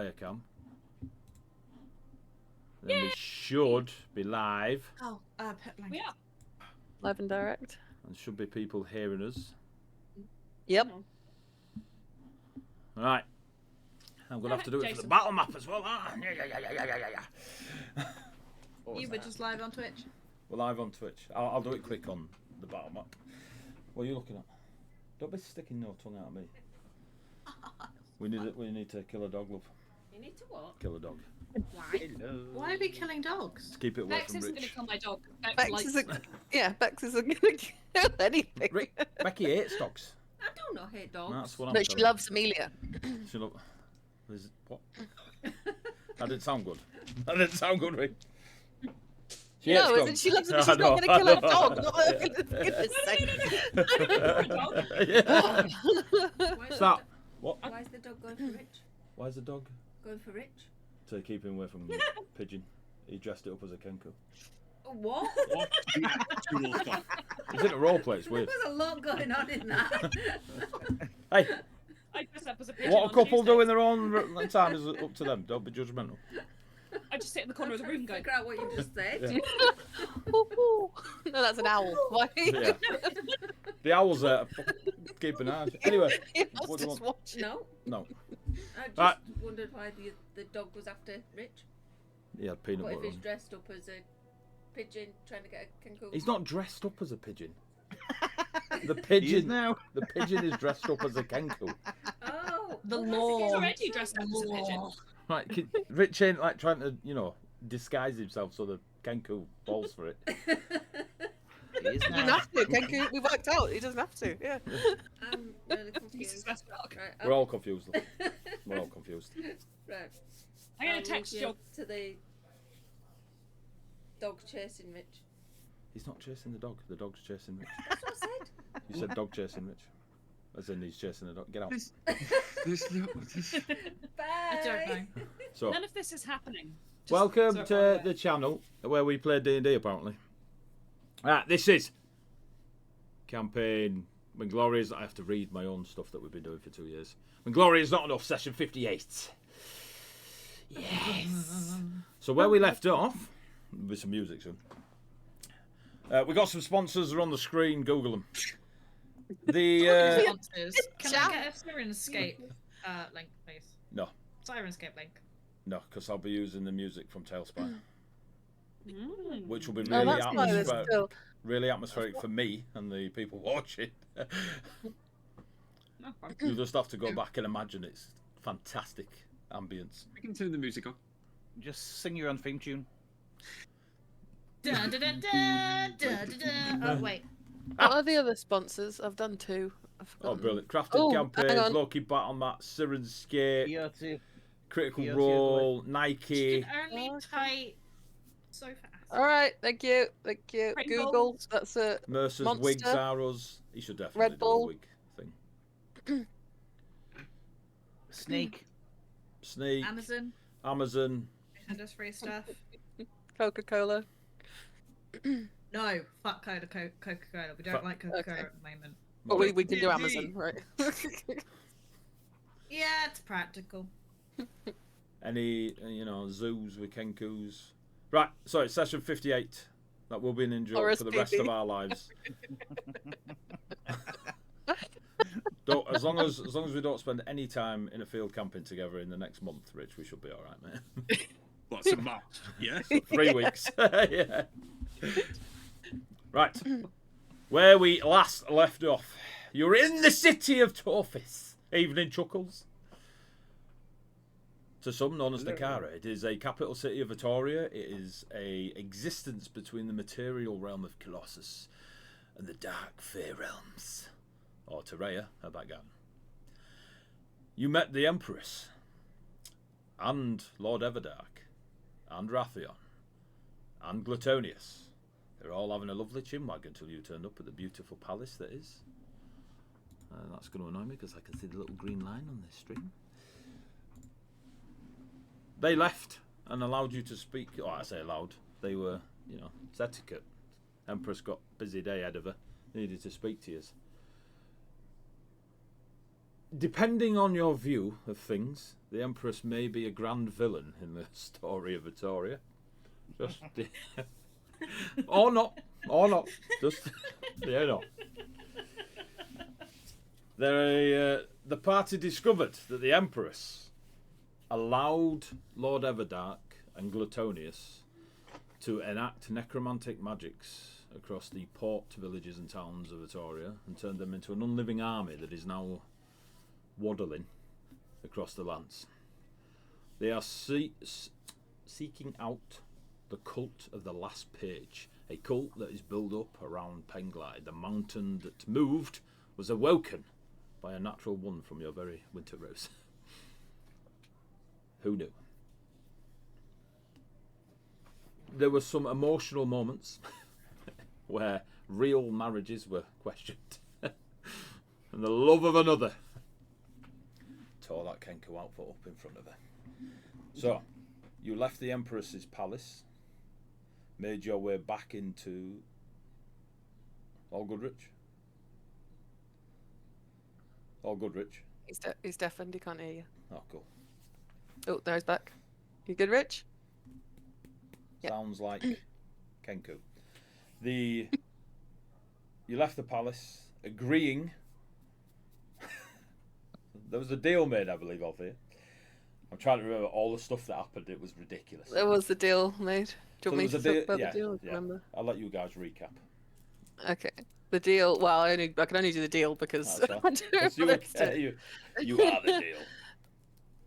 player cam. Then we should be live. Oh, pet blanket. We are. Live and direct. And should be people hearing us. Yep. All right. I'm going to have to do it for the battle map as well. You were just live on Twitch? We're live on Twitch. I'll do it quick on the battle map. What are you looking at? Don't be sticking no tongue out at me. We need to kill a dog, love. You need to what? Kill a dog. Why? Why are we killing dogs? To keep it away Bex from isn't going Rich. to kill my dog. Bex isn't. Yeah, Bex isn't going to kill anything. Becky hates dogs. I do not hate dogs. That's what I'm No, she telling loves Amelia. you. She loves. What? That didn't sound good. That didn't sound good, Rick. She hates No, dogs. she loves them. I She's know, not going to kill I her know. dog. For goodness sake. Yeah. Why is Stop. What? Why is the dog going for Rich? Why is the dog? Going for Rich? To keep him away from Pigeon. He dressed it up as a Kenku. What? What the actual fuck? He's in a role play, it's There weird. was a lot going on in that. Hey, I dress up as a pigeon what a on couple Tuesdays. do in their own time is up to them. Don't be judgmental. I just sit in the corner of the room going. Figure out what you just said. Yeah. No, that's an owl. Why? Yeah. The owl's there. Keep an eye. Anyway, He what was do you just want? watching. No, No. I just Right. wondered why the dog was after Rich. He had peanut What if butter he's on. dressed up as a pigeon trying to get a kangaroo? He's not dressed up as a pigeon. The He is pigeon. now. The pigeon is dressed up as a Kenku. Oh, The well, law. He's that's already dressed up as a pigeon. Right, Rich ain't like trying to, disguise himself so the Kenku falls for it. He is He doesn't now. have to. Kenku, we worked out. He doesn't have to. Yeah. I'm really He's confused. his best dog. Right, We're all confused. Look. We're all confused. right. I'm going I'll to text leave you. to the dog chasing Rich. He's not chasing the dog. The dog's chasing Rich. That's what I said. You said dog chasing Rich. As in he's chasing the dog. Get out. This no, this, Bye. I don't know. So, None of this is happening. Just welcome so to far away. the channel where we play D&D apparently. This is campaign When Glory is... I have to read my own stuff that we've been doing for 2 years. When Glory is Not Enough, session 58. Yes. So where we left off, with some music soon. We got some sponsors that are on the screen. Google them. The Sponsors. Can I get a Sirenscape link, please? No. Sirenscape link. no, because I'll be using the music from Tailspire, Mm. which will be Oh, really that's nice. atmospheric. Still. Really atmospheric for me and the people watching. No problem. You just have to go back and imagine it's fantastic ambience. we can turn the music on. Just sing your own theme tune. Dun, dun, dun, dun, dun, dun, dun. Oh, wait. What are the other sponsors? I've done two. I've Oh, forgotten. brilliant. Crafted Oh, hang campaigns, on. Loki Battle Mat, Sirenscape, ERT. Critical Yes, Role, You Nike. can only Okay. type so fast. All right. Thank you. Thank you. Red Google. Bull. That's it. Mercer's Monster. Wigs are us. He should definitely Red do a Bull. wig thing. Snake. Snake, Amazon. Amazon. Send us free stuff. Coca-Cola. No, fuck Coca-Cola. We don't Fuck. like Coca-Cola Okay. at the moment. But we can do D&D. Amazon, right? Yeah, it's practical. Any, zoos with Kenkus. Right, sorry, session 58. That will be an enjoy for the rest of RSPB. our lives. As long as we don't spend any time in a field camping together in the next month, Rich, we should be all right, mate. What's a month? Yes. 3 weeks. Yeah. Right. Where we last left off. You're in the city of Torfis. Evening chuckles. To some, known as Nakara. It is a capital city of Vitoria. It is a existence between the material realm of Colossus and the dark fae realms. Or Terea, her background. You met the Empress. And Lord Everdark. And Rathion. And Glutonius. They're all having a lovely chinwag until you turned up at the beautiful palace that is. That's going to annoy me because I can see the little green line on this stream. They left and allowed you to speak. Oh, I say allowed. They were, it's etiquette. Empress got a busy day ahead of her. Needed to speak to you. depending on your view of things, the Empress may be a grand villain in the story of Vittoria. Just or not. Just not. The party discovered that the Empress allowed Lord Everdark and Gluttonius to enact necromantic magics across the port villages and towns of Vittoria and turned them into an unliving army that is now waddling across the lands. They are seeking out the cult of the last page, a cult that is built up around Penglide. The mountain that moved was awoken by a natural one from your very winter rose. Who knew? There were some emotional moments where real marriages were questioned and the love of another tore that Kenku outfit up in front of her. So, you left the Empress's palace, made your way back into Allgoodrich. Allgoodrich. He's deafened. He can't hear you. Oh, cool. Oh, there he's back. You good, Rich? Yep. Sounds like Kenku. You left the palace, agreeing. There was a deal made, I believe, Althea. I'm trying to remember all the stuff that happened. It was ridiculous. There was a deal made. Do you want me there to was a talk about deal- the deal? yeah. Remember? I'll let you guys recap. Okay. The deal. Well, I can only do the deal because That's I fine. don't Because you, remember the rest of it. you are the deal.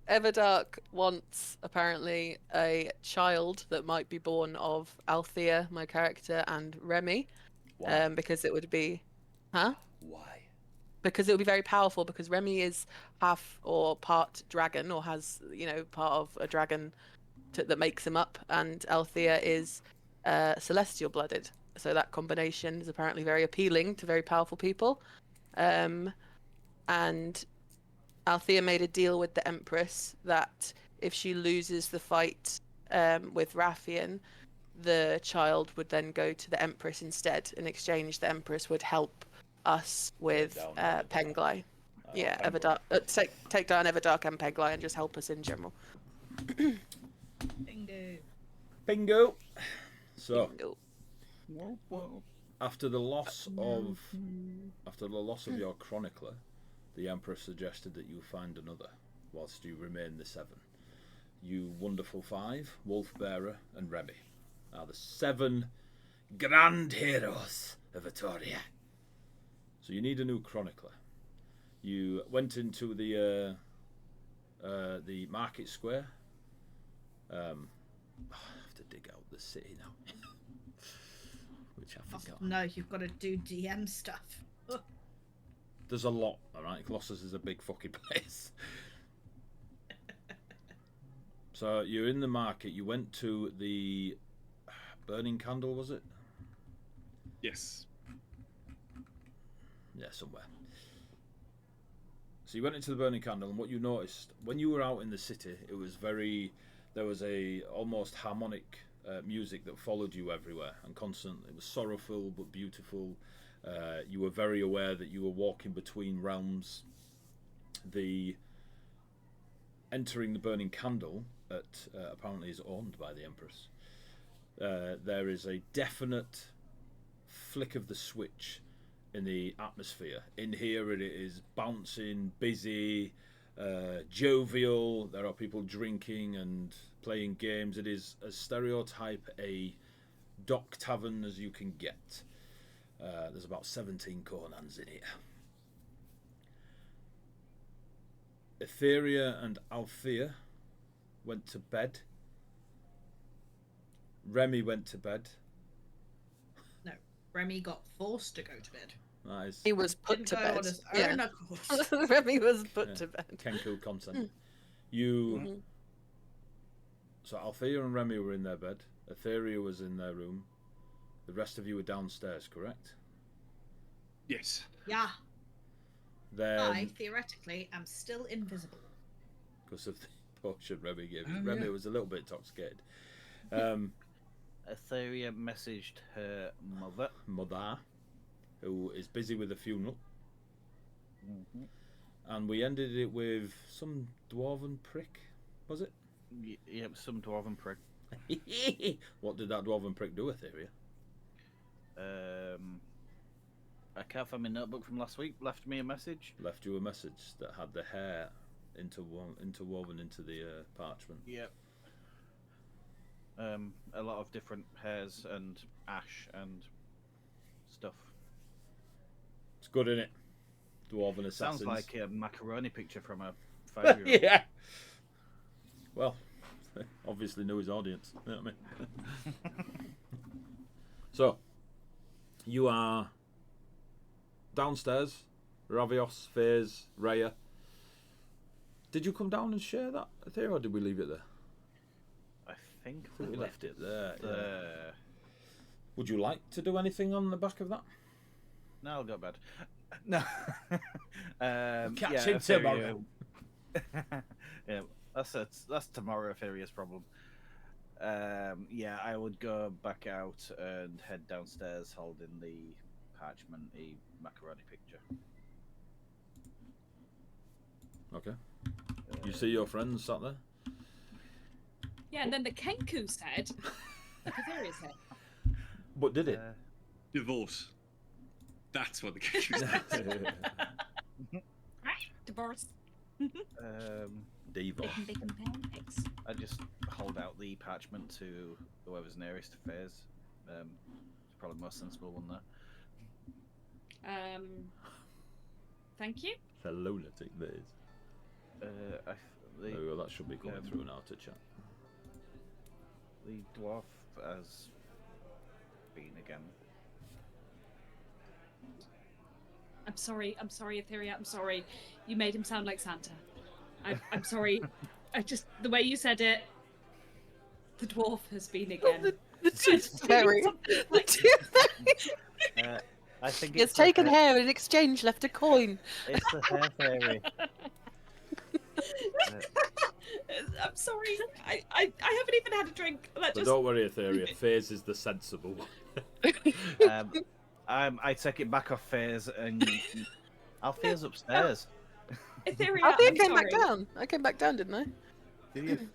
Everdark wants apparently a child that might be born of Althea, my character, and Remy, Why? because it would be, huh? Why? Because it would be very powerful. Because Remy is half or part dragon, or has part of a dragon that makes him up, and Althea is celestial blooded. So that combination is apparently very appealing to very powerful people, and Althea made a deal with the Empress that if she loses the fight with Rathian, the child would then go to the Empress instead. In exchange, the Empress would help us with Down Everdark. Penglai. Yeah, Penglai. Everdark. Take down Everdark and Penglai and just help us in general. Bingo. Bingo. So, Bingo. after the loss of your chronicler, the Emperor suggested that you find another, whilst you remain the 7. You wonderful 5, Wolfbearer and Remy, are the 7 grand heroes of Vittoria. So you need a new chronicler. You went into the market square. I have to dig out the city now, which I forgot. No, you've got to do DM stuff. There's a lot, alright? Colossus is a big fucking place. So you're in the market. You went to the Burning Candle, was it? Yes. Yeah, somewhere. So you went into the Burning Candle, and what you noticed when you were out in the city, it was there was a almost harmonic music that followed you everywhere and constant. It was sorrowful but beautiful. You were very aware that you were walking between realms. Entering the Burning Candle apparently is owned by the Empress. There is a definite flick of the switch in the atmosphere. In here it is bouncing, busy, jovial. There are people drinking and playing games. It is as stereotype a dock tavern as you can get. There's about 17 Conans in here. Etheria and Althea went to bed. Remy went to bed. No, Remy got forced to go to bed. That is He was put Didn't to go bed. on his Yeah. own accord. Remy was put to bed. Kenku consent. You. So Althea and Remy were in their bed. Etheria was in their room. The rest of you were downstairs, correct? Yes. Yeah, Then, I theoretically am still invisible. because of the potion Remy gave you, Oh, Remy yeah. was a little bit intoxicated. Etheria messaged her mother. Mother, who is busy with the funeral. and we ended it with some dwarven prick, was it? Yep, some dwarven prick. What did that dwarven prick do, Etheria? I can't find my notebook from last week. Left me a message. Left you a message that had the hair interwoven into the parchment. Yep. A lot of different hairs and ash and stuff. It's good, innit? Dwarven assassins. Sounds like a macaroni picture from a 5-year-old. Yeah. Well, obviously knew his audience. You know what I mean? So, you are downstairs. Ravios, Faze, Raya. Did you come down and share that there, or did we leave it there? I think We left it there. Yeah. there. Would you like to do anything on the back of that? No, I'll go bed. No. Catch him tomorrow. Yeah, that's tomorrow Epheria's problem. Yeah, I would go back out and head downstairs holding the parchment-y macaroni picture. Okay. You see your friends sat there? Yeah, and then the Kenku said, like Etheria said. But did it? Divorce. That's what the case is. Divorce. Devo. Making bacon pancakes. I just hold out the parchment to whoever's nearest to Faze. It's probably the most sensible one there. Thank you. The lunatic that is. Oh, that should be going through now to chat. The dwarf has been again. I'm sorry, Etheria. I'm sorry. You made him sound like Santa. I'm sorry. The way you said it. The dwarf has been again. The tooth fairy. The tooth fairy. I think He has taken hair in exchange, left a coin. It's the hair fairy. I'm sorry. I haven't even had a drink. But don't worry, Etheria. Faze is the sensible one. I take it back off Faze and Althea's upstairs. Etheria, Althea I'm came sorry. back down. I came back down, didn't I? Did you?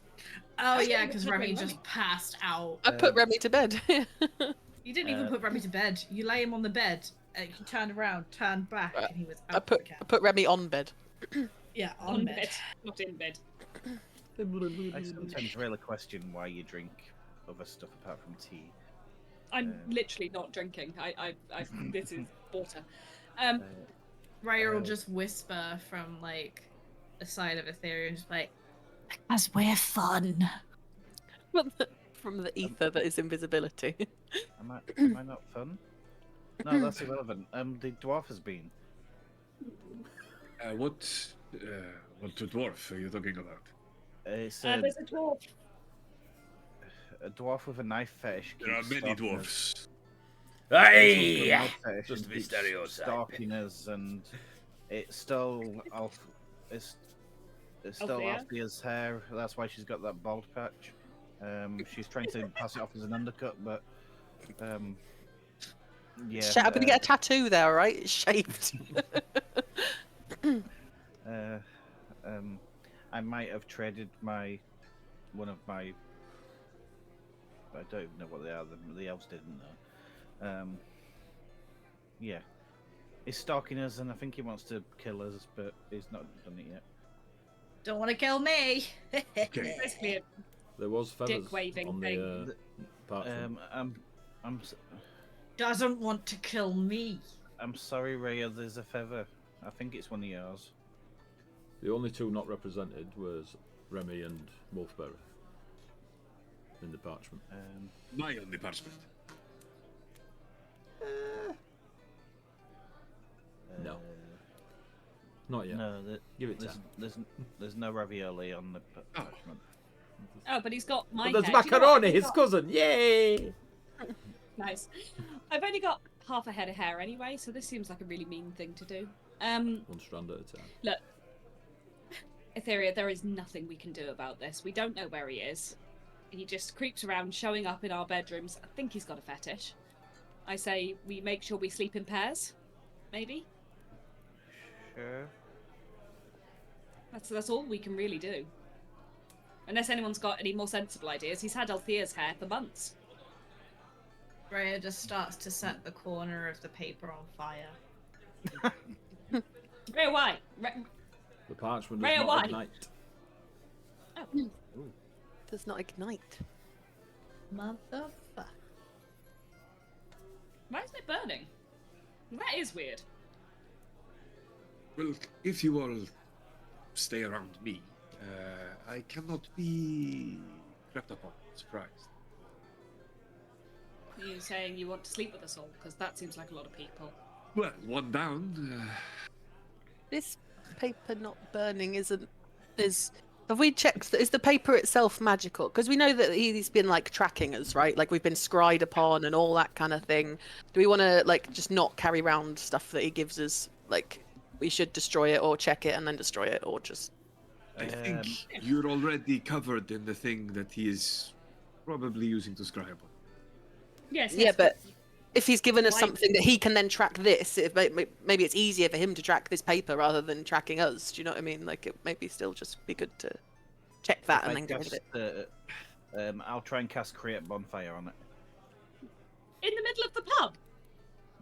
Oh yeah, because Wait, Remy wait. just passed out. I put Remy to bed. You didn't even put Remy to bed. You lay him on the bed, and he turned around, turned back, and he was out I put again. I put Remy on bed. Yeah, On bed, not in bed. I sometimes really question why you drink other stuff apart from tea. I'm literally not drinking. I this is water. Raya will just whisper from like the side of Etheria and just like, "As we're fun." From the ether that is invisibility. Am I not fun? No, that's irrelevant. The dwarf has been. What dwarf are you talking about? It's There's a dwarf. a dwarf with a knife fetish. There are keeps many stalking us. dwarfs. Hey! Knife fetish Just and to be keeps stereotyping. stalking us, and it's still it's still Althea? Althea's hair. That's why she's got that bald patch. She's trying to pass it off as an undercut, but yeah. I'm gonna get a tattoo there, all right? It's shaved. I might have traded one of my. I don't even know what they are. The elves didn't know. Yeah, he's stalking us, and I think he wants to kill us, but he's not done it yet. Don't want to kill me. Okay. Basically, There was feathers Dick-waving on thing. the parchment. Doesn't want to kill me. I'm sorry, Raya. There's a feather. I think it's one of yours. The only two not represented was Remy and Wolfberry in the parchment. My only parchment. No. Not yet. No, Give it there's, time. there's no ravioli on the parchment. oh, but he's got my But there's hair. Do you know what? macaroni, I've his got- cousin. Yay! Nice. I've only got half a head of hair anyway, so this seems like a really mean thing to do. One strand at a time. Look, Etheria, there is nothing we can do about this. We don't know where he is. He just creeps around, showing up in our bedrooms. I think he's got a fetish. I say we make sure we sleep in pairs, maybe. Sure. That's all we can really do. Unless anyone's got any more sensible ideas. He's had Althea's hair for months. Rhea just starts to set the corner of the paper on fire. Rhea, why? The parchment Rhea, does why? not ignite. Oh. Does not ignite. Motherfucker. Why isn't it burning? That is weird. Well, if you all stay around me, I cannot be crept upon, surprised. Are you saying you want to sleep with us all? Because that seems like a lot of people. Well, one down. This paper not burning is. Have we checked? Is the paper itself magical? Because we know that he's been like tracking us, right? Like we've been scried upon and all that kind of thing. Do we want to like just not carry around stuff that he gives us? Like we should destroy it or check it and then destroy it, or just. I think you're already covered in the thing that he is probably using to scribe on. Yes. Yeah, but if he's given us Why- something that he can then track this, maybe it's easier for him to track this paper rather than tracking us. Do you know what I mean? Like, it maybe still just be good to check that and then get rid of it. I'll try and cast Create Bonfire on it. in the middle of the pub.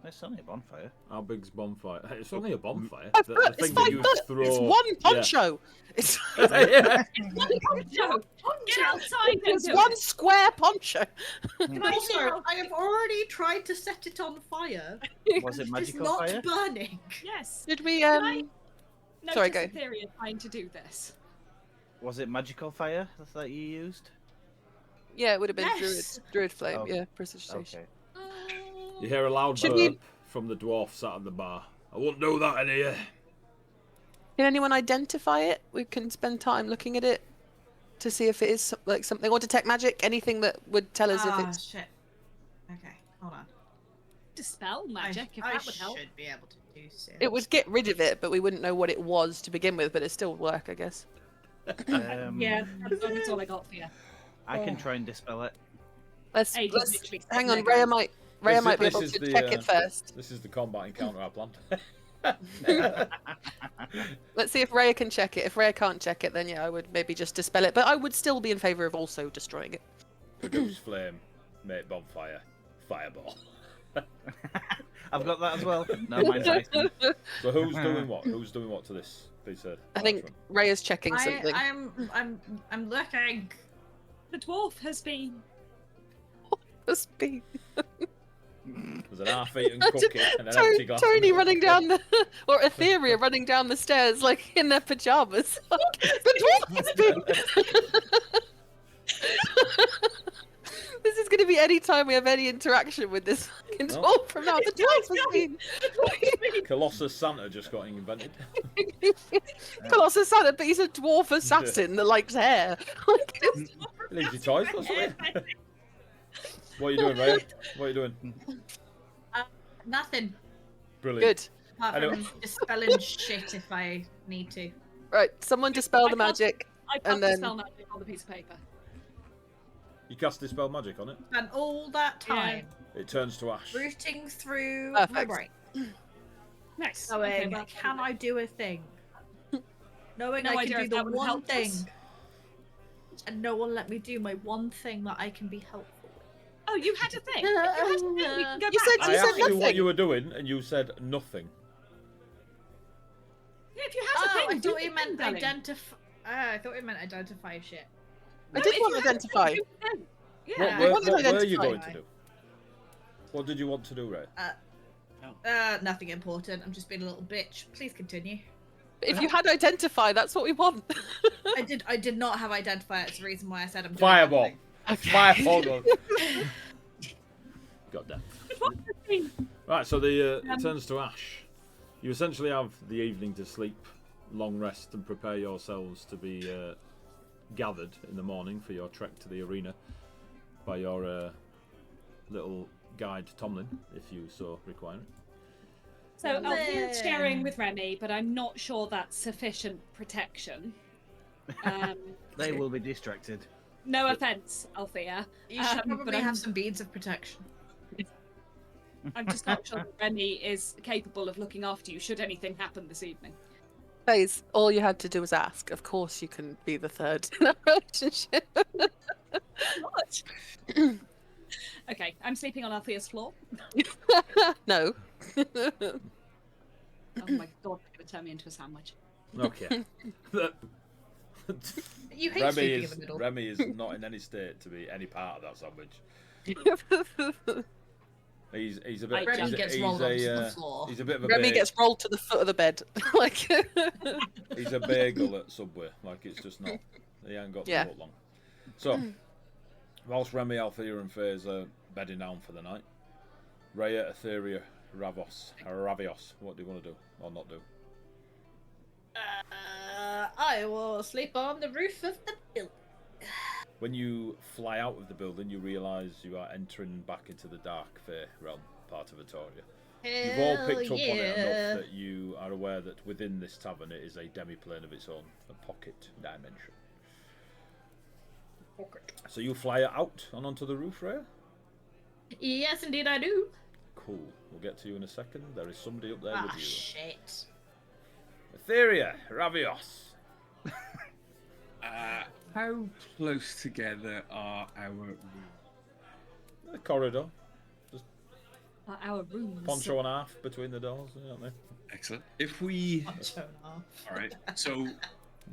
It's only a bonfire. How big's bonfire? It's only a bonfire. 5 The foot, it's thing that 5 you foot. throw. It's one poncho. It's, Yeah. Joe, get outside and it's do one it. square poncho. Also, I have already tried to set it on fire. Was it It's magical not fire? burning. Yes. Did we I- No, Sorry, just go. Etheria trying to do this. Was it magical fire that you used? Yeah, it would have been Yes. druid flame. Oh, Yeah, precipitation. Okay. You hear a loud Should burp we- from the dwarf sat at the bar. I wouldn't do that in here. Can anyone identify it? We can spend time looking at it to see if it is like something, or detect magic. Anything that would tell us if it's. Shit. Okay, hold on. Dispel magic, if I that would help. should be able to do so. It would get rid of it, but we wouldn't know what it was to begin with. But it still work, I guess. Yeah, that's all I got for you. I can try and dispel it. Let's, Ages let's literally hang sitting on. there Rhea might be This able is to the, check it first. This is the combat encounter I planned. Let's see if Rhea can check it. If Rhea can't check it, then yeah, I would maybe just dispel it. But I would still be in favour of also destroying it. Produce flame, make bonfire, fireball. I've got that as well. No, mine's ice. So who's doing what? Who's doing what to this piece of I think parchment? Rhea's checking something. I'm looking. The dwarf has been. Must be There's an half-eaten cookie and an empty glass. of Tony milk. running down the, or Etheria running down the stairs like in their pajamas. The dwarf has been. This is going to be any time we have any interaction with this fucking No. dwarf from now. The dwarf has been. Colossus Santa just got invented. Colossus Santa, but he's a dwarf assassin that likes hair. Like, Leave your toys. What's the What are you doing, Ray? What are you doing? Nothing. Brilliant. good. Apart I from dispelling shit if I need to. Right, someone dispel I the can't- magic. I And can't then- dispel magic on the piece of paper. You cast Dispel Magic on it. Spent all that time It turns to ash. rooting through my Perfect. brain, Nice. going, Okay, well, can I do a thing? Knowing No I idea can if do that the would one help thing, us. and no one let me do my one thing that I can be helpful. Oh, you had a thing. If you had a thing, we can go You back. said I you asked you what nothing. you were doing, and you said nothing. Yeah, if you had a Oh, thing, I do thought the you meant thing, darling. identify. I thought you meant identify shit. I did if want you to had a thing, identify. do the thing. What, Yeah. were, wanted to what were you identify. going to do? What did you want to do, Ray? Nothing important. I'm just being a little bitch. Please continue. If you had identify, that's what we want. I did not have identify. It's the reason why I said I'm doing Fireball. nothing. Fireball. Got that. What's the thing? Right, so it turns to ash. You essentially have the evening to sleep, long rest, and prepare yourselves to be gathered in the morning for your trek to the arena by your little guide Tomlin, if you so require it. So Althea's sharing with Remy, but I'm not sure that's sufficient protection. They will be distracted. No offense, Althea. You should but probably I'm- have some beads of protection. I'm just not sure that Remy is capable of looking after you should anything happen this evening. Phase, all you had to do was ask. Of course, you can be the third in a relationship. What? Okay, I'm sleeping on Althea's floor. No. Oh my god, they're gonna turn me into a sandwich. Okay. You hate Remy sleeping in is the middle. Remy is not in any state to be any part of that sandwich. He's a bit. Remy he's, gets he's rolled a, onto the floor. He's a bit of a Remy gets rolled to the foot of the bed. Like. He's a bagel at Subway. Like it's just not. He ain't got Yeah. to put long. So, whilst Remy, Althea, and Faze are bedding down for the night, Rhea, Etheria, Ravios. What do you want to do or not do? I will sleep on the roof of the building. When you fly out of the building, you realise you are entering back into the dark fae realm part of Atoria. You've all picked up on it enough that you are aware that within this tavern it is a demi-plane of its own, a pocket dimension. So you fly out and onto the roof, Rhea? Yes, indeed I do. Cool. We'll get to you in a second. There is somebody up there Ah, with you. shit. Etheria, Ravios. How close together are our rooms? The corridor. Our rooms. Poncho and a half between the doors, aren't they? Excellent. If we... Poncho and a half. Alright, so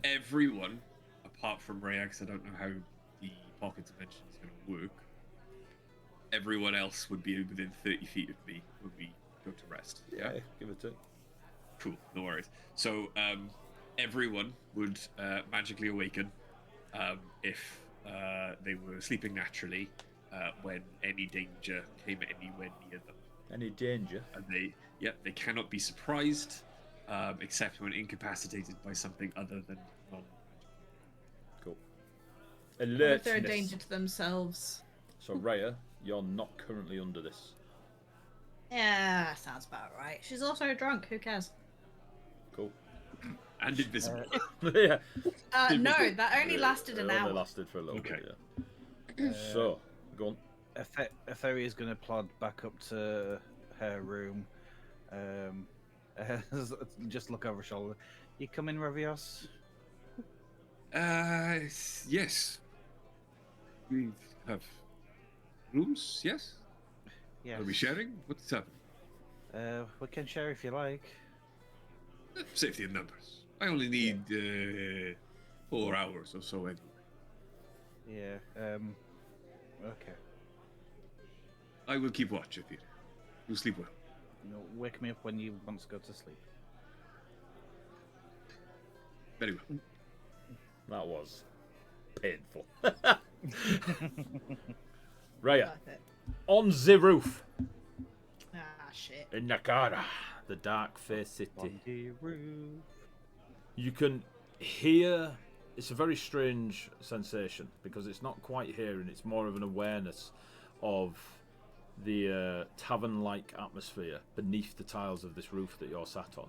everyone, apart from Rhea, because I don't know how the pocket dimension is going to work, everyone else would be within 30 feet of me when we go to rest. Yeah? Give it to. Cool, no worries. So, everyone would magically awaken if they were sleeping naturally when any danger came anywhere near them. Any danger? And they cannot be surprised, except when incapacitated by something other than non. Cool. What if Alertness. they're a danger to themselves? So, Rhea, you're not currently under this. Yeah, sounds about right. She's also drunk. Who cares? Cool. And invisible. Yeah. No, that only lasted an It only hour. lasted for a little Okay. bit, yeah. So, go on. Etheria is going to plod back up to her room. Just look over her shoulder. You come in, Ravios? Yes. We have rooms, yes? Yes. Are we sharing? What's up? We can share if you like. Safety in numbers. I only need 4 hours or so anyway. Yeah, okay. I will keep watch, Etheria. You sleep well. Wake me up when you want to go to sleep. Very well. That was painful. Rhea, Worth it. on the roof Ah, shit. in Nakara, the dark fae city. On the roof. You can hear. It's a very strange sensation because it's not quite hearing. It's more of an awareness of the tavern-like atmosphere beneath the tiles of this roof that you're sat on.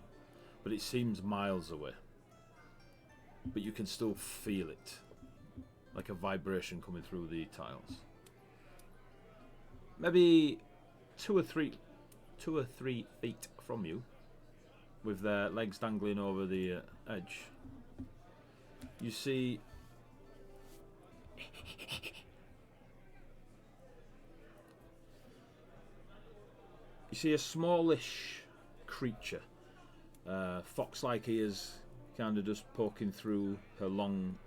But it seems miles away. But you can still feel it, like a vibration coming through the tiles. Maybe 2 or 3 feet from you, with their legs dangling over the edge, you see a smallish creature, fox-like ears, kind of just poking through her long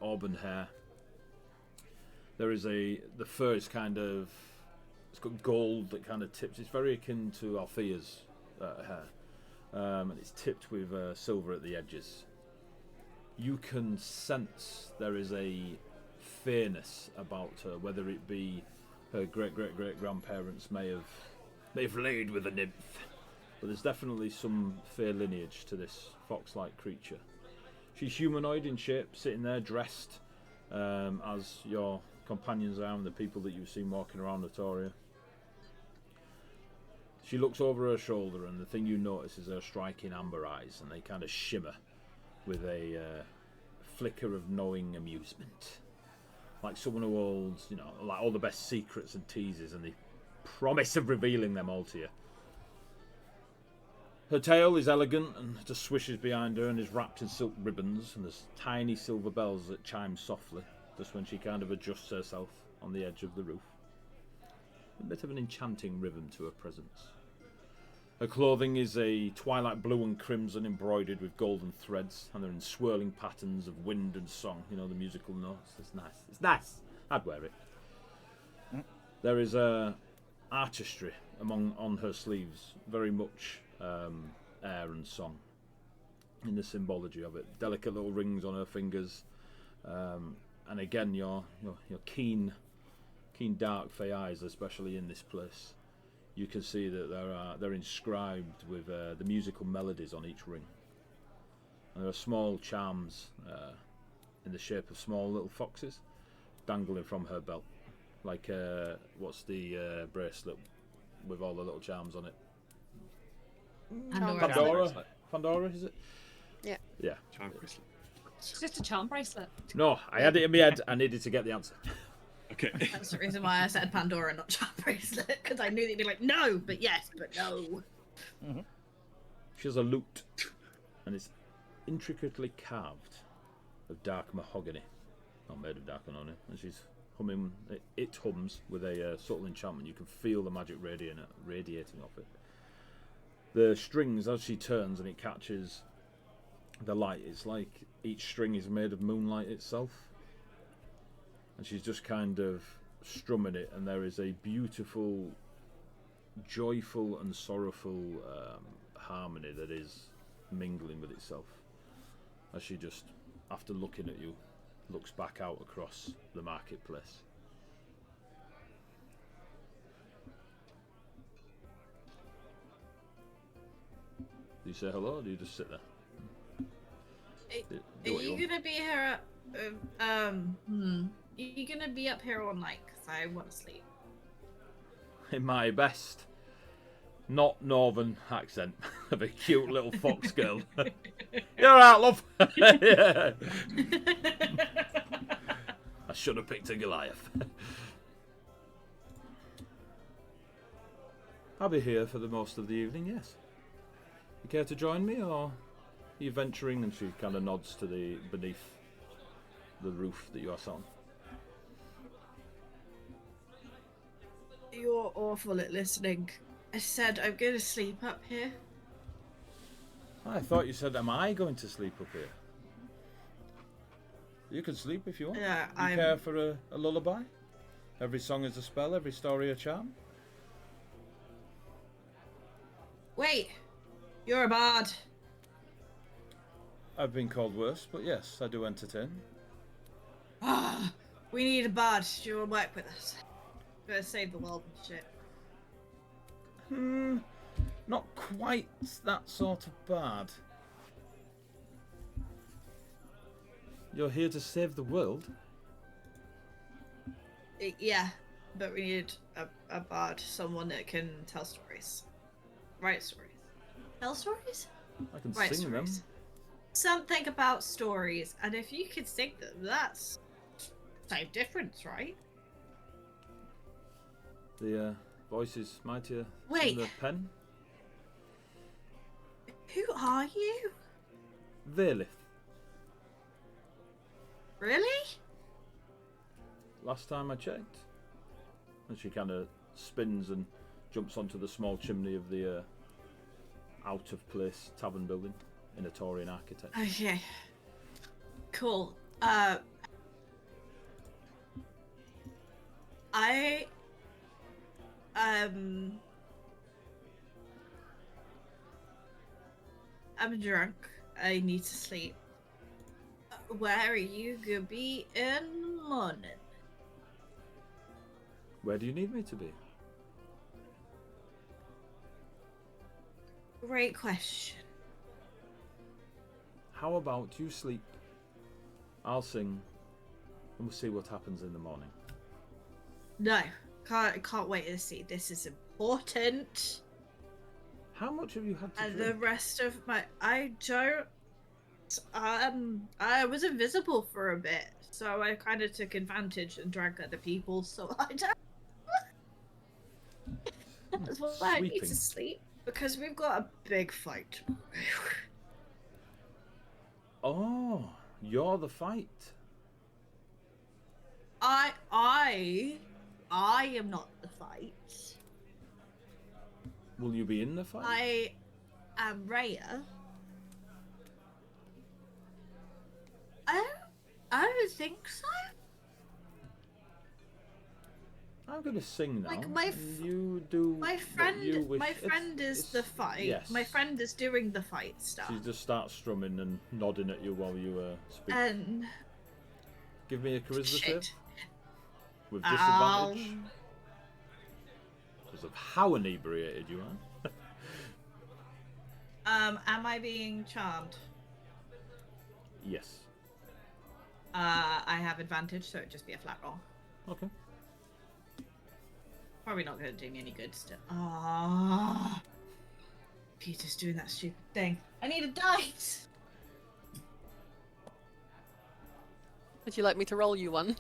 auburn hair. There is the fur is kind of, it's got gold that kind of tips. It's very akin to Althea's hair, and it's tipped with silver at the edges. You can sense there is a fairness about her, whether it be her great-great-great-grandparents may have laid with a nymph, but there's definitely some fair lineage to this fox-like creature. She's humanoid in shape, sitting there dressed as your companions are and the people that you've seen walking around Atoria. She looks over her shoulder, and the thing you notice is her striking amber eyes, and they kind of shimmer with a flicker of knowing amusement, like someone who holds, like all the best secrets and teases, and the promise of revealing them all to you. Her tail is elegant and just swishes behind her and is wrapped in silk ribbons, and there's tiny silver bells that chime softly just when she kind of adjusts herself on the edge of the roof. A bit of an enchanting rhythm to her presence. Her clothing is a twilight blue and crimson embroidered with golden threads, and they're in swirling patterns of wind and song, you know, the musical notes. It's nice. It's nice. I'd wear it. There is artistry on her sleeves, very much air and song in the symbology of it. Delicate little rings on her fingers, and again your keen dark fey eyes, especially in this place. You can see that they're inscribed with the musical melodies on each ring. And there are small charms in the shape of small little foxes dangling from her belt. Like, what's the bracelet with all the little charms on it? Pandora, is it? Yeah. Yeah. Charm bracelet. It's just a charm bracelet. No, I had it in my head. I needed to get the answer. Okay. That's the reason why I said Pandora, not charm bracelet, because I knew they'd be like, no, but yes, but no. She has a lute, and it's intricately carved of dark mahogany, not made of dark mahogany. And she's humming. It hums with a subtle enchantment. You can feel the magic radiating off it. The strings, as she turns and it catches the light, it's like each string is made of moonlight itself. And she's just kind of strumming it, and there is a beautiful, joyful and sorrowful harmony that is mingling with itself as she just, after looking at you, looks back out across the marketplace. Do you say hello, or do you just sit there? Are you gonna be here? You gonna be up here all night? Cause I want to sleep. In my best, not northern accent of a cute little fox girl. You're out, love. Yeah. I should have picked a Goliath. I'll be here for the most of the evening, yes. You care to join me, or are you venturing? And she kind of nods to the beneath the roof that you are sat on. You're awful at listening. I said I'm going to sleep up here. I thought you said, am I going to sleep up here? You can sleep if you want. Yeah, You care for a lullaby? Every song is a spell, every story a charm. Wait, you're a bard. I've been called worse, but yes, I do entertain. Ah, we need a bard. Do you want to work with us? We're gonna save the world and shit. Not quite that sort of bad. You're here to save the world? Yeah, but we need a bard, someone that can tell stories. Write stories. Tell stories? I can Write sing them. stories. Something about stories, and if you could sing them, that's same difference, right? The voice is mightier Wait. than the pen. Who are you? Valith. Really? Last time I checked. And she kind of spins and jumps onto the small chimney of the out-of-place tavern building in a Taurian architecture. Okay. Cool. I'm drunk. I need to sleep. Where are you gonna be in the morning? Where do you need me to be? Great question. How about you sleep? I'll sing, and we'll see what happens in the morning. No, can't wait to see. This is important. How much have you had to And drink? the rest of my, I don't. I was invisible for a bit, so I kind of took advantage and drank other people. So I don't. That's why I need to Sweeping. sleep. Because we've got a big fight. Oh, you're the fight. I am not the fight. Will you be in the fight? I am Rhea. I don't think so. I'm gonna sing now. Like, my and you do. My what friend, you wish. my friend is the fight. Yes. My friend is doing the fight stuff. She just starts strumming and nodding at you while you speak. And Give me a charisma save shit. with disadvantage because of how inebriated you are. Am I being charmed? Yes. I have advantage, so it'd just be a flat roll. Okay. Probably not going to do me any good still. Ah, Peter's doing that stupid thing. I need a dice. Would you like me to roll you one?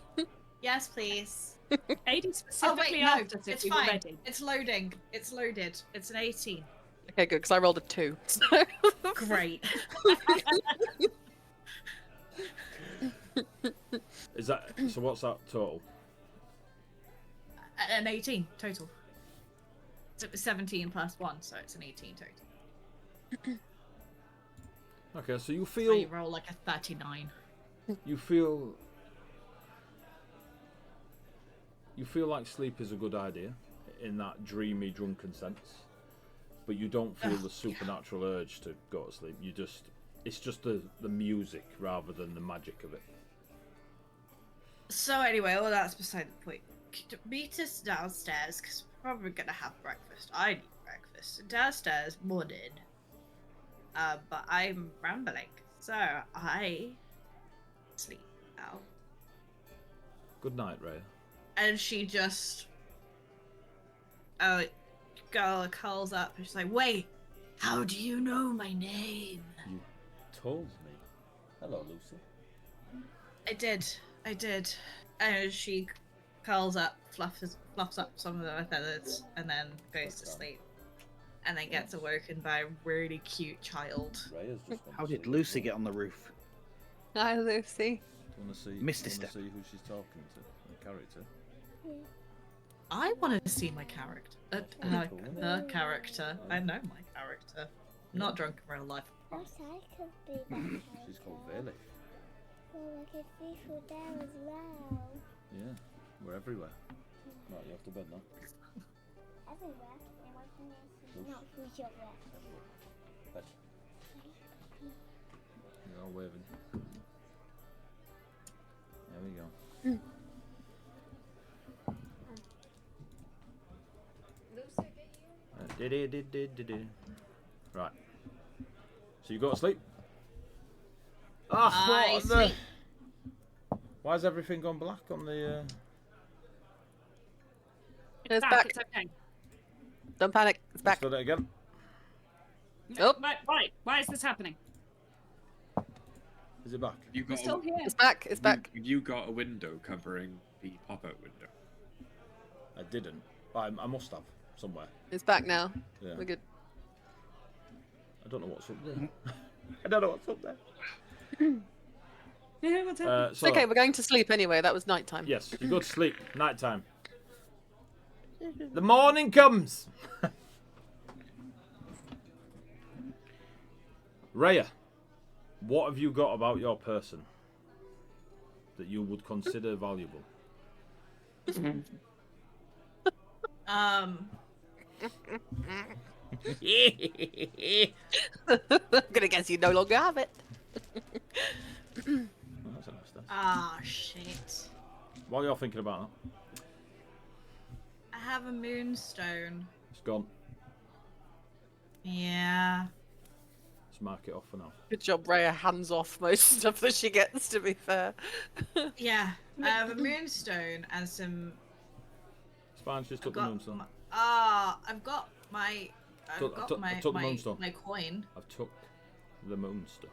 Yes, please. Aiden Oh specifically wait, no, asked us if it's we were fine. ready. It's loading. It's loaded. It's an 18. Okay, good, because I rolled a 2. So. Great. Is that so? What's that total? An 18 total. So it was 17 plus 1, so it's an 18 total. Okay, so you So feel you roll like a 39. you feel like sleep is a good idea in that dreamy, drunken sense, but you don't feel the supernatural urge to go to sleep. It's just the music rather than the magic of it. So anyway, all that's beside the point. Meet us downstairs, because we're probably going to have breakfast. I need breakfast. Downstairs, morning. But I'm rambling, so I sleep now. Good night, Ray. And she just... girl calls up, and she's like, wait, how do you know my name? You told me. Hello, Lucy. I did. And she curls up, fluffs up some of her feathers, and then goes to sleep. And then gets awoken by a really cute child. Ray has just How did Lucy get on the roof? Hi, Lucy. Do you want to see? Misty do you step. wanna see who she's talking to? The character. I wanted to see my character. Cool. The character. I know my character. I'm not drunk in real life. Yes, I could be that. She's called Vele. Well, I could see through there as well. Yeah, we're everywhere. Right, you have to bed now. Everywhere. In one place, not through your way. Bed. You're all waving. There we go. Lucy, get you? Right. So you go to sleep? Ah, I what the... sleep. Why's everything gone black on the... It's It's back. back. It's okay. Don't panic. It's back. Let's do it again. Oh. Why is this happening? Is it back? You We're got still here. It's back. It's back. You got a window covering the pop-out window. I didn't. I must have somewhere. It's back now. Yeah. We're good. I don't know what's up there. I don't know what's up there. Yeah, what's happening? It's okay. We're going to sleep anyway. That was nighttime. Yes, you go to sleep. Night time. The morning comes. Rhea, what have you got about your person that you would consider valuable? I'm gonna guess you no longer have it. Oh, that's a nice stuff. Ah, shit. While you're thinking about that, I have a moonstone. it's gone. Yeah. Let's mark it off for now. Good job, Rhea. Hands off most stuff that she gets. To be fair. Yeah. I have a moonstone and some. It's fine, just I've took the got moonstone. I've got my. I've Took- got took- my took the my, moonstone. my coin. I've took the moonstone.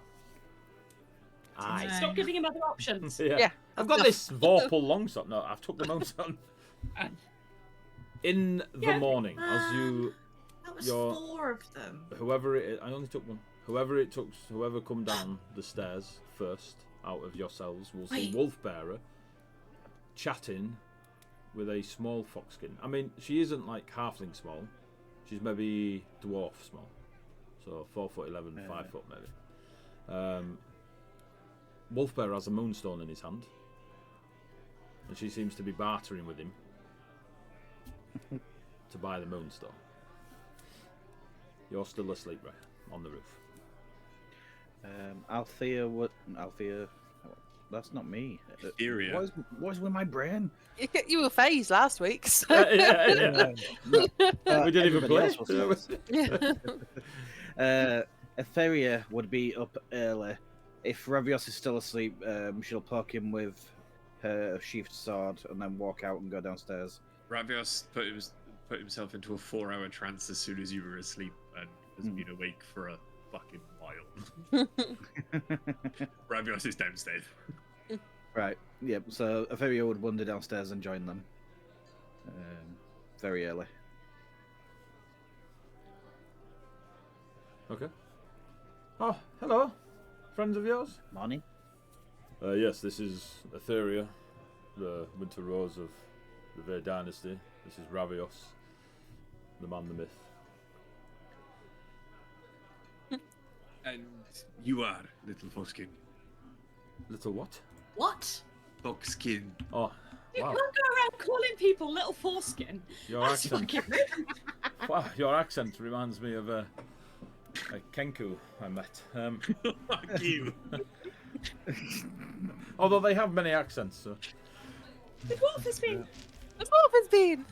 Nice. Aye. Stop giving him other options. Yeah. Yeah. I've got this Vorpal longsword. No, I've took the moonstone. In the Yeah. morning, as you That was You're- 4 of them. Whoever it is, I only took one. Whoever come down the stairs first out of yourselves will see Wait. Wolfbearer chatting with a small foxkin. I mean, she isn't like halfling small. She's maybe dwarf small. So 4'11", 5 foot maybe. Wolfbearer has a moonstone in his hand, and she seems to be bartering with him to buy the moonstone. You're still asleep, right, on the roof. Althea, what? Althea, that's not me. Etheria. What is with my brain? You were phased last week, so Yeah. We didn't even everybody play. else was phased. Etheria would be up early. If Ravios is still asleep, she'll poke him with her sheathed sword and then walk out and go downstairs. Ravios put himself into a 4-hour trance as soon as you were asleep and has been awake for a fucking while. Ravios is downstairs. Right, yep, so Etheria would wander downstairs and join them. Very early. Okay. Oh, hello, friends of yours. Morning. Yes, this is Etheria, the Winter Rose of the Ver Dynasty. This is Ravios, the man, the myth. And you are Little Foxkin. Little what? What? Foxkin. Oh, You wow. can't go around calling people little foreskin. Your That's accent. fucking rude. Wow, your accent reminds me of a Kenku I met. Fuck you. Although they have many accents, so. The dwarf has been. the dwarf has been.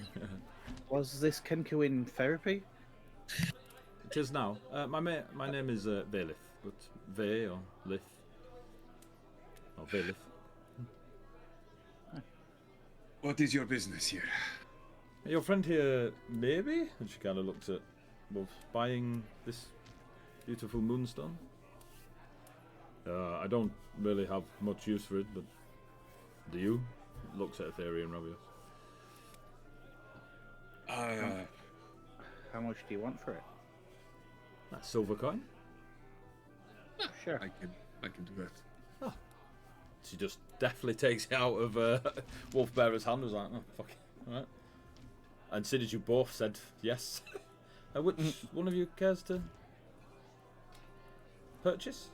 Was this Kenku in therapy? It is now. My name is Velith, but Ve or Lith. Or Velith. What is your business here? Your friend here, maybe? And she kind of looks at Wolf, buying this beautiful moonstone. I don't really have much use for it, but do you? Looks at Etheria and Ravios. How much do you want for it? That silver coin? Sure. I can do that. She just deftly takes it out of Wolfbearer's hand. Was like, oh, fuck it. All right. And soon as you both said yes, which one of you cares to purchase?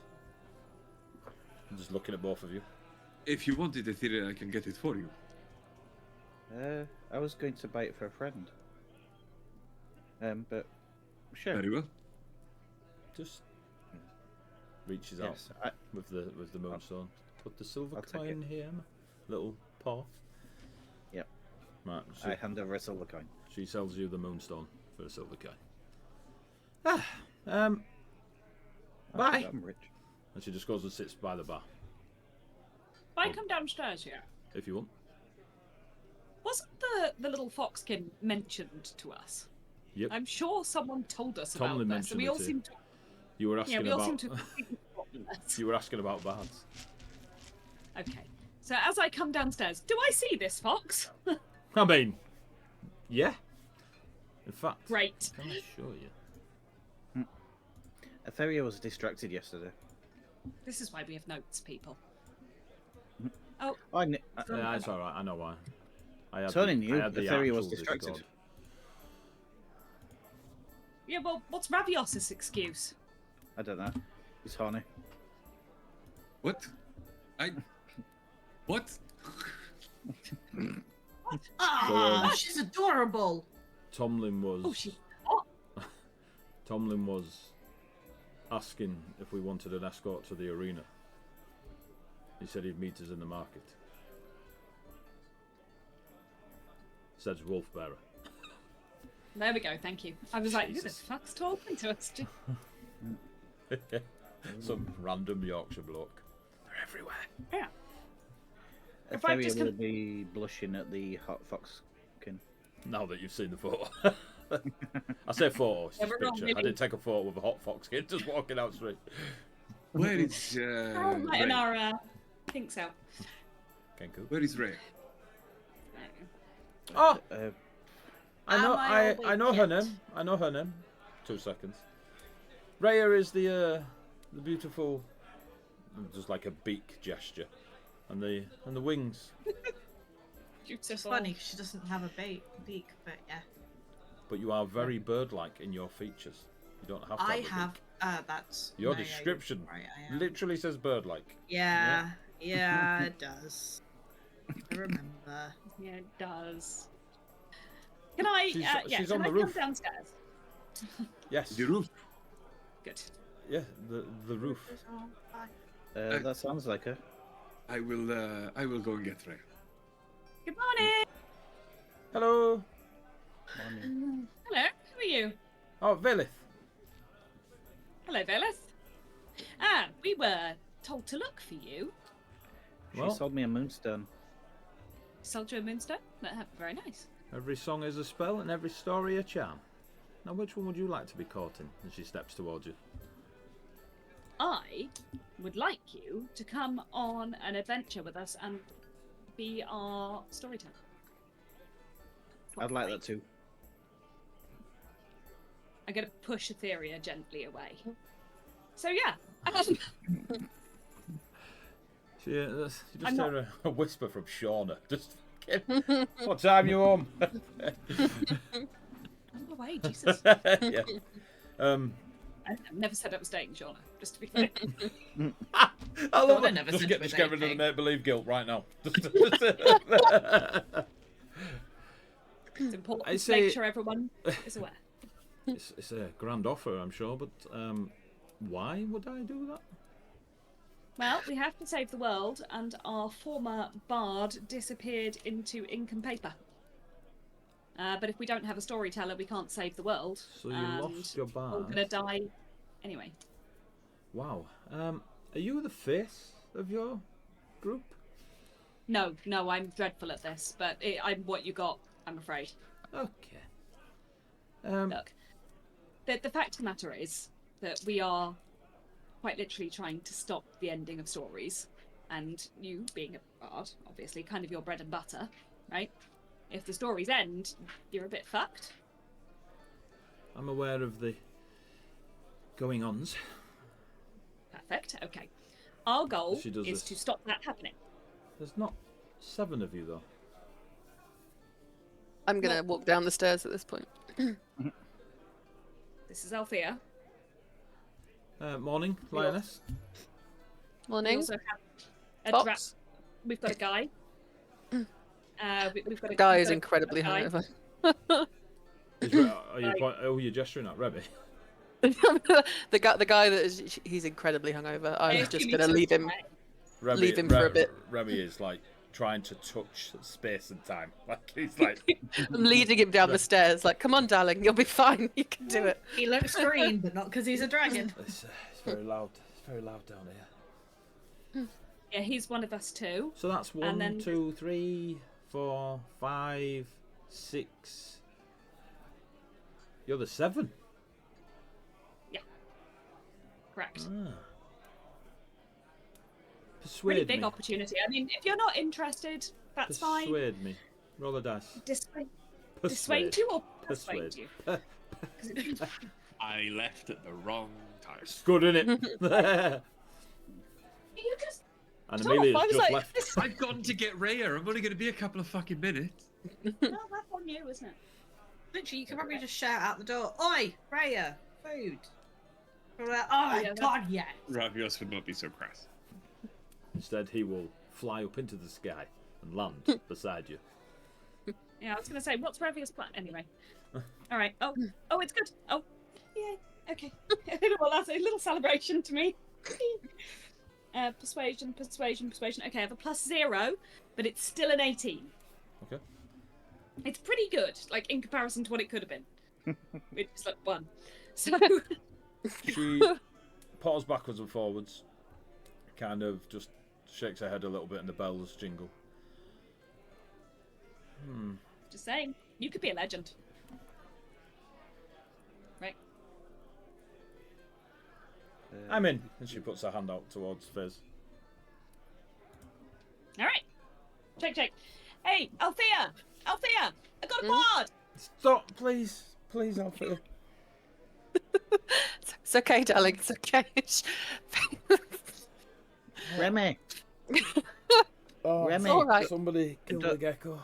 I'm just looking at both of you. If you want it, Etheria, I can get it for you. I was going to buy it for a friend. But sure. Very well. Just reaches Yes, out with the moonstone. Put the silver I'll take coin here, little paw. Yep. Right. I hand over a silver coin. She sells you the moonstone for a silver coin. Bye. I'm rich. And she just goes and sits by the bar. If I come downstairs here, If you want. wasn't the little foxkin mentioned to us? Yep. I'm sure someone told us Tomlin about this. mentioned And we it all to you. seem to. You were Yeah, asking we all about. seem to have completely forgotten this. You were asking about bards. Okay. So as I come downstairs, do I see this fox? I mean, yeah. In fact, Great. can I show you? Etheria was distracted yesterday. This is why we have notes, people. Yeah, Yeah, it's all right. I know why. I had Tony the, knew I had the Etheria was actual distracted. Discord. Yeah, well, what's Ravios's excuse? I don't know. He's horny. What? What? Ah, she's adorable. Tomlin was. Oh, she. Tomlin was asking if we wanted an escort to the arena. He said he'd meet us in the market. Says Wolfbearer. There we go. Thank you. I was like, who the Jesus. fuck's talking to us? Some random Yorkshire bloke. They're everywhere. Yeah. If I Etheria just will come- be blushing at the hot foxkin. Now that you've seen the photo. I say photo, it's Yeah, just we're all picture. I really- didn't take a photo with a hot fox kid just walking out straight. Where is We're all letting Ray? our kinks out. Kenku. Where is Ray? Oh, Uh, I know. Am I I know her awake yet? name. I know her name. 2 seconds. Rhea is the beautiful, just like a beak gesture, and the wings. It's Beautiful. funny 'cause she doesn't have a beak, but yeah. But you are very bird-like in your features. You don't have to I have a have. beak. That's Your no, yeah, description you're right, I am. literally says bird-like. Yeah, it does. I remember. Yeah, it does. Can I? She's can on I the roof. come downstairs? Yes. The roof. Good. Yeah, the roof. That sounds like her. I will go and get Rhea. Good morning. Hello. Morning. Hello. Who are you? Oh, Velith. Hello, Velis. We were told to look for you. She Well- sold me a moonstone. Sold you a moonstone? Very nice. Every song is a spell and every story a charm. Now, which one would you like to be caught in? And she steps towards you. I would like you to come on an adventure with us and be our storyteller. I'd like that too. I'm going to push Etheria gently away. So yeah, She I'm just not- hear a whisper from Shauna. Just, what time you home? I'm away, Jesus. Yeah. I've never said I was dating Shauna, just to be clear. I love Shauna it. never Just said get you were rid of the dating. make-believe guilt right now. It's important I to say- make sure everyone is aware. It's a grand offer, I'm sure, but why would I do that? Well, we have to save the world, and our former bard disappeared into ink and paper. But if we don't have a storyteller, we can't save the world. So you and lost your we're all bard. gonna die anyway. Wow. Are you the face of your group? No, I'm dreadful at this, but I'm what you got, I'm afraid. Okay. Look, the fact of the matter is that we are quite literally trying to stop the ending of stories, and you, being a bard, obviously kind of your bread and butter, right? If the stories end, you're a bit fucked. I'm aware of the going-ons. Perfect, okay. Our goal She does is this. to stop that happening. There's not 7 of you, though. I'm gonna walk down the stairs at this point. This is Althea. Morning, Lioness. We Morning. also have a Fox. We've got a guy. We've got The a guy we've is got a incredibly guy. hungover. Are you gesturing at Rebby? the guy that is, he's incredibly hungover. I was just assume gonna he's leave him. right. Remy, Leave him for a bit. Remy is like trying to touch space and time. Like he's like, I'm leading him down the stairs. Like, come on, darling, you'll be fine. You can do it. He looks green, but not because he's a dragon. it's very loud. It's very loud down here. Yeah, he's one of us too. So that's And 1, then- 2, 3, 4, 5, 6. You're the 7. Correct. Ah. Pretty Persuade big me. opportunity. I mean, if you're not interested, that's fine. Persuade me. Roll a dice. Dissuade you or Persuade. persuade you? Per- 'Cause it- I left at the wrong time. Good, innit? you just And Stop, Amelia's I was just like, left. this- I've gone to get Rhea. I'm only going to be a couple of fucking minutes. no, that's on you, isn't it? Literally, you can probably just shout out the door, "Oi, Rhea, food!" Or like, oh my Yeah, god, yes! Ravios would not be so crass. Instead, he will fly up into the sky and land beside you. Yeah, I was gonna say, what's Ravia's plan anyway? All right. Oh, it's good. Oh, yay. Okay. Well, that's a little celebration to me. Persuasion. Okay, I have a +0, but it's still an 18. Okay. It's pretty good, like in comparison to what it could have been. It's like 1. So She paws backwards and forwards, kind of just shakes her head a little bit, and the bells jingle. just saying, you could be a legend. Right. I'm in. And she puts her hand out towards Fizz. All right. Check. Hey, Althea, I got a bard. Stop, please. Please, Alfie. It's okay, darling. It's okay. Remy, Oh, Remy, all right. somebody kill the gecko.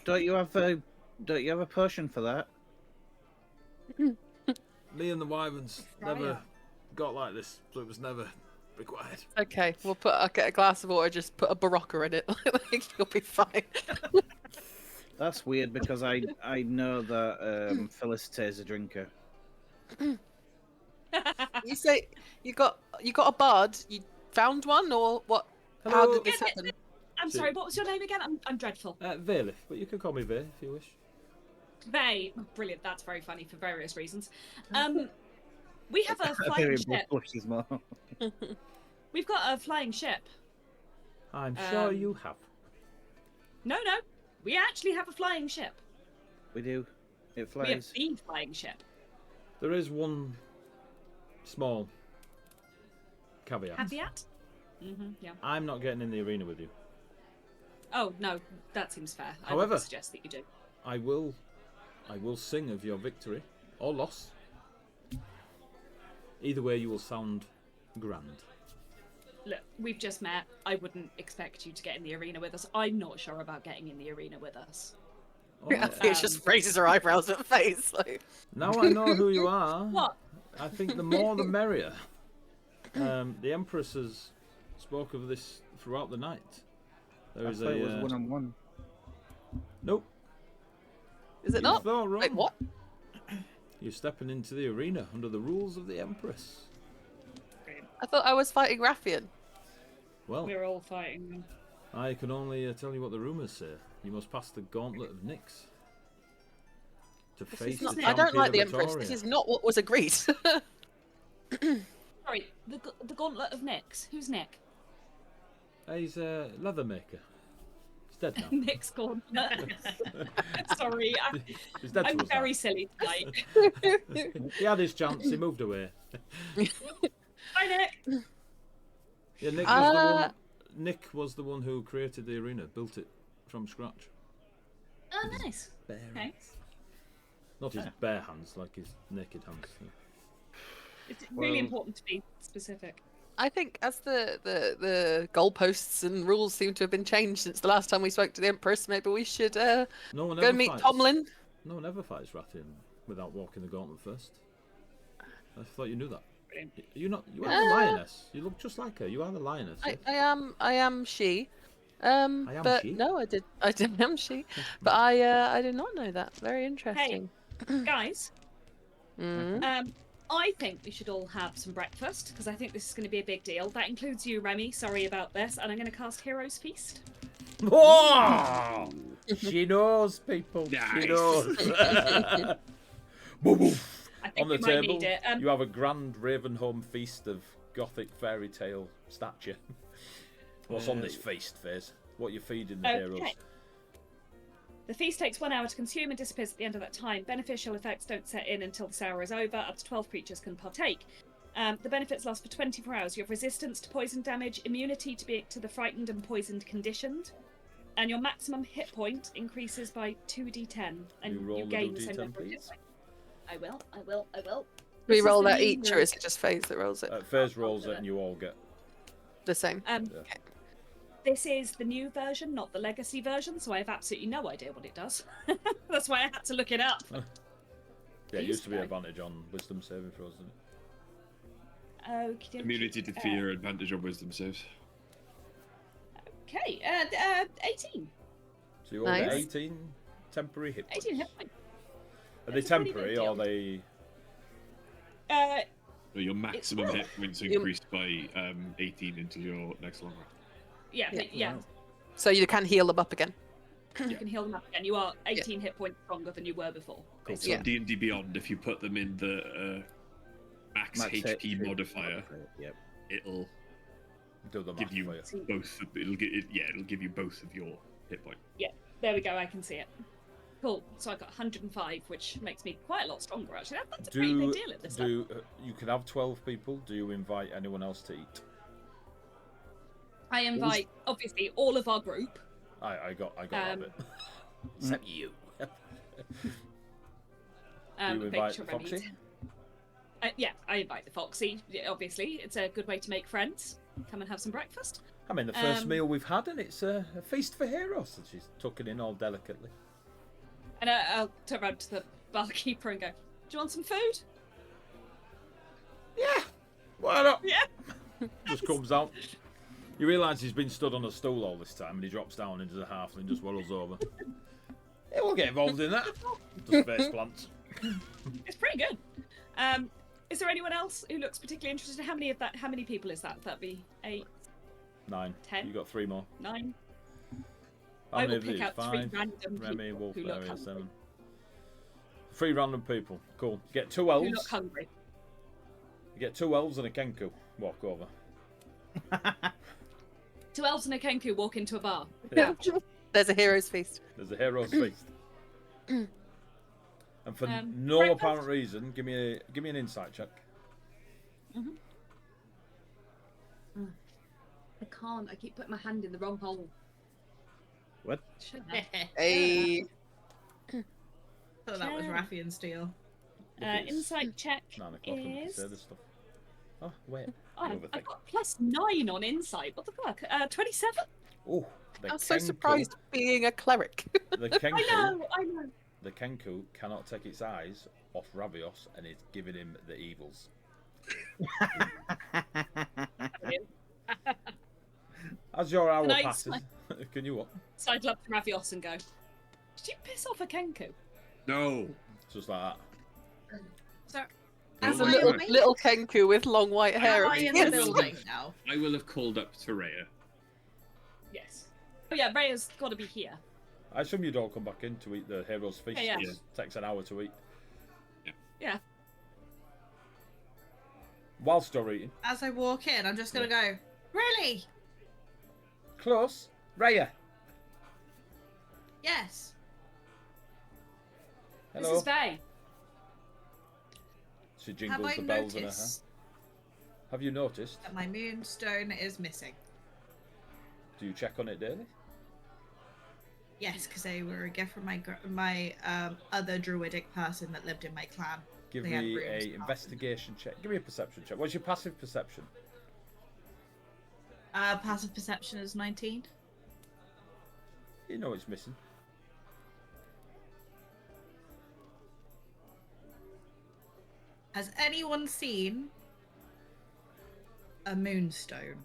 don't you have a potion for that? Me and the wyverns never Fryer. got like this, so it was never required. Okay, we'll get a glass of water. Just put a Barocca in it. Like, you'll be fine. That's weird because I know that Felicite is a drinker. You say you got a bard. You found one, or what? How Hello. did this happen? I'm sorry, what was your name again? I'm dreadful. Vailith, but you can call me Vay if you wish. Vay. Oh, brilliant. That's very funny for various reasons. We have a flying Very ship. blushes more. We've got a flying ship. I'm sure Um, you have. No, we actually have a flying ship. We do. It We have flies. the flying ship. There is one small caveat. Caveat? Yeah. I'm not getting in the arena with you. Oh, no, that seems fair. I However- would suggest that you do. I will sing of your victory or loss. Either way, you will sound grand. Look, we've just met. I wouldn't expect you to get in the arena with us. I'm not sure about getting in the arena with us. All I right. think it just raises her eyebrows at face. Like, Now I know who you are. What? I think the more the merrier. The Empress has spoke of this throughout the night. There I is thought a it was one-on-one. nope. is it You not? thought wrong. Wait, what? You're stepping into the arena under the rules of the Empress. I thought I was fighting Raffian. Well, We're all fighting them. I can only tell you what the rumours say. You must pass the gauntlet of Nyx to face is not- the I don't like the champion of Empress. This Vitoria. is not what was agreed. Sorry, the gauntlet of Nyx. Who's Nick? He's a leather maker. He's dead now. Nick's gauntlet. Sorry, He's dead I'm to us very now. silly tonight. He had his chance. He moved away. Bye, Nick. Yeah, Nick was the one. Nick was the one who created the arena, built it from scratch. Oh, nice. Bare Okay. hands. Not his bare hands, like his naked hands. It's really Well- important to be specific. I think as the goalposts and rules seem to have been changed since the last time we spoke to the Empress, maybe we should No one go ever and meet fights. Tomlin. No one ever fights Rathian without walking the gauntlet first. I thought you knew that. Brilliant. You're not. You are the lioness. You look just like her. You are the lioness. I eh? am she. am But she? no, I am she. But I did not know that. Very interesting. Guys, Mm. I think we should all have some breakfast because I think this is going to be a big deal. That includes you, Remy. Sorry about this. And I'm going to cast Hero's Feast. Whoa! She knows, people. She Nice. knows. Boom, boom. I think On the we might table, need it. you have a grand Ravenholm feast of gothic fairy tale stature. What's on this feast, Fizz? What you feeding the heroes? Okay. The feast takes 1 hour to consume and disappears at the end of that time. Beneficial effects don't set in until this hour is over. Up to 12 creatures can partake. The benefits last for 24 hours. You have resistance to poison damage, immunity to the frightened and poisoned conditioned, and your maximum hit point increases by 2d10. And You roll the gain the same 2d10, number of hit please. points. I will. Do This we is roll the that new each, or is it just Phase that rolls it? Fizz rolls it and you all get. The same. Yeah. This is the new version, not the legacy version, so I have absolutely no idea what it does. That's why I had to look it up. Yeah, it used to be Feast, advantage on wisdom saving throws, didn't it? Okey-dokey. Immunity to fear, advantage on wisdom saves. Okay, 18. So you all get Nice. 18 temporary hit points. 18 hit points. Are they That's a pretty temporary big or are deal. they? So your maximum well, hit points increased by 18 until your next long rest. Yeah. So you can heal them up again. You can heal them up again. You are 18 hit points stronger than you were before. Cool. So Yeah. D&D Beyond, if you put them in the max HP modifier, Yep. it'll Do the give math you for you. both. It'll give you both of your hit points. There we go, I can see it. Cool. So I got 105, which makes me quite a lot stronger, actually. That's a pretty big deal at this level. You can have 12 people. Do you invite anyone else to eat? I invite, obviously, all of our group. I got that bit. Except you. Do you Make invite sure Foxy? Remy's- Yeah, I invite the Foxy. Yeah, obviously, it's a good way to make friends. Come and have some breakfast. I mean, the first meal we've had, and it's a feast for heroes. And she's tucking in all delicately. And I'll turn around to the barkeeper and go, "Do you want some food?" Yeah, why not? Yeah. Just comes out. You realise he's been stood on a stool all this time, and he drops down into the half and just waddles over. Yeah, we'll get involved in that. Just face plants. It's pretty good. Is there anyone else who looks particularly interested? How many people is that? That'd be 8, 9. 10. You got 3 more. 9. How I many will of pick these? out 3 5. random Remy, people Wolf, who look Area hungry. 7. 3 random people. Cool. You get 2 Who elves. look hungry. You get 2 elves and a Kenku. Walk over. 2 elves and a Kenku walk into a bar. Yeah. There's a hero's feast. There's a hero's feast. And for no breakfast? apparent reason, give me an insight check. I can't. I keep putting my hand in the wrong hole. What? Shouldn't have. Hey. thought that was Yeah. Raffian steel. Look, it's Insight check 9 o'clock and we can is. say this stuff. Oh, wait. Oh, Another I've thing. got +9 on insight. What the fuck? 27. Oh, the I'm so Kenku- surprised being a cleric. The Kenku, I know. the Kenku cannot take its eyes off Ravios, and it's giving him the evils. As your hour Can I passes, can you what? Sidle up to Ravios and go, "Did you piss off a Kenku?" No. It's just like that. So, As There's a I little, awake? little Kenku with long white hair. am I in Yes. the building now? I will have called up Torreya. Yes. Oh yeah, Rhea's got to be here. I assume you'd all come back in to eat the hero's feast. Yeah. It takes an hour to eat. Yeah. Whilst you're eating, As I walk in, I'm just gonna go, really? close, Raya. Yes. Hello. This is Faye. She Have jingles I the bells in her hair. noticed Have you noticed? that my moonstone is missing? Do you check on it daily? Yes, because they were a gift from my other druidic person that lived in my clan. Give They had me rooms a carved. investigation check. Give me a perception check. What's your passive perception? Passive perception is 19. You know it's missing. Has anyone seen a moonstone?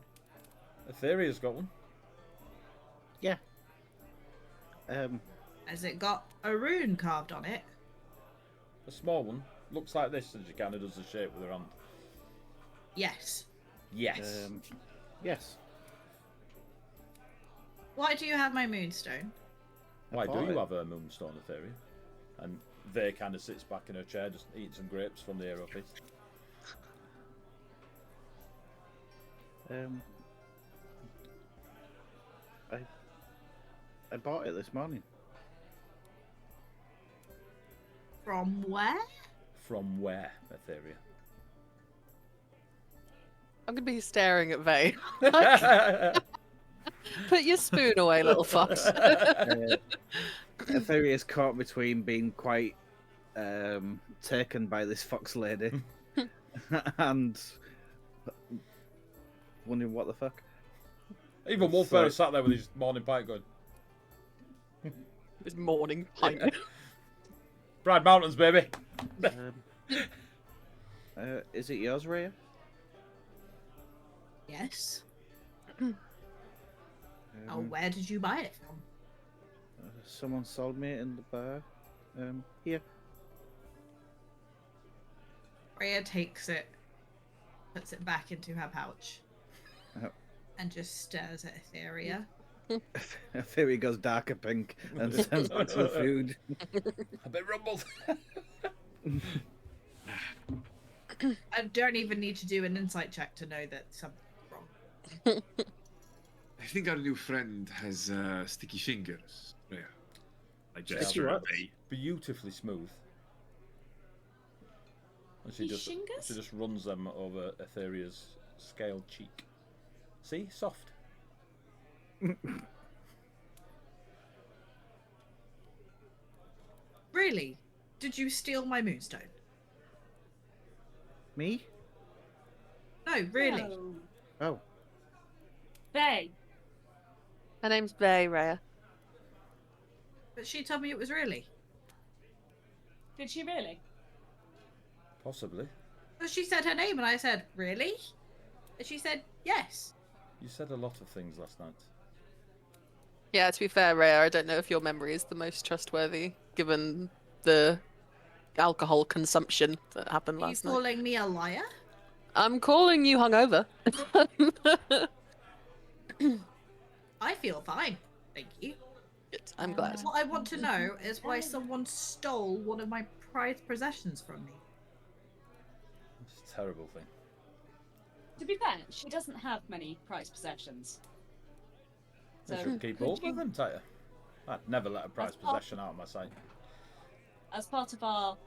Etheria's got one. Yeah. Has it got a rune carved on it? A small one. Looks like this, and she kind of does the shape with her hand. Yes. Yes. Yes. Why do you have my moonstone? Why do bought you it. have a moonstone, Etheria? And They kind of sits back in her chair, just eating some grapes from the hero feast. I bought it this morning. From where? From where, Etheria? I'm going to be staring at Vay. Put your spoon away, little fox. Etheria is caught between being quite taken by this fox lady and wondering what the fuck. Even Wolfbear sat there with his morning pint going, This morning pint. Bride Mountains, baby! Is it yours, Rhea? Yes. Oh, where did you buy it from? Someone sold me it in the bar. Here. Rhea takes it, puts it back into her pouch, Oh. and just stares at Etheria. Etheria goes darker pink and sends back to the food. A bit rumbled. I don't even need to do an insight check to know that something's wrong. I think our new friend has sticky fingers. Yeah. I Sticky gesture what? at me. Beautifully smooth. And she His just shingers? runs them over Etheria's scaled cheek. See? Soft. Really? Did you steal my moonstone? Me? No, really. No. Oh. Faye. Her name's Bay Rhea. But she told me it was really. Did she really? Possibly. But she said her name, and I said, really? And she said, yes. You said a lot of things last night. Yeah, to be fair, Rhea, I don't know if your memory is the most trustworthy, given the alcohol consumption that happened Are you last night. calling me a liar? I'm calling you hungover. I feel fine. Thank you. Good, I'm glad. What I want to know is why someone stole one of my prized possessions from me. It's a terrible thing. To be fair, she doesn't have many prized possessions. You So should keep could hold you- of them, Taya. I'd never let a prized That's part- possession out of my sight. As part of our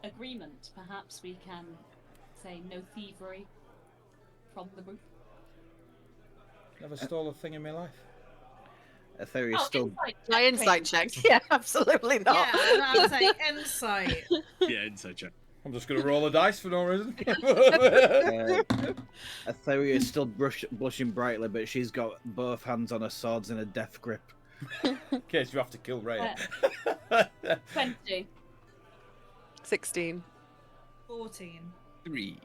agreement, perhaps we can say no thievery from the roof. Never stole a thing in my life. Etherea's still. insight check, My insight please. check. Yeah, absolutely not. Yeah, and I was like, insight. Yeah, inside check. I'm just going to roll a dice for no reason. Etherea's still blushing brightly, but she's got both hands on her swords in a death grip. In case you have to kill Rhea. 20. 16. 14. 3.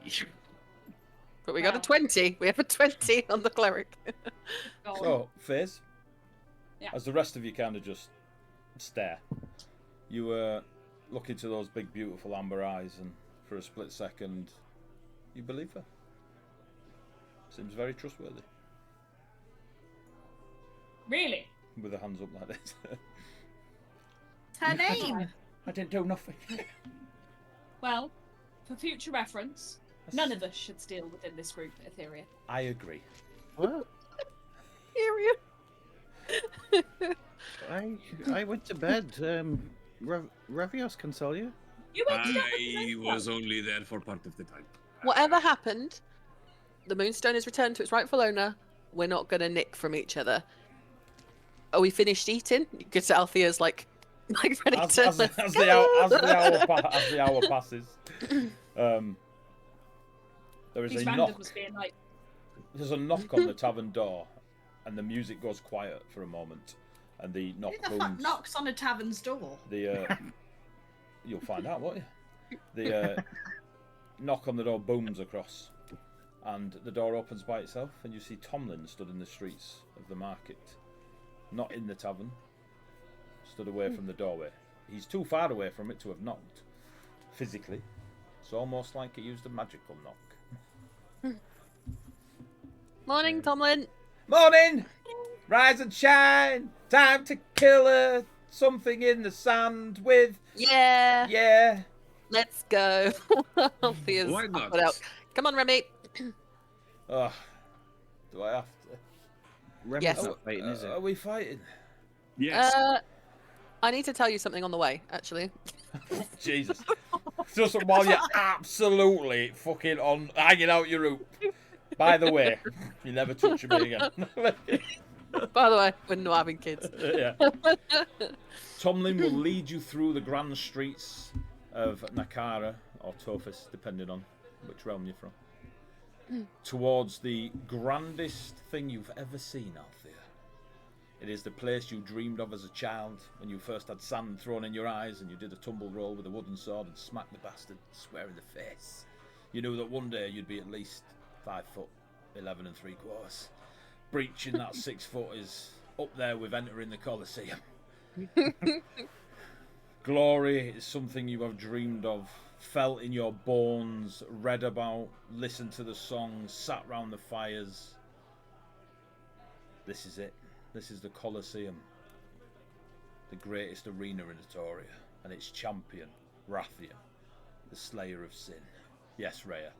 But we got a Wow. 20. We have a 20 on the cleric. Go on. So, Fizz, Yeah. as the rest of you kind of just stare, you look into those big, beautiful amber eyes, and for a split second, you believe her. Seems very trustworthy. Really? With her hands up like this. It's her name. I didn't do nothing. Well, for future reference, none of us should steal within this group, Etheria. I agree. What? I went to bed. Ravios can tell you. You went to I was only there for part of the time. Whatever happened, the Moonstone is returned to its rightful owner. We're not going to nick from each other. Are we finished eating? Because Althea's like ready As, to. as, as the hour passes, there is These a randoms knock. being like, There's a knock on the tavern door, and the music goes quiet for a moment, and the knock Who the fuck booms. knocks on a tavern's door? The you'll find out, won't you? The knock on the door booms across, and the door opens by itself, and you see Tomlin stood in the streets of the market, not in the tavern, stood away from the doorway. He's too far away from it to have knocked physically. It's almost like he used a magical knock. Morning, Tomlin. Morning! Rise and shine! Time to kill something in the sand with... Yeah. Yeah! Let's go. Althea's Why not? up and out. Come on, Remy. Oh, do I have to... Remy's Yes. not fighting, is it? Are we fighting? Yes. I need to tell you something on the way, actually. Jesus. Just while you're absolutely fucking on hanging out your rope. By the way, you never touch me again. By the way, we're not having kids. Yeah. Tomlin will lead you through the grand streets of Nakara, or Tophis, depending on which realm you're from, towards the grandest thing you've ever seen, Althea. It is the place you dreamed of as a child, when you first had sand thrown in your eyes and you did a tumble roll with a wooden sword and smacked the bastard square in the face. You knew that one day you'd be at least 5'11 3/4. Breaching that 6 foot is up there with entering the Colosseum. Glory is something you have dreamed of, felt in your bones, read about, listened to the songs, sat round the fires. This is it. This is the Colosseum, the greatest arena in Etoria, and its champion, Rathian, the Slayer of Sin. Yes, Rhea.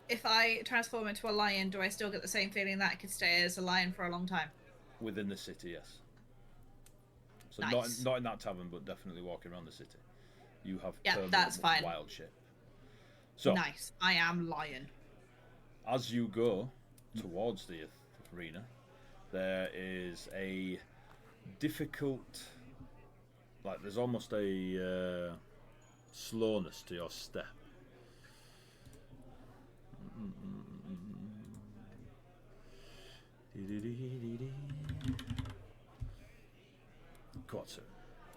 If I transform into a lion, do I still get the same feeling that I could stay as a lion for a long time? Within the city, yes. So Nice. not in that tavern, but definitely walking around the city. You have Yeah, permanent that's fine. wild shape. So Nice. I am lion. as you go towards the arena, there is a difficult, like there's almost a slowness to your step.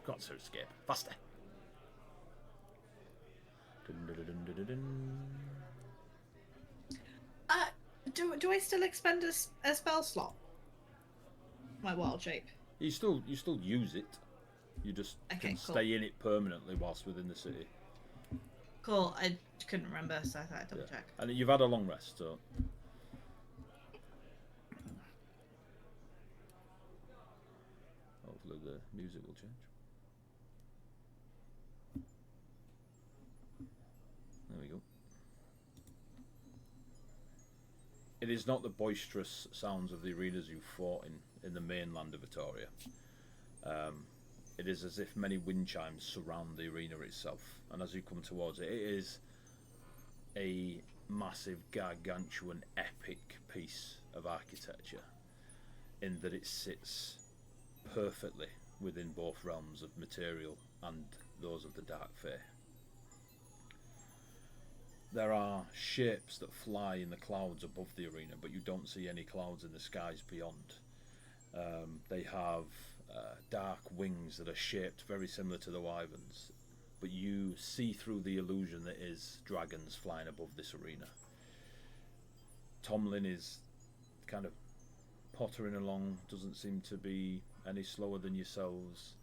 Got to escape. Faster. Do I still expend a spell slot? My wild shape. You still use it. You just Okay, can cool. stay in it permanently whilst within the city. Cool. I couldn't remember, so I thought I'd double check. And you've had a long rest, so. Hopefully the music will change. There we go. It is not the boisterous sounds of the arenas you fought in the mainland of Vitoria. It is as if many wind chimes surround the arena itself, and as you come towards it, it is a massive, gargantuan, epic piece of architecture, in that it sits perfectly within both realms of material and those of the Dark Fae. There are shapes that fly in the clouds above the arena, but you don't see any clouds in the skies beyond. They have dark wings that are shaped very similar to the wyverns, but you see through the illusion that is dragons flying above this arena. Tomlin is kind of pottering along, doesn't seem to be any slower than yourselves.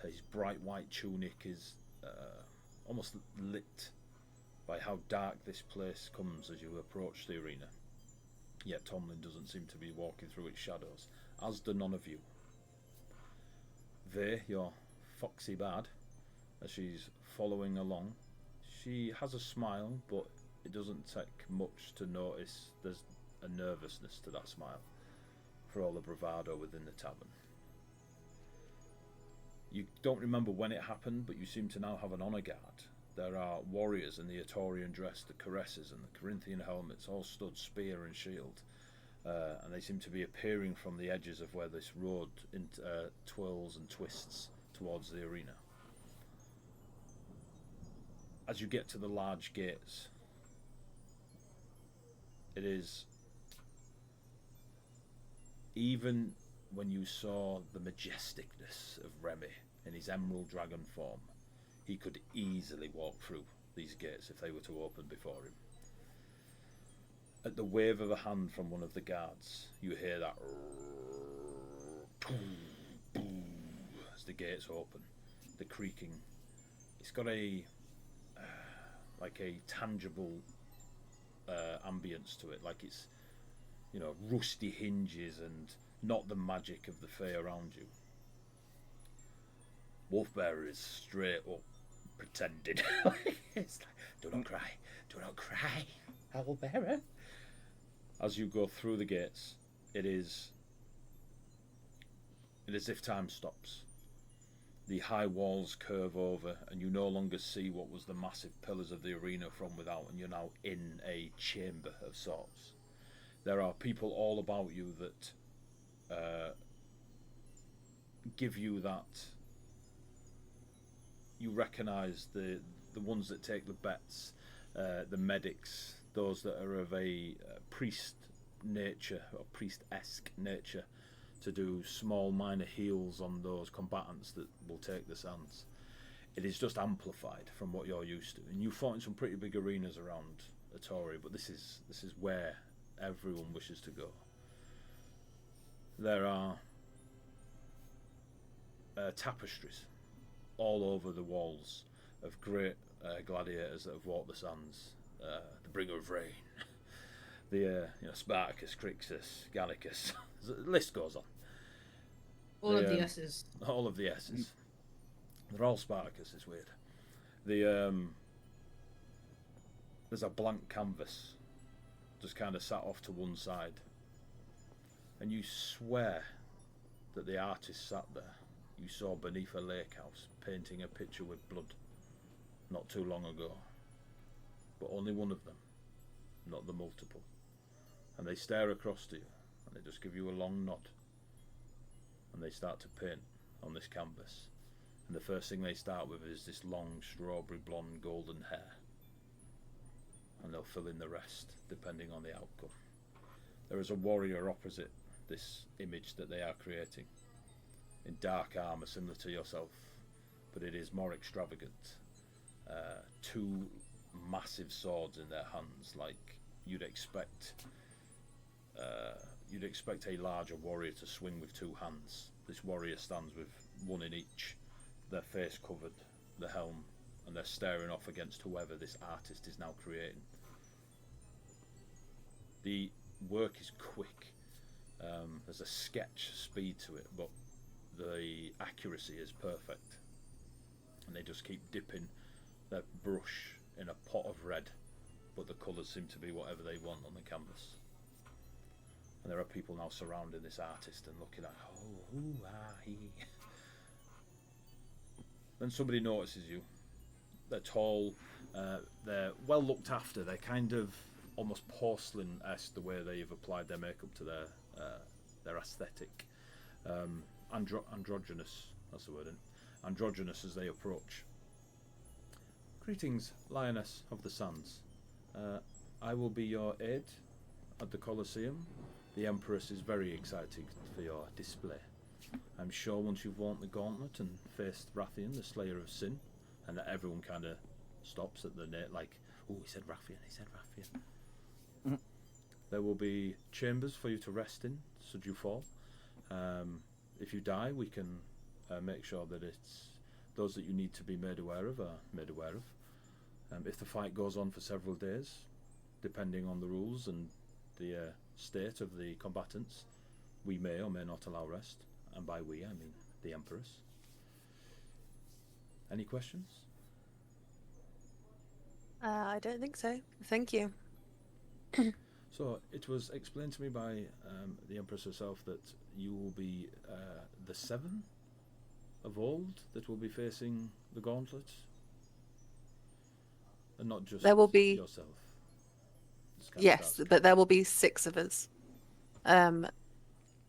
His bright white tunic is almost lit by how dark this place comes as you approach the arena. Yet Tomlin doesn't seem to be walking through its shadows, as do none of you. Vey, your foxy bad, as she's following along, she has a smile, but it doesn't take much to notice there's a nervousness to that smile, for all the bravado within the tavern. You don't remember when it happened, but you seem to now have an honour guard. There are warriors in the Atorian dress, the cuirasses and the Corinthian helmets, all stood spear and shield, and they seem to be appearing from the edges of where this road twirls and twists towards the arena. As you get to the large gates, it is, even when you saw the majesticness of Remy in his emerald dragon form, he could easily walk through these gates if they were to open before him. At the wave of a hand from one of the guards, you hear that as the gates open, the creaking. It's got a like a tangible ambience to it, like it's, you know, rusty hinges and not the magic of the Fae around you. Wolfbearer is straight up pretending. It's like, do not cry, Owlbearer. As you go through the gates, it is as if time stops. The high walls curve over, and you no longer see what was the massive pillars of the arena from without, and you're now in a chamber of sorts. There are people all about you that give you that. You recognise the ones that take the bets, the medics, those that are of a priest nature or priest-esque nature, to do small minor heals on those combatants that will take the sands. It is just amplified from what you're used to, and you fought in some pretty big arenas around Atori, but this is where everyone wishes to go. There are tapestries all over the walls of great gladiators that have walked the sands, the bringer of rain, the Spartacus, Crixus, Gallicus. The list goes on. All of the S's. All of the S's. They're all Spartacus. It's weird. There's a blank canvas just kind of sat off to one side, and you swear that the artist sat there. You saw beneath a lake house painting a picture with blood not too long ago, but only one of them, not the multiple. And they stare across to you, and they just give you a long nod, and they start to paint on this canvas, And the first thing they start with is this long strawberry blonde golden hair. And they'll fill in the rest, depending on the outcome. There is a warrior opposite this image that they are creating, in dark armour similar to yourself, but it is more extravagant. Two massive swords in their hands, like you'd expect a larger warrior to swing with two hands. This warrior stands with one in each, their face covered, the helm, and they're staring off against whoever this artist is now creating. The work is quick. There's a sketch speed to it, but the accuracy is perfect. And they just keep dipping their brush in a pot of red, but the colours seem to be whatever they want on the canvas. And there are people now surrounding this artist and looking at, oh, ooh, ah, he. Then somebody notices you. They're tall, they're well looked after, they're kind of almost porcelain-esque the way they've applied their makeup to their aesthetic. Androgynous, that's the word, androgynous as they approach. Greetings, Lioness of the Sands. I will be your aide at the Colosseum. The Empress is very excited for your display. I'm sure once you've worn the gauntlet and faced Rathian, the Slayer of Sin, and that everyone kind of stops at the like, oh, he said Rathian. There will be chambers for you to rest in, should you fall. If you die, we can make sure that it's those that you need to be made aware of are made aware of. If the fight goes on for several days, depending on the rules and the state of the combatants, we may or may not allow rest. And by we, I mean the Empress. Any questions? I don't think so. Thank you. So it was explained to me by the Empress herself that you will be the 7 of old that will be facing the gauntlet, and not just there will be yourself. Yes, but there will be 6 of us.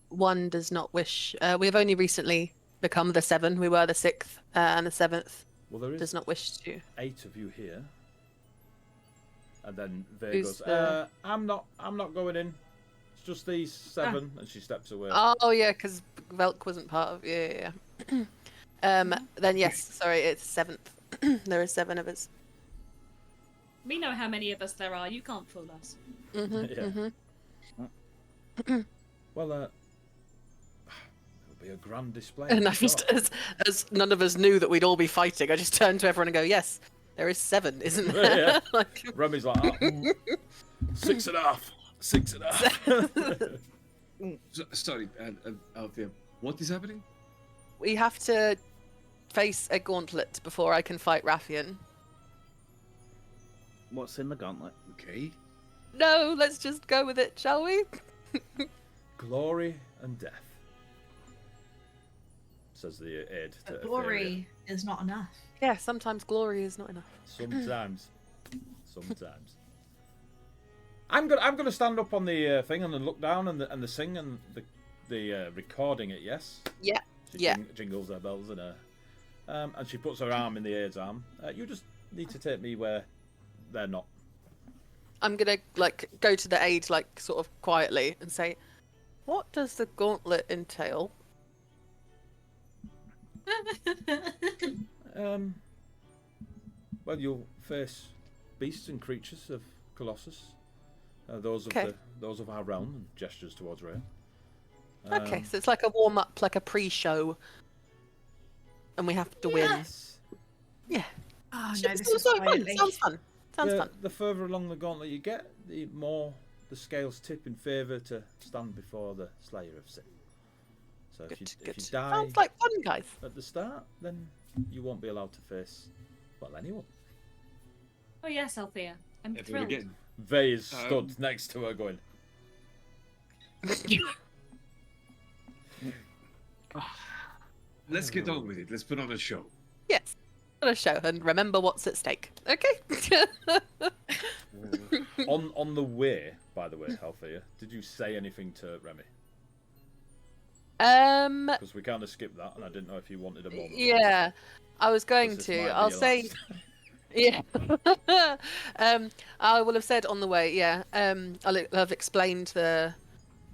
One does not wish. We have only recently become the 7. We were the 6th, and the 7th does not wish to. 8 of you here. And then Vay goes, I'm not going in. It's just these 7, and she steps away. Oh yeah, because Velk wasn't part of. Yeah. Then yes, sorry, it's 7th. There are 7 of us. We know how many of us there are. You can't fool us. Well, it'll be a grand display. And I just, as none of us knew that we'd all be fighting, I just turned to everyone and go, "Yes, there is 7, isn't there?" Yeah. Like... Remy's like, 6.5. 6.5. Sorry, Althea, what is happening? We have to face a gauntlet before I can fight Rathian. What's in the gauntlet? Okay. No, let's just go with it, shall we? Glory and death, says the aide. But glory is not enough. Yeah, sometimes glory is not enough. Sometimes. I'm gonna stand up on the thing and then look down and the sing and the recording it. Yes. Yeah. She jingles her bells and and she puts her arm in the aide's arm. You just need to take me where they're not. I'm gonna go to the aide sort of quietly and say, "What does the gauntlet entail?" Well, you'll face beasts and creatures of Colossus. Those of our realm, and gestures towards Rhea. Okay, so it's like a warm up, like a pre-show, and we have to win. Yeah. Oh no, this is fun. Sounds fun. The further along the gauntlet you get, the more the scales tip in favour to stand before the Slayer of Sin. So if you die sounds like fun, guys. At the start, then you won't be allowed to face, well, anyone. Oh yes, Althea. I'm thrilled. Again. Vay is stood next to her going... Let's get on with it. Let's put on a show. Yes. A show and remember what's at stake. Okay. on the way, by the way, Althea, did you say anything to Remy? Because we kind of skipped that, and I didn't know if you wanted a moment. Yeah, I was going This to. might be I'll your say. last. Yeah. I will have said on the way. Yeah. I'll have explained the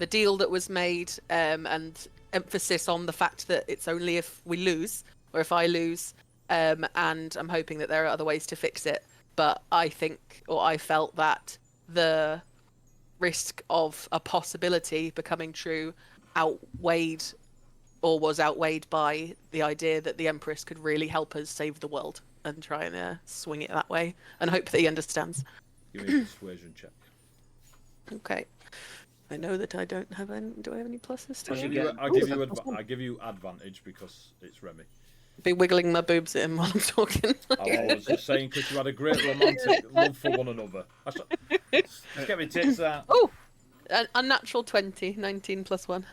deal that was made, and emphasis on the fact that it's only if we lose or if I lose, and I'm hoping that there are other ways to fix it. But I think, or I felt that the risk of a possibility becoming true outweighed or was outweighed by the idea that the Empress could really help us save the world, and try and swing it that way and hope that he understands. Give me a persuasion check. Okay. I know that I don't have any. Do I have any pluses to I give you advantage because it's Remy. be wiggling my boobs at him while I'm talking? I was just saying because you had a great romantic love for one another. Let's get my tits out. Oh, an unnatural 20, 19 plus 1.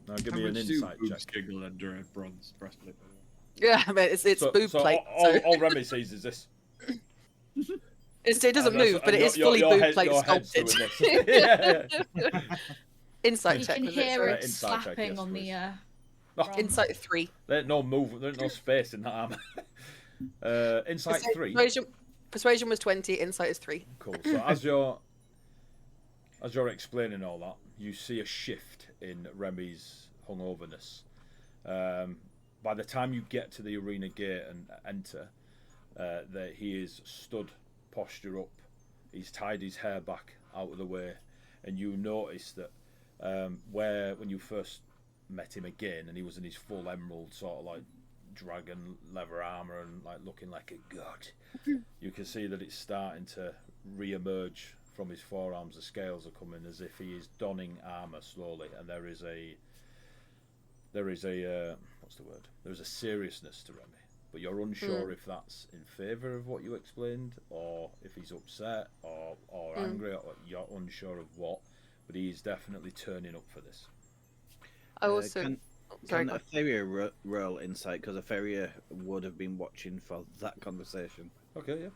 Now give How me an much do insight boobs check. giggle under a bronze breastplate? Yeah, I mean, it's boob plate. All Remy sees is this. It doesn't move, but it is fully your boob head, plate your head's sculpted. doing this. Yeah. Insight You check. can was hear Sorry. it Insight check, slapping yes, on please. the. Oh, Insight 3. There's no movement. There's no space in that armor. Insight 3. Persuasion was 20. Insight is 3. Cool. So as you're explaining all that, you see a shift in Remy's hungoverness. By the time you get to the arena gate and enter, that he is stood, posture up. He's tied his hair back out of the way, and you notice that when you first met him again, and he was in his full emerald sort of like dragon leather armor and like looking like a god, you can see that it's starting to re-emerge from his forearms. The scales are coming as if he is donning armor slowly, and there is a what's the word? There's a seriousness to Remy, but you're unsure if that's in favour of what you explained, or if he's upset or angry, or you're unsure of what. But he's definitely turning up for this. I also. Can Atheria roll insight, because Atheria would have been watching for that conversation. Okay, yeah.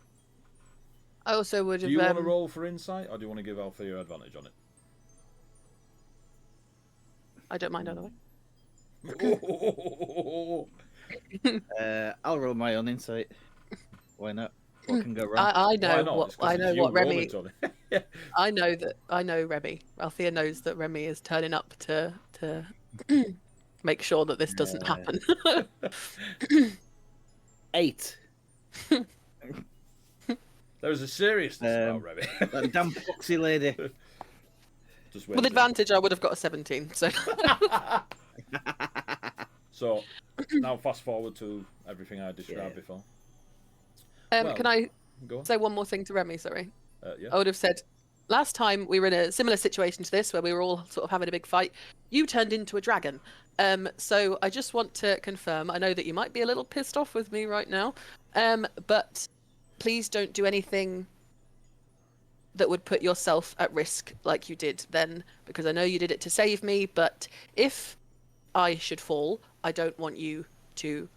I also would have. Do you want to roll for insight, or do you want to give Althea advantage on I don't mind either it? I'll roll my own insight. Why not? What can go wrong? I Why know not? what It's 'cause I know it's you what Remy. rolling, Tony. I know Remy. Althea knows that Remy is turning up to make sure that this doesn't happen. 8. There is a seriousness about Remy. That damn foxy lady. Just With advantage, I would have got a 17. So. So now fast forward to everything I described before. Well, Can I go on. say one more thing to Remy? Sorry. Yeah. I would have said, last time we were in a similar situation to this, where we were all sort of having a big fight, you turned into a dragon. So I just want to confirm, I know that you might be a little pissed off with me right now, but please don't do anything that would put yourself at risk like you did then, because I know you did it to save me, but if I should fall, I don't want you to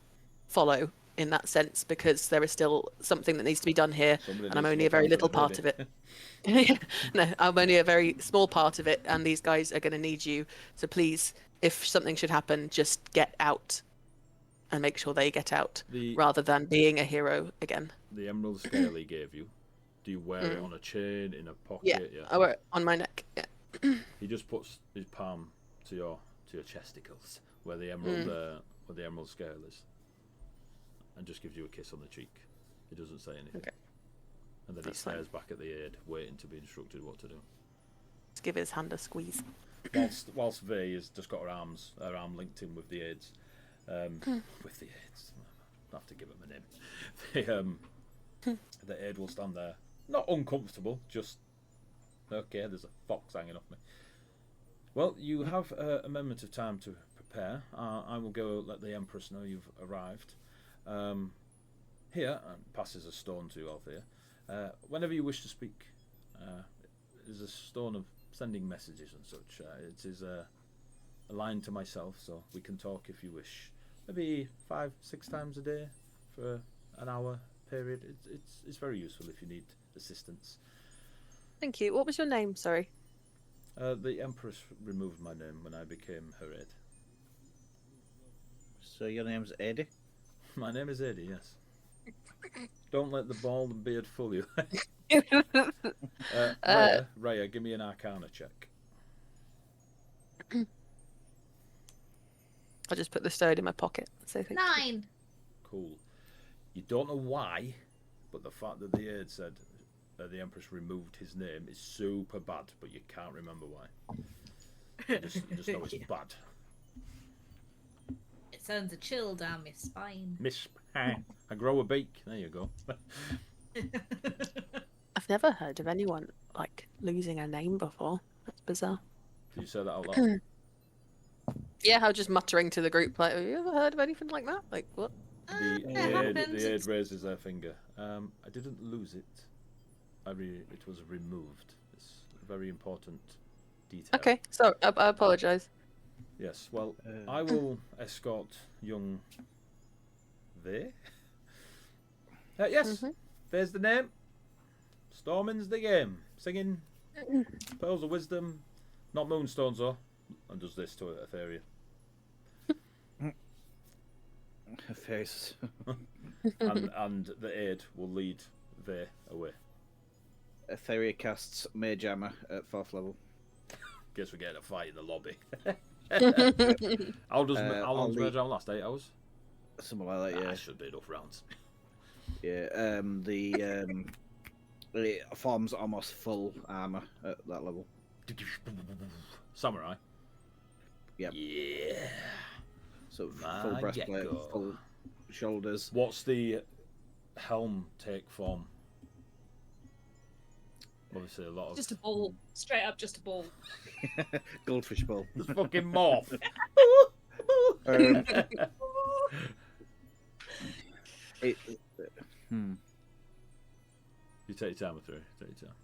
follow in that sense, because there is still something that needs to be done here, and I'm only a very little part of it. No, I'm only a very small part of it, and these guys are going to need you. So please, if something should happen, just get out and make sure they get out, rather than being a hero again. The emerald scale he gave you, do you wear it on a chain, in a pocket? Yeah, I wear it on my neck. Yeah. He just puts his palm to your chesticles, where the emerald scale is, and just gives you a kiss on the cheek. He doesn't say anything. Okay. And then That's he stares back at the aide, waiting to be instructed what to do. Just give his hand a squeeze. Whilst Vay has just got her arm linked in with the aides. With the aides. I have to give him a name. The aide will stand there, not uncomfortable, just, okay, there's a fox hanging off me. Well, you have a moment of time to prepare. I will go let the Empress know you've arrived. Here, and passes a stone to Althea. Whenever you wish to speak, there's a stone of sending messages and such. It is aligned to myself, so we can talk if you wish. Maybe 5-6 times a day for an hour period. It's very useful if you need assistance. Thank you. What was your name? Sorry. The Empress removed my name when I became her aide. So your name's Eddie? My name is Eddie, yes. Don't let the bald and beard fool you. Raya, give me an Arcana check. I just put the stone in my pocket. So thank you. 9. Cool. You don't know why, but the fact that the aide said the Empress removed his name is super bad, but you can't remember why. You just know it's bad. It sends a chill down my spine. Miss, I grow a beak. There you go. I've never heard of anyone like losing a name before. That's bizarre. Did you say that out loud? Yeah, I was just muttering to the group like, have you ever heard of anything like that? Like what? The aide raises their finger. I didn't lose it. It was removed. It's a very important detail. Okay, so I apologise. Yes, well, I will escort young there. Yes, there's the name. Storming's the game. Singing Pearls of Wisdom, not Moonstones, though. And does this to Etheria. Face. and the aide will lead there away. Etheria casts Mage Armor at 4th level. Guess we're getting a fight in the lobby. How long's Mage Armor last? 8 hours? Something like that, yeah. That should be enough rounds. Yeah, it forms almost full armor at that level. Samurai. Yep. Yeah. So full breastplate, full shoulders. What's the helm take form? Obviously, a lot of Just a ball. Straight up, just a ball. Goldfish ball. It's fucking morph. You take your time with it. Take your time.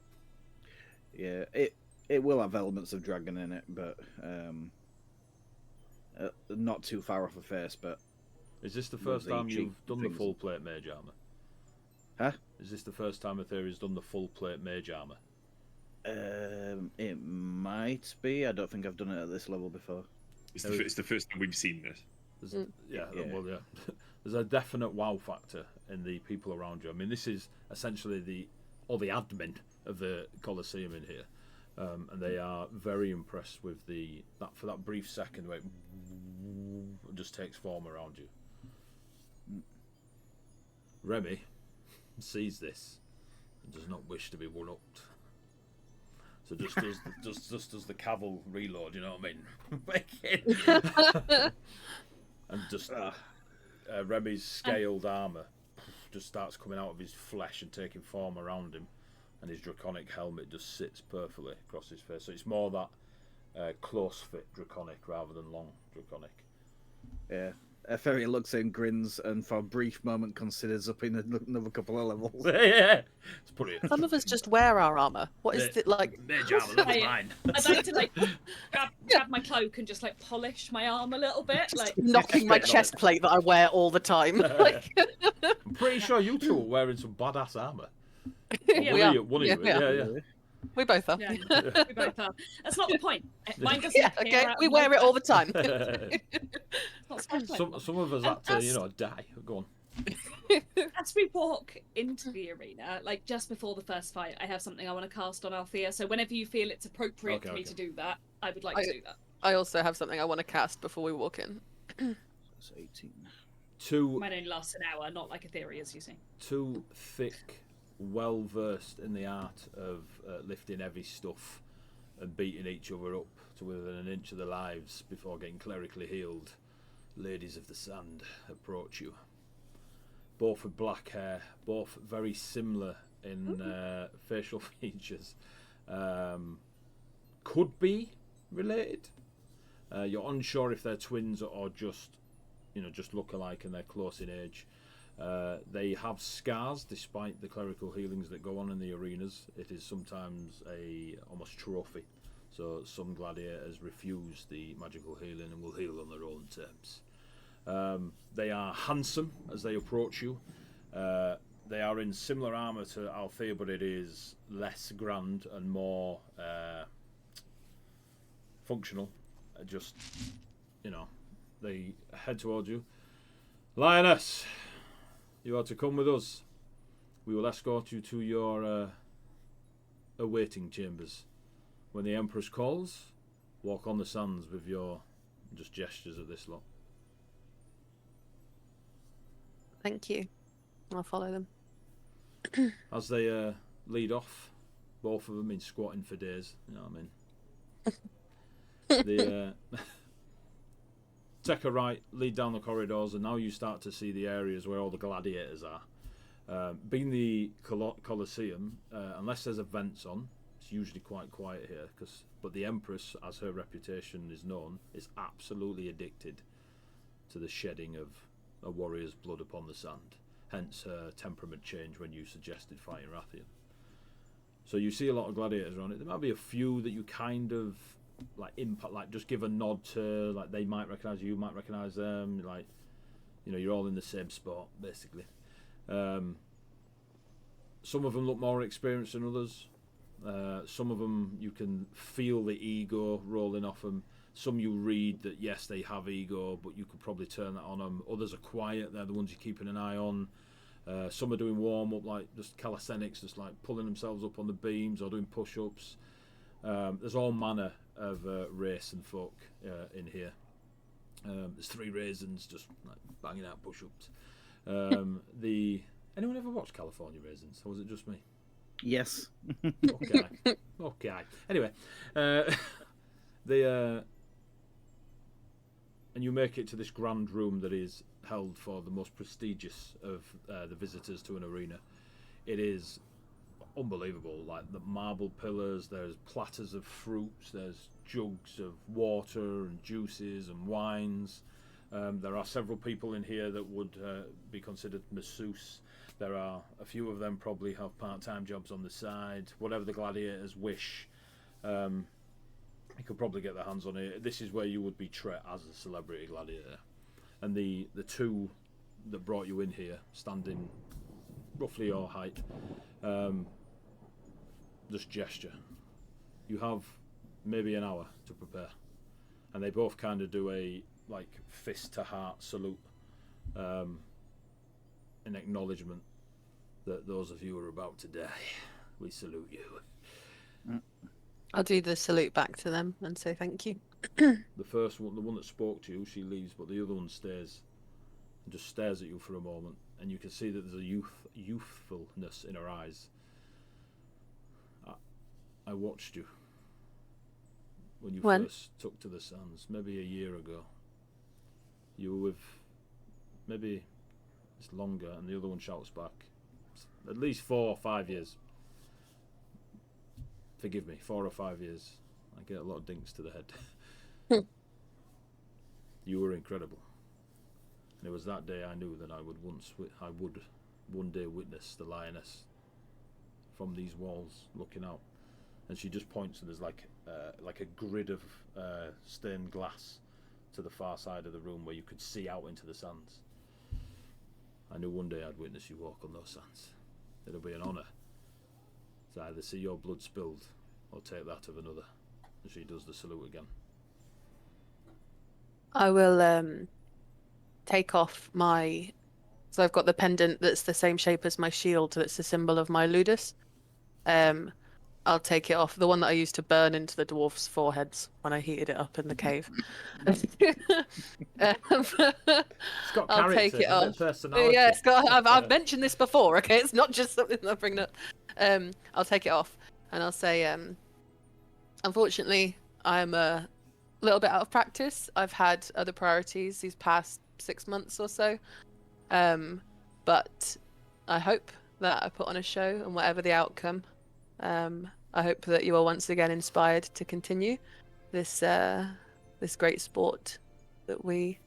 Yeah, it will have elements of dragon in it, but not too far off the face. But is this the first time you've done the full plate mage armor? Huh? Is this the first time Etherea's done the full plate mage armor? It might be. I don't think I've done it at this level before. It's the first time we've seen this. Yeah. Well, yeah. There's a definite wow factor in the people around you. I mean, this is essentially the admin of the Colosseum in here, and they are very impressed with for that brief second where it just takes form around you. Remy sees this and does not wish to be one-upped. So just does the caval reload, you know what I mean? And just Remy's scaled armour just starts coming out of his flesh and taking form around him, and his draconic helmet just sits perfectly across his face. So it's more that close fit draconic rather than long draconic. Yeah. Etheria looks in, grins, and for a brief moment considers upping another couple of levels. Yeah, let's put it. Some of us just wear our armor. What is it like? Mage armor, that's mine. I'd like to grab my cloak and just polish my arm a little bit, knocking my chest plate that I wear all the time. I'm pretty sure you two are wearing some badass armor. Yeah, we are. One of you, yeah. We both are. Yeah, we both are. That's not the point. Mine doesn't. Yeah, okay. We wear it all the time. Some of us had to, die. Go on. As we walk into the arena, just before the first fight, I have something I want to cast on Althea. So whenever you feel it's appropriate for me to do that, I would like to do that. I also have something I want to cast before we walk in. That's 18. Mine only lasts an hour, not like Etheria's, you see. Too thick, well versed in the art of lifting heavy stuff and beating each other up to within an inch of their lives before getting clerically healed. Ladies of the Sand approach you. Both with black hair, both very similar in facial features. Could be related. You're unsure if they're twins or just look alike and they're close in age. They have scars despite the clerical healings that go on in the arenas. It is sometimes a almost trophy. So some gladiators refuse the magical healing and will heal on their own terms. They are handsome as they approach you. They are in similar armour to Althea, but it is less grand and more functional. Just, they head towards you. Lioness, you are to come with us. We will escort you to your awaiting chambers. When the Empress calls, walk on the sands with your just gestures at this lot. Thank you. I'll follow them. As they lead off, both of them been squatting for days. You know what I mean? They take a right, lead down the corridors, and now you start to see the areas where all the gladiators are. Being the Colosseum, unless there's events on, it's usually quite quiet here. But the Empress, as her reputation is known, is absolutely addicted to the shedding of a warrior's blood upon the sand. Hence her temperament change when you suggested fighting Rathian. So you see a lot of gladiators on it. There might be a few that you kind of just give a nod to, like they might recognise you, might recognise them. Like, you're all in the same spot basically. Some of them look more experienced than others. Some of them you can feel the ego rolling off them. Some you read that yes, they have ego, but you could probably turn that on them. Others are quiet; they're the ones you're keeping an eye on. Some are doing warm up, like just calisthenics, just like pulling themselves up on the beams or doing push-ups. There's all manner of race and folk in here. There's 3 raisins just like banging out push-ups. Anyone ever watched California Raisins, or was it just me? Yes. Okay. Anyway, and you make it to this grand room that is held for the most prestigious of the visitors to an arena. It is unbelievable, like the marble pillars, there's platters of fruits, there's jugs of water and juices and wines. There are several people in here that would be considered masseuse. There are a few of them probably have part-time jobs on the side. Whatever the gladiators wish, you could probably get their hands on it. This is where you would be treated as a celebrity gladiator. And the 2 that brought you in here, standing roughly your height, just gesture. You have maybe an hour to prepare. And they both kind of do a fist to heart salute, in acknowledgement that those of you who are about to die, we salute you. I'll do the salute back to them and say thank you. The first one, the one that spoke to you, she leaves, but the other one stays and just stares at you for a moment, and you can see that there's a youthfulness in her eyes. I watched you when you first took to the sands, maybe a year ago. You were with, maybe it's longer, and the other one shouts back, at least 4 or 5 years. Forgive me, 4 or 5 years. I get a lot of dinks to the head. You were incredible. And it was that day I knew that I would one day witness the lioness from these walls looking out. And she just points, and there's like a grid of stained glass to the far side of the room where you could see out into the sands. I knew one day I'd witness you walk on those sands. It'll be an honour to either see your blood spilled or take that of another. And she does the salute again. I will take off my... So I've got the pendant that's the same shape as my shield, that's the symbol of my ludus. I'll take it off. The one that I used to burn into the dwarfs' foreheads when I heated it up in the cave. It's got I'll character, take it a bit off. of personality. Yeah, it's got, I've mentioned this before, okay? It's not just something that I'm bringing up. I'll take it off and I'll say, unfortunately, I'm a little bit out of practice. I've had other priorities these past 6 months or so. But I hope that I put on a show, and whatever the outcome, I hope that you are once again inspired to continue this this great sport that we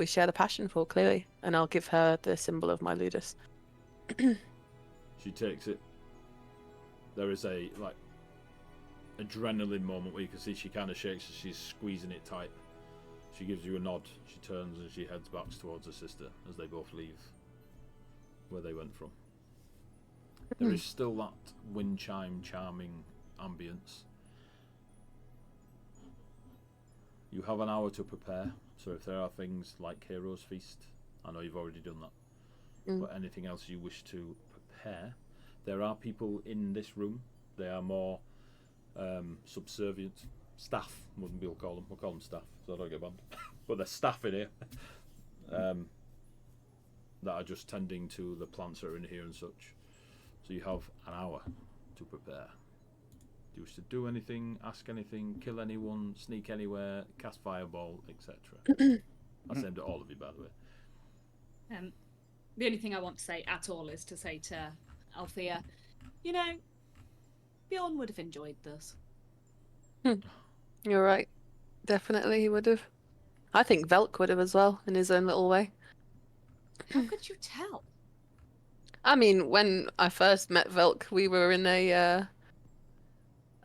share the passion for, clearly. And I'll give her the symbol of my ludus. She takes it. There is a adrenaline moment where you can see she kind of shakes as she's squeezing it tight. She gives you a nod. She turns and she heads back towards her sister as they both leave where they went from. There is still that wind chime charming ambience. You have an hour to prepare. So if there are things like Heroes Feast, I know you've already done that. Mm. But anything else you wish to prepare, there are people in this room. They are more subservient staff. Wouldn't be call them. We'll call them staff, so I don't get banned. But there's staff in here that are just tending to the plants that are in here and such. So you have an hour to prepare. Do you wish to do anything, ask anything, kill anyone, sneak anywhere, cast fireball, etc.? That's aimed at all of you, by the way. The only thing I want to say at all is to say to Althea, you know, Bjorn would have enjoyed this. You're right. Definitely he would have. I think Velk would have as well, in his own little way. How could you tell? I mean, when I first met Velk, we were in not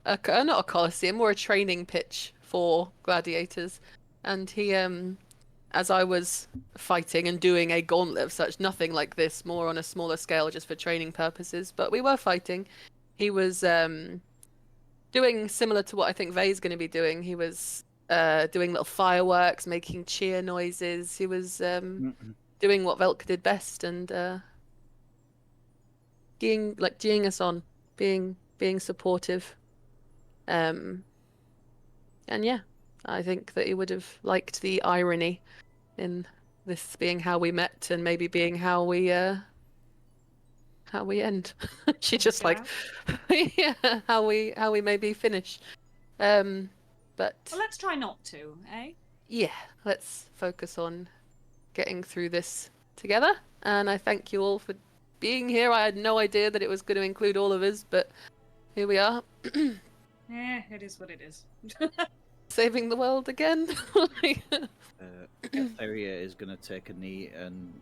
a coliseum, or a training pitch for gladiators, and he, as I was fighting and doing a gauntlet of such, nothing like this, more on a smaller scale, just for training purposes, but we were fighting. He was doing similar to what I think Vay's going to be doing. He was doing little fireworks, making cheer noises. He was doing what Velk did best, and geeing us on, being supportive. And yeah, I think that he would have liked the irony in this being how we met, and maybe being how we end. She just like, yeah, how we maybe finish. But well, let's try not to, eh? yeah, let's focus on getting through this together. And I thank you all for being here. I had no idea that it was going to include all of us, but here we are. It is what it is. Saving the world again. Etheria is going to take a knee and,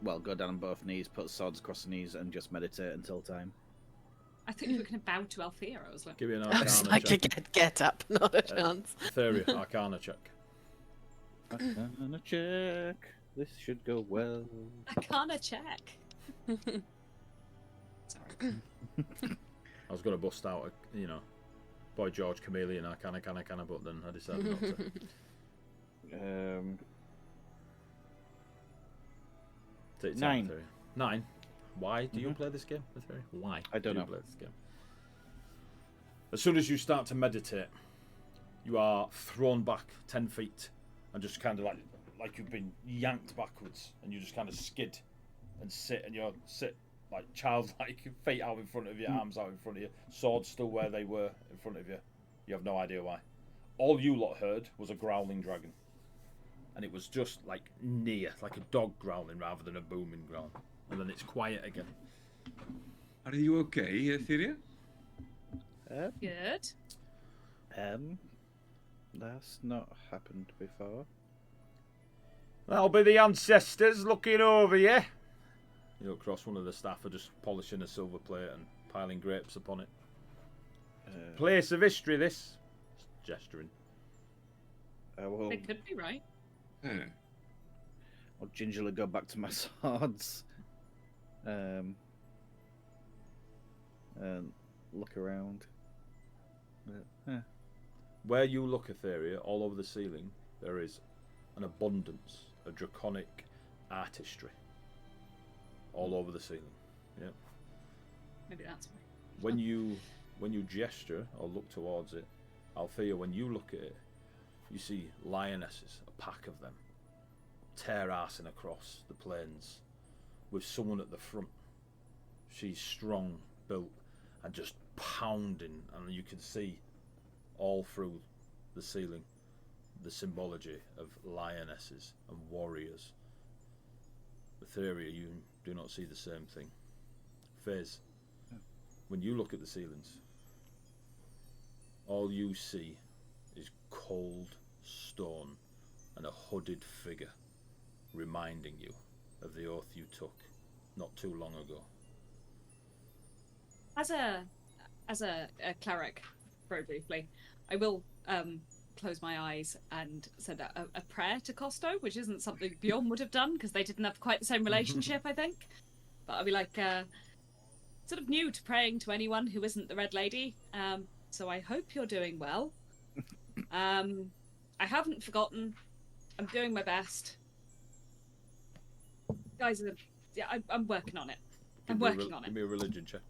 well, go down on both knees, put swords across the knees, and just meditate until time. I think you were going to bow to Althea. I was like, Give me an I was Arcana like, check. get up, not a chance. Etheria, Arcana check. Arcana check. This should go well. Arcana check. Sorry. I was going to bust out, Boy George Chameleon, Arcana, but then I decided not to. Take your time, 9. Etheria. 9. Why do you play this game, Etheria? Why? I don't do you know. play this game? As soon as you start to meditate, you are thrown back 10 feet and just kind of like you've been yanked backwards, and you just kind of skid and sit, and you're like childlike, feet out in front of you, arms out in front of you, swords still where they were in front of you. You have no idea why. All you lot heard was a growling dragon, and it was just like near, like a dog growling rather than a booming growl. And then it's quiet again. Are you okay, Etheria? Good. That's not happened before. That'll be the ancestors looking over you. You look across, one of the staff are just polishing a silver plate and piling grapes upon it. Place of history, this. Gesturing. Well, It could be right. I'll gingerly go back to my swords. And look around. Where you look, Etheria, all over the ceiling, there is an abundance of draconic artistry. All over the ceiling. Yeah. Maybe that's why. When you gesture or look towards it, Althea, when you look at it, you see lionesses, a pack of them, tear-arsing across the plains, with someone at the front. She's strong, built, and just pounding, and you can see all through the ceiling the symbology of lionesses and warriors. Etheria, you do not see the same thing. Fez, when you look at the ceilings, all you see is cold stone and a hooded figure reminding you of the oath you took not too long ago. As a cleric, very briefly, I will close my eyes and send a prayer to Costo, which isn't something Bjorn would have done because they didn't have quite the same relationship, I think. But I'll be like, sort of new to praying to anyone who isn't the Red Lady. So I hope you're doing well. I haven't forgotten. I'm doing my best. Guys, yeah, I'm working on it. I'm working on it. Give me a religion check.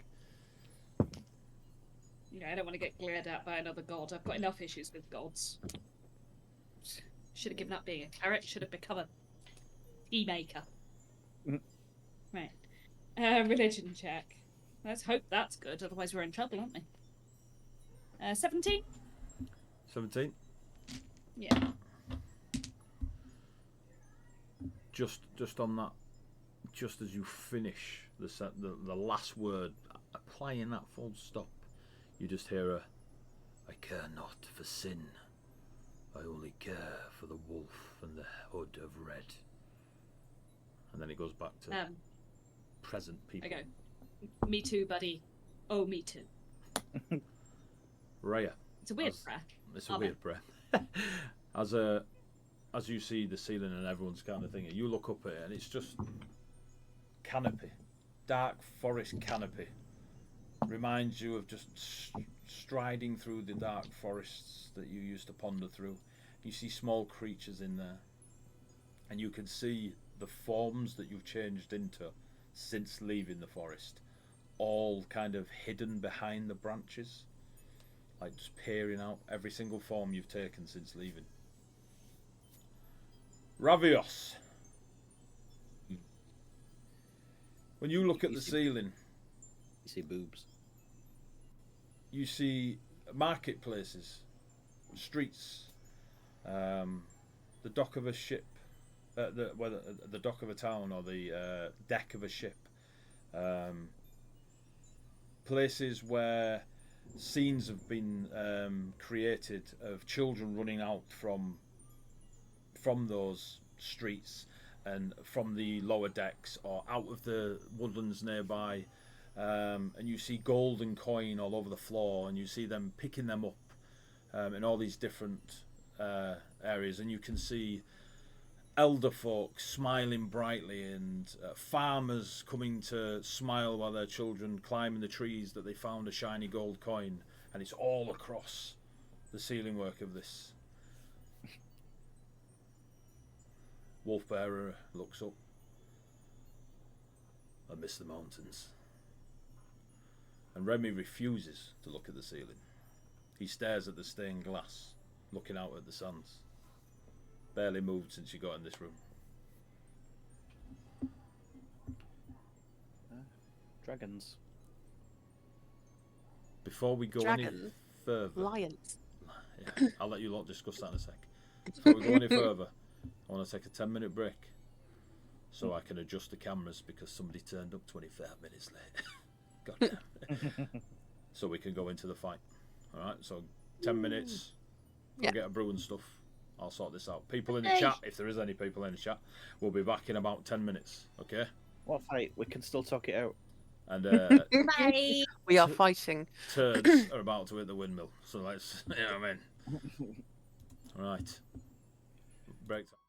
You know, I don't want to get glared at by another god. I've got enough issues with gods. Should have given up being a carrot. Should have become a tea maker. Right. Religion check. Let's hope that's good. Otherwise, we're in trouble, aren't we? 17. 17. Yeah. Just on that, just as you finish the last word, applying that full stop, you just hear I care not for sin. I only care for the wolf and the hood of red. And then it goes back to present people. I go, me too, buddy. Oh, me too. Raya. It's a weird prayer. It's a weird prayer. As you see the ceiling and everyone's kind of thinking, you look up at it and it's just canopy, dark forest canopy. Reminds you of just striding through the dark forests that you used to ponder through. You see small creatures in there, and you can see the forms that you've changed into since leaving the forest, all kind of hidden behind the branches, like just peering out, every single form you've taken since leaving. Ravios. When you look at the ceiling, you see boobs. You see marketplaces, streets, the dock of a ship, the dock of a town or the deck of a ship, places where scenes have been created of children running out from those streets and from the lower decks or out of the woodlands nearby. And you see gold and coin all over the floor, and you see them picking them up in all these different areas, and you can see elder folk smiling brightly and farmers coming to smile while their children climb in the trees that they found a shiny gold coin, and it's all across the ceiling work of this. Wolfbearer looks up. I miss the mountains. And Remy refuses to look at the ceiling. He stares at the stained glass, looking out at the sands. Barely moved since you got in this room. Dragons. Before we go any further... Lions. Yeah, I'll let you lot discuss that in a sec. Before we go any further, I want to take a 10-minute break so I can adjust the cameras because somebody turned up 25 minutes late. God damn. So we can go into the fight. Alright, so 10 minutes. Go get a brew and stuff. I'll sort this out. People in the chat, if there is any people in the chat, we'll be back in about 10 minutes. Okay? What fight? We can still talk it out. And Bye. We are fighting. turds are about to hit the windmill. So let's, you know what I mean? Right. Break time.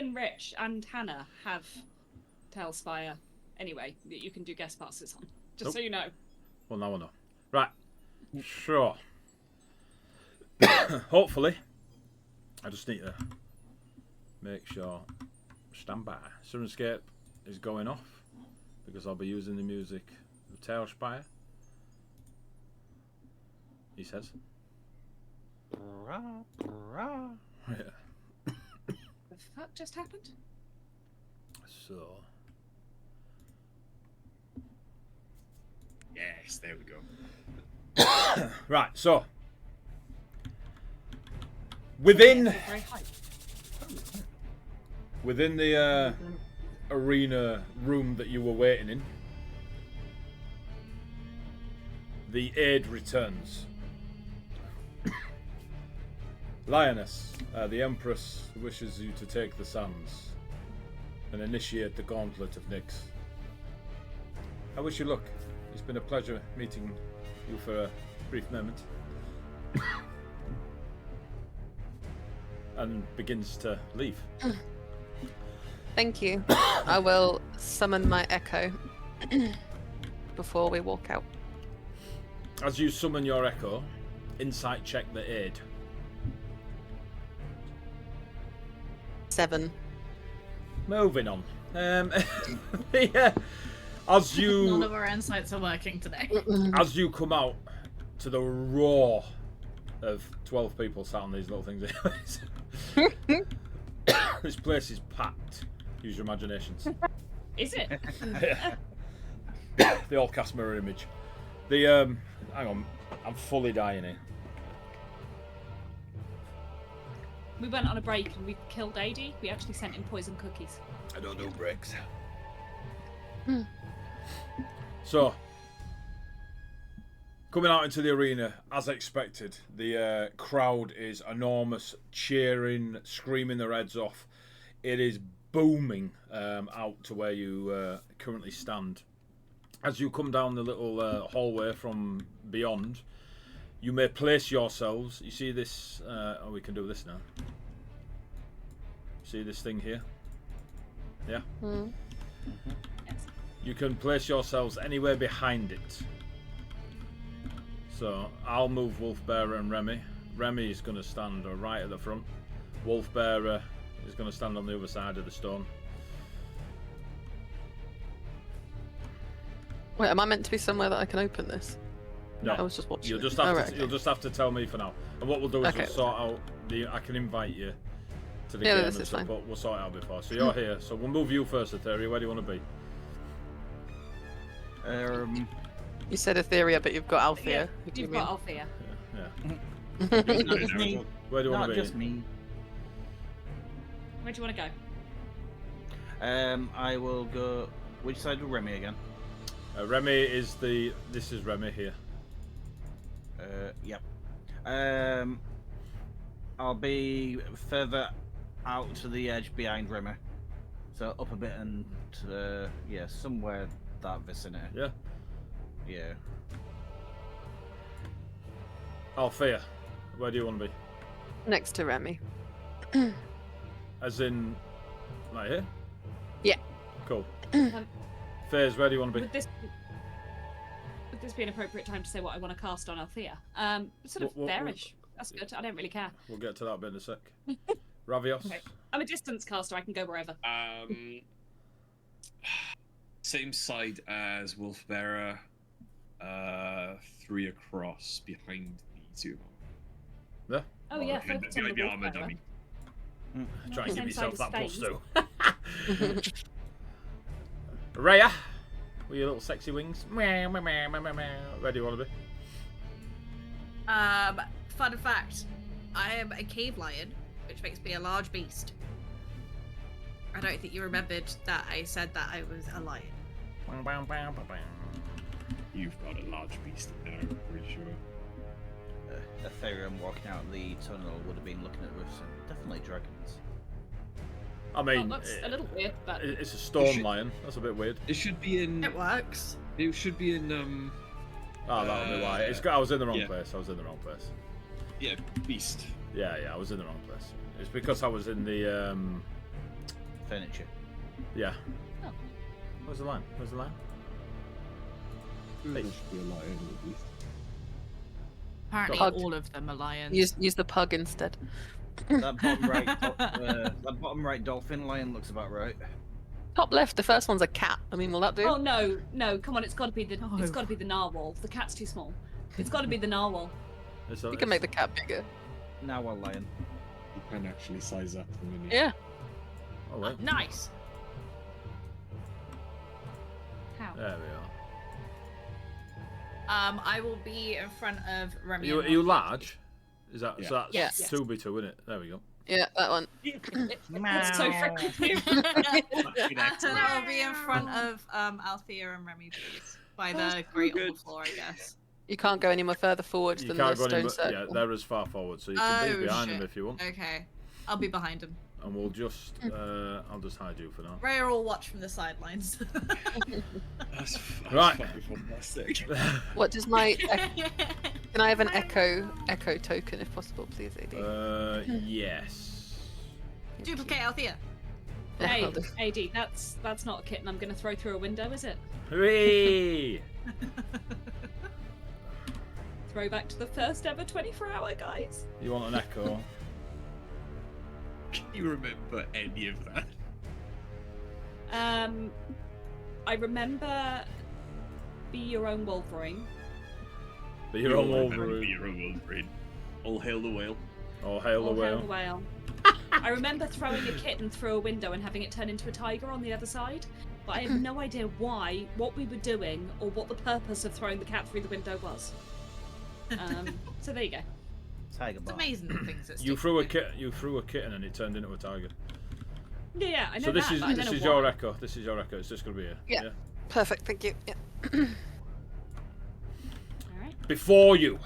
and Rich and Hannah have Tailspire anyway that you can do guest passes on. Just so you know. Well, now I know. Right. Sure. Hopefully. I just need to make sure. Stand by. Sirenscape is going off because I'll be using the music of Tailspire. He says. Yeah. The fuck just happened? So. Yes, there we go. Right, so. Within Very hype. within the arena room that you were waiting in, the aid returns. Lioness, the Empress wishes you to take the sands and initiate the Gauntlet of Nyx. I wish you luck. It's been a pleasure meeting you for a brief moment. And begins to leave. Thank you. I will summon my echo before we walk out. As you summon your echo, insight check the aid. 7. Moving on. Yeah, as None you of our insights are working today. as you come out to the roar of 12 people sat on these little things, this place is packed. Use your imaginations. Is it? They all cast mirror image. The hang on, I'm fully dying here. We went on a break and we killed AD. We actually sent him poison cookies. I don't do breaks. So, coming out into the arena, as expected, the crowd is enormous, cheering, screaming their heads off. It is booming out to where you currently stand. As you come down the little hallway from beyond, you may place yourselves. You see this? Oh, we can do this now. See this thing here? Yeah? Yes. You can place yourselves anywhere behind it. So I'll move Wolfbearer and Remy. Remy is going to stand right at the front. Wolfbearer is going to stand on the other side of the stone. Wait, am I meant to be somewhere that I can open this? No, I was just watching. you'll it. just have Oh, to. right, okay. You'll just have to tell me for now. And what we'll do is Okay. we'll sort out the. I can invite you to the Yeah, game this and is stuff, fine. but we'll sort it out before. So you're here. So we'll move you first, Etheria. Where do you want to be? You said Etheria, but you've got Althea. Yeah, What do you you've mean? got Althea. Yeah. Not just me. Where do you want Not to be? just me. Where do you want to go? I will go. Which side of Remy again? Remy is the. This is Remy here. Yep. I'll be further out to the edge behind Remy. So up a bit and yeah, somewhere that vicinity. Yeah. Yeah. Althea, where do you want to be? Next to Remy. As in, right here? Yeah. Cool. Um, Faze, where do you want to be? Would this be an appropriate time to say what I want to cast on Althea? Sort of What- fairish. That's good. I don't really care. We'll get to that bit in a sec. Ravios? Okay. I'm a distance caster. I can go wherever. Same side as Wolfbearer, 3 across behind the two. Yeah? Oh yeah, behind focus on the the armor Wolfbearer. dummy. Try and give Same yourself side that as plus Faze. 2. Rhea, with your little sexy wings. Meow, meow, meow, meow, meow, meow. Where do you want to be? Fun fact, I am a cave lion, which makes me a large beast. I don't think you remembered that I said that I was a lion. Bang, bang, bang, bang, bang. You've got a large beast in there, I'm pretty sure. Ethereum walking out the tunnel would have been looking at us and definitely dragons. I mean, Well, that's a little weird, but it's a storm lion. That's a bit weird. It should be in. It works. It should be in. Oh, that'll be why. I was in the wrong yeah. place. I was in the wrong place. Yeah, beast. Yeah, I was in the wrong place. It's because I was in the furniture. Yeah. Oh. Where's the line? Where's the line? There should be a lion at least. Apparently, Pug. all of them are lions. Use the pug instead. That bottom right dolphin lion looks about right. Top left, the first one's a cat. I mean, will that do? Oh no, no, come on, it's got to be the No. it's got to be the narwhal. The cat's too small. It's got to be the narwhal. You can make the cat bigger. Now a lion. You can actually size up the mini. Yeah. Oh, well. Nice. How? There we are. I will be in front of Remy. Are you large? Is that Yeah. so? That's Yes. 2x2, isn't it? There we go. Yeah, that one. It's so freaking I'll be in front of Althea and Remy, please. By the great good. old floor, I guess. You can't go any more further forward You than can't the go any stone Yeah, circle. they're as far forward, so you can be Oh, behind shit. them if you want. Okay. I'll be behind him. And we'll just, I'll just hide you for now. Rhea will watch from the sidelines. That's Right. fucking fantastic. What does my can I have an echo token if possible, please, AD? Yes. Thank Duplicate Althea. you. Hey, I'll do. AD, that's not a kitten I'm going to throw through a window, is it? Hooray! Throwback to the first ever 24-hour, guys. You want an echo? Can you remember any of that? I remember Be Your Own Wolverine. Be your own Be Wolverine. your own Wolverine. All hail the whale. Or hail the Or Hail whale. the Whale. I remember throwing a kitten through a window and having it turn into a tiger on the other side, but I have no idea why, what we were doing, or what the purpose of throwing the cat through the window was. So there you go. Tiger It's bar. amazing the things that You stick threw a with you. you threw a kitten and it turned into a tiger. Yeah, I know So this that, is but I don't know your why. echo. This is your echo. It's just gonna be here. Yeah. Perfect, thank you. Yeah. Alright. Before you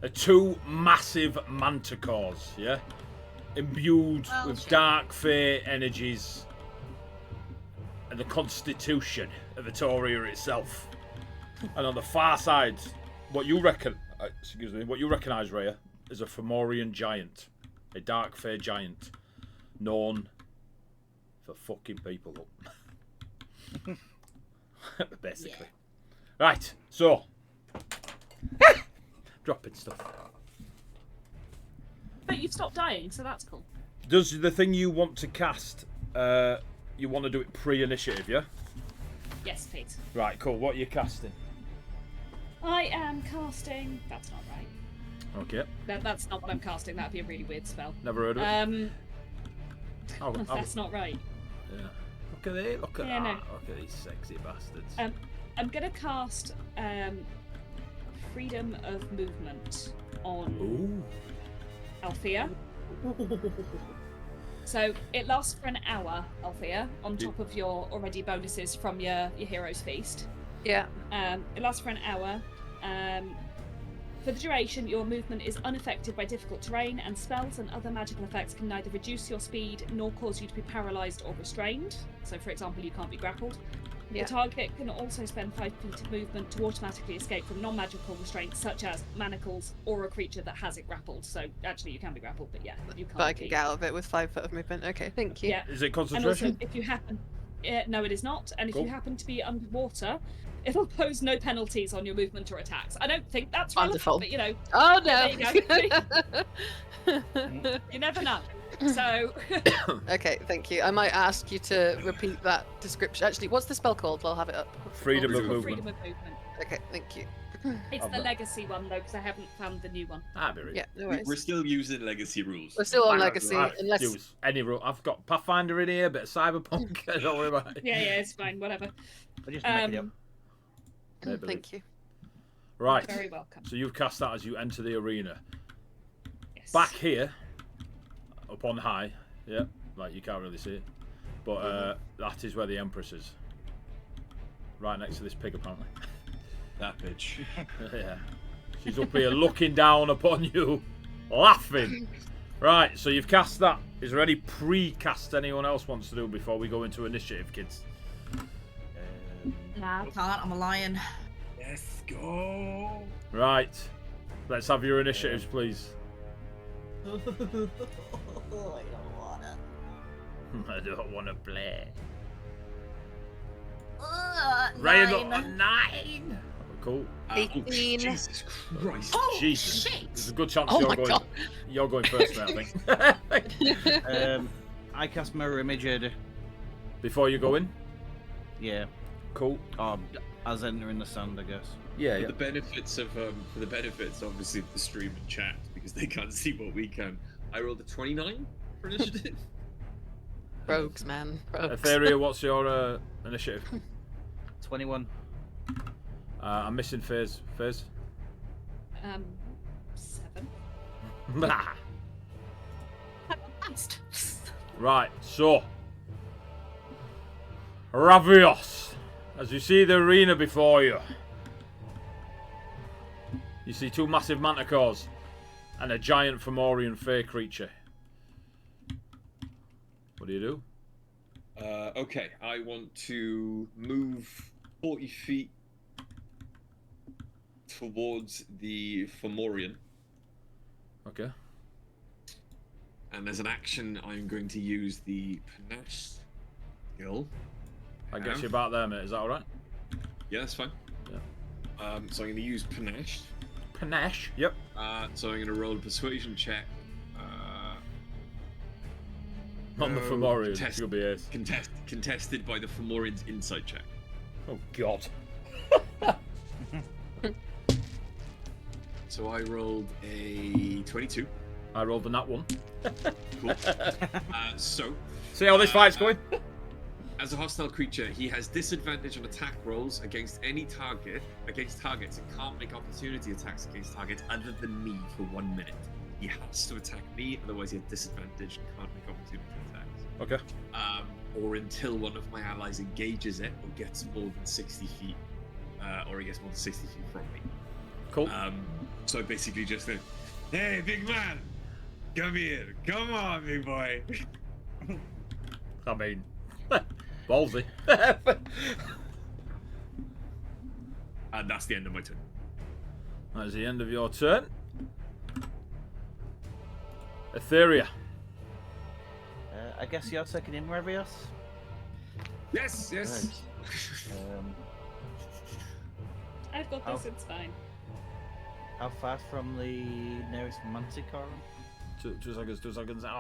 are two massive manticores, yeah? Imbued Well, with shit. dark fae energies and the constitution of Etoria itself. And on the far side, what you recognise, Rhea, is a Fomorian giant. A dark fae giant. Known for fucking people up. Basically. Right, so dropping stuff. But you've stopped dying, so that's cool. Does the thing you want to cast, you want to do it pre-initiative, yeah? Yes, please. Right, cool. What are you casting? I am casting. That's not right. Okay, That's not what I'm casting. That'd be a really weird spell. never heard of it. That's not right. Yeah. Look at it. Look at Yeah, no. that. Look at these sexy bastards. I'm gonna cast Freedom of Movement on Ooh. Althea. So it lasts for an hour, Althea, on top of your already bonuses from your Hero's Feast. Yeah. It lasts for an hour. For the duration, your movement is unaffected by difficult terrain, and spells and other magical effects can neither reduce your speed nor cause you to be paralysed or restrained. So, for example, you can't be grappled. Yeah. The target can also spend 5 feet of movement to automatically escape from non-magical restraints, such as manacles or a creature that has it grappled. So, actually, you can be grappled, but yeah, you can't. But I can be. get out of it with 5 foot of movement. Okay, thank you. Yeah. Is it And concentration? also, if you happen, no, it is not. And if Cool. you happen to be underwater, it'll pose no penalties on your movement or attacks. I don't think that's relevant, Wonderful. but you know, Oh there no! you go. You never know. So, Okay, thank you. I might ask you to repeat that description. Actually, what's the spell called? I'll have it up. Freedom of Freedom movement. of movement. Okay, thank you. It's I've the not- legacy one though, because I haven't found the new one. Ah, be right. Yeah, no worries. We're still using legacy rules. We're still on I- legacy, I unless use any rule. I've got Pathfinder in here, bit of Cyberpunk. Don't worry about it. Yeah, it's fine. Whatever. We're just making it up. Maybe. thank you. Right. Very welcome. So you've cast that as you enter the arena. Yes. Back here, up on high, yeah, like you can't really see it, but that is where the Empress is. Right next to this pig, apparently. That bitch. Yeah. She's up here looking down upon you, laughing. Right, so you've cast that. Is there any pre-cast anyone else wants to do before we go into initiative, kids? Nah, I can't. I'm a lion. Let's go. Right. Let's have your initiatives, please. I don't wanna. I don't want to play. Nine. Ryan got a 9. Cool. 18. Jesus Christ. Oh, Jesus. shit. There's a good chance Oh my God. you're going first now, I think. I cast Mirror Image, Ada. Before you go in? Yeah. Cool. As entering the sand, I guess. Yeah, For yeah. the benefits obviously of the stream and chat, because they can't see what we can, I rolled a 29 for initiative. Rogues, man. Rogues. Etheria, what's your initiative? 21. I'm missing Fizz. Fizz? 7. Right, so. Ravios. As you see the arena before you, you see 2 massive manticores and a giant Fomorian fey creature. What do you do? Okay, I want to move 40 feet towards the Fomorian. Okay. And as an action, I'm going to use the Panache skill. That gets you about there, mate. Is that alright? Yeah, that's fine. Yeah. So I'm going to use Panache. Panache? Yep. So I'm going to roll a persuasion check. On the No, Fomorian. contest- You'll be ace. Contested by the Fomorian's insight check. Oh, God. So I rolled a 22. I rolled the nat 1. Cool. So, See how this fight's going? as a hostile creature, he has disadvantage on attack rolls against targets, and can't make opportunity attacks against targets other than me for 1 minute. He has to attack me, otherwise he has disadvantage and can't make opportunity attacks. Okay. Or until one of my allies engages it or gets more than 60 feet, or he gets more than 60 feet from me. Cool. So basically just a, hey, big man, come here. Come on, big boy. I mean, ballsy. And that's the end of my turn. That is the end of your turn. Etheria. I guess you're taking him, Revios? Yes, yes. Right. I've got this, it's fine. How far from the nearest manticore? 2 seconds, 2 seconds. There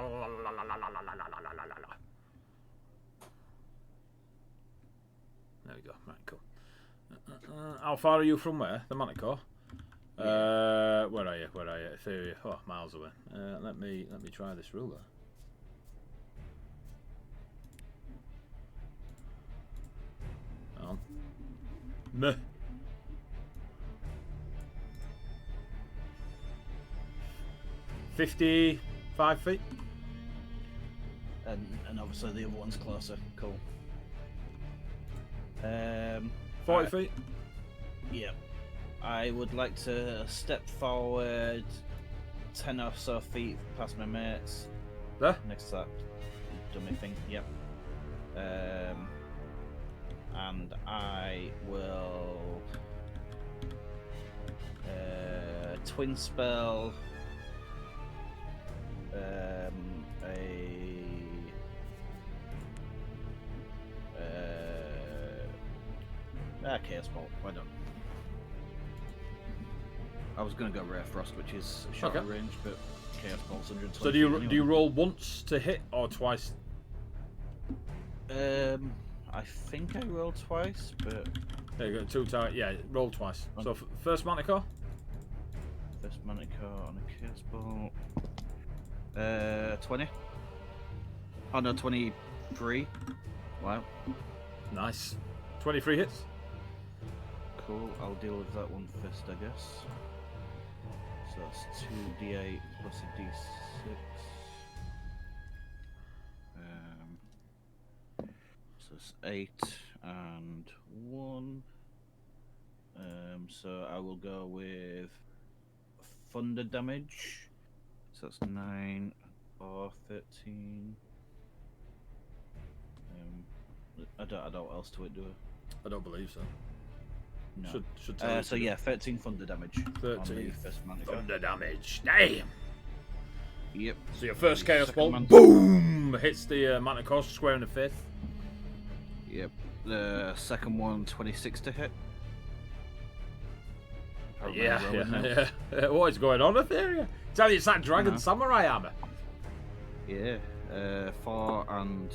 we go. Right, cool. How far are you from where? The manticore? Where are you? Where are you? Etheria. Oh, miles away. Let me try this ruler. Hang on. Meh. 55 feet. And obviously the other one's closer. Cool. 40 feet. Yeah. I would like to step forward 10 or so feet past my mates. There? Next to that dummy thing. Yep. And I will twin spell Chaos Bolt. Why not? I was gonna go Rare Frost, which is shorter range, but Chaos Bolt's 120. So do you roll once to hit or twice? I think I rolled twice, but There you go. 2 times. Yeah, roll twice. So first manticore. first Manticore on a Chaos Bolt. 20. Oh no, 23. Wow. Nice. 23 hits. Cool. I'll deal with that one first, I guess. So that's 2d8 plus a d6. So it's 8 and 1. So I will go with thunder damage. So that's 9 or 13. I don't know what else to it, do I? I don't believe so. No. Should tell you So to do. yeah, 13 thunder damage. 13 on the first Manticore. thunder damage. Damn. Yep. So your first Chaos Second Bolt, man- boom, hits the Manticore square in the face. Yep. The second one, 26 to hit. Can't remember rolling now. yeah. What is going on, Etheria? Tell you, it's that dragon No. samurai armor. Yeah. 4 and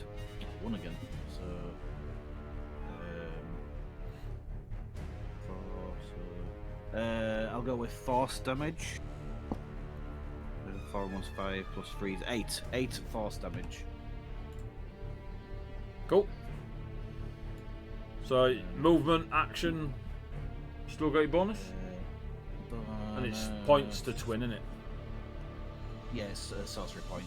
1 again. So. 4. So. I'll go with force damage. 4 and 1's 5 plus 3 is 8. 8 force damage. Cool. So movement, action, still got your bonus, and it's points to twin, isn't it? Yes, sorcery point.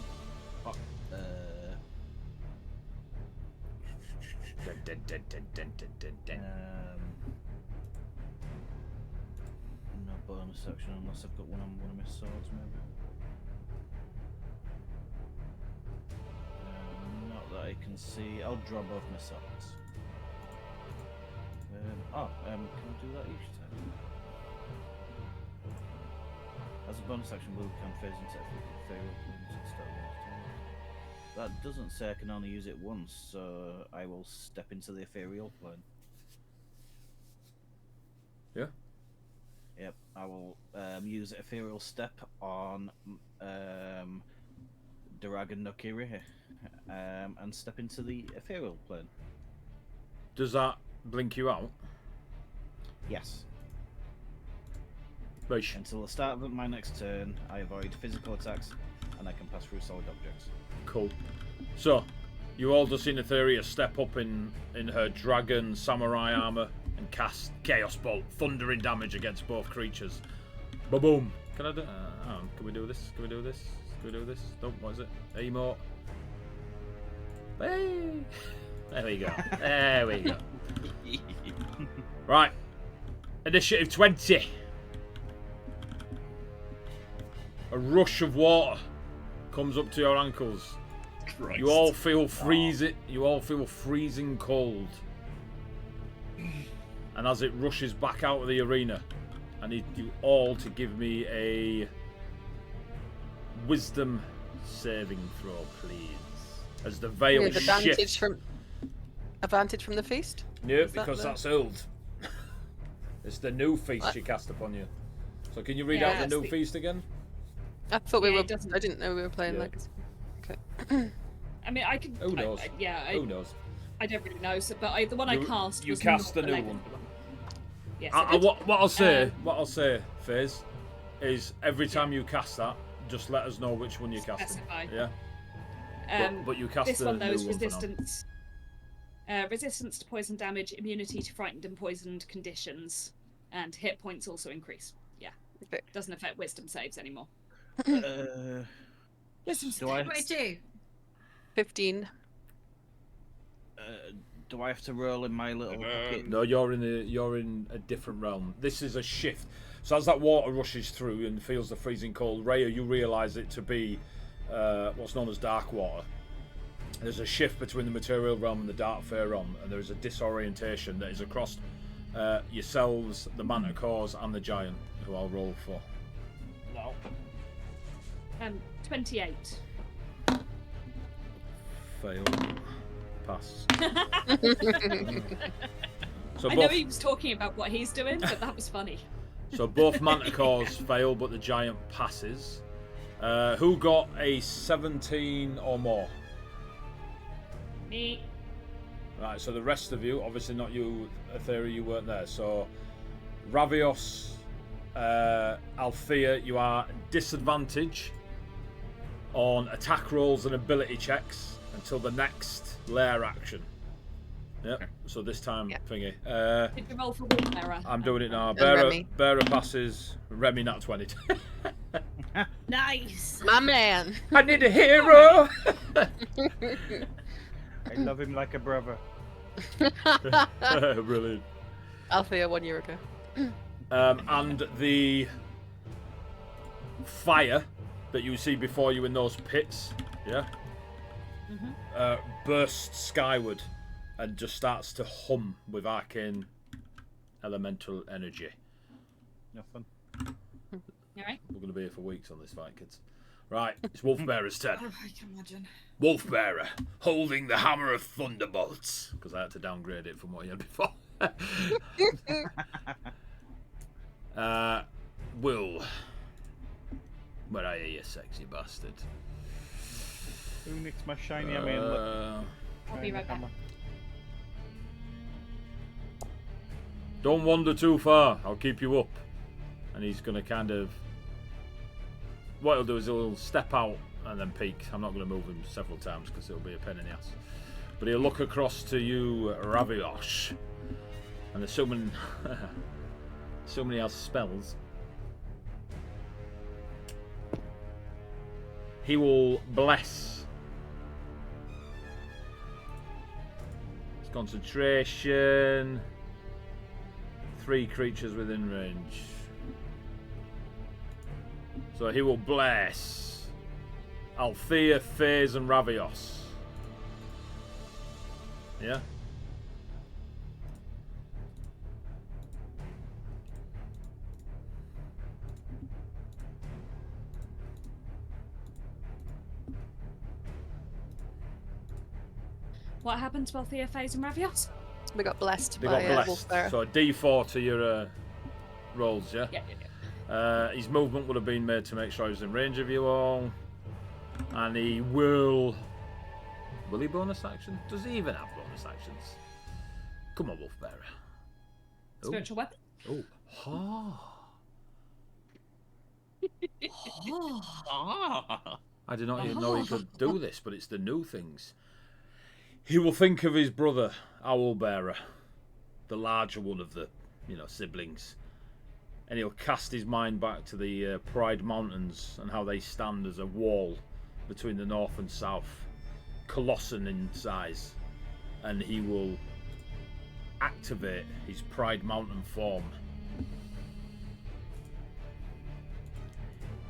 No bonus action unless I've got one on one of my swords, maybe. Not that I can see. I'll draw both my swords. Can I do that each time? As a bonus action, will can phase into ethereal planes at the start of the next turn. That doesn't say I can only use it once, so I will step into the ethereal plane. Yeah. Yep, I will use ethereal step on Dragon Nokiri and step into the ethereal plane. Does that blink you out? Yes. Right. Until the start of my next turn, I avoid physical attacks and I can pass through solid objects. Cool. So, you all just seen Etheria step up in her dragon samurai armor and cast Chaos Bolt, thundering damage against both creatures. Ba-boom. Can I do? Can we do this? Can we do this? Can we do this? No, what is it? Emote. Hey. There we go. There we go. Right. Initiative 20. A rush of water comes up to your ankles. Christ. You all feel freezing. You all feel freezing cold. And as it rushes back out of the arena, I need you all to give me a wisdom saving throw, please. As the veil With advantage shifts. from the feast? No, Is that because the- that's old. It's the new feast What? she cast upon you. So can you read Yeah, out the that's new the- feast again? I thought we Yeah, were. it doesn't- I didn't know we were playing Yeah. like. Okay. I mean, I can. Who knows? Who knows? I don't really know. So, but the one I You- cast. you was cast not the new legendary one. Yes. I did. What I'll say, Faze, is every time you cast that, just let us know which one you're casting. Specify. Yeah. But you cast This the one though new is one for now. resistance. Resistance to poison damage, immunity to frightened and poisoned conditions, and hit points also increase. Yeah. Okay. Doesn't affect wisdom saves anymore. Do I 22. 15. do I have to roll in my little pocket? No, you're in a different realm. This is a shift. So as that water rushes through and feels the freezing cold, Raya, you realise it to be what's known as dark water. There's a shift between the material realm and the dark fae realm, and there is a disorientation that is across yourselves, the manticores, and the giant, who I'll roll for. No. 28. Fail. Pass. I know he was talking about what he's doing, but that was funny. So both manticores fail, but the giant passes. Who got a 17 or more? Me. Right, so the rest of you, obviously not you, Etheria, you weren't there. So Ravios, Althea, you are disadvantage on attack rolls and ability checks until the next lair action. Yep. So this time, thingy. Did you roll for Wayfarer? I'm doing it now. Remy. Bearer passes. Remy nat 20. Nice. My man. I need a hero. I love him like a brother. Brilliant. Althea 1 year ago. And the fire that you see before you in those pits, yeah, bursts skyward and just starts to hum with arcane elemental energy. Nothing. All right. We're going to be here for weeks on this fight, kids. Right, it's Wolfbearer's turn. Oh, I can imagine. Wolfbearer, holding the hammer of thunderbolts, because I had to downgrade it from what he had before. Will, where are you, you sexy bastard? Who nicks my shiny hammer? And look, I'll be right back. Don't wander too far. I'll keep you up. And he's going to kind of... What he'll do is he'll step out and then peek. I'm not going to move him several times because it'll be a pain in the ass. But he'll look across to you, Raviosh. And assuming... assuming he has spells... He will bless. His concentration... 3 creatures within range. So he will bless Althea, Faze, and Ravios. Yeah? What happened to Althea, Faze, and Ravios? We got blessed They by got blessed. Wolfbearer. So a D4 to your rolls, yeah? Yeah. His movement would have been made to make sure he was in range of you all. And he will... Will he bonus action? Does he even have bonus actions? Come on, Wolfbearer. Oh. Spiritual weapon? Oh. Ha. I did not even know he could do this, but it's the new things. He will think of his brother, Owlbearer, the larger one of the, siblings. And he'll cast his mind back to the Pride Mountains and how they stand as a wall between the north and south, colossal in size. And he will activate his Pride Mountain form.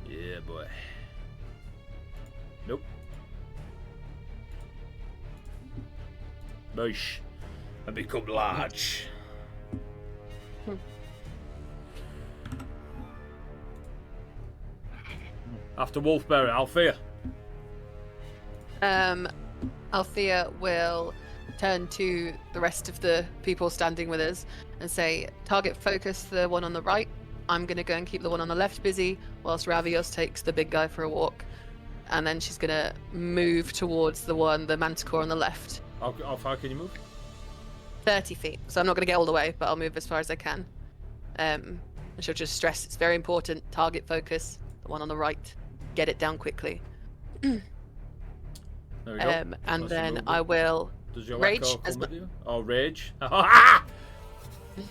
Yeah, boy. Nope. Nice. And become large. After Wolfbearer, Althea. Althea will turn to the rest of the people standing with us and say, target focus the one on the right. I'm going to go and keep the one on the left busy whilst Ravios takes the big guy for a walk. And then she's going to move towards the manticore on the left. How far can you move? 30 feet. So I'm not going to get all the way, but I'll move as far as I can. And she'll just stress it's very important. Target focus, the one on the right. Get it down quickly. There we go. And That's then I will Does your rage echo as come mu- with you? Oh, rage. I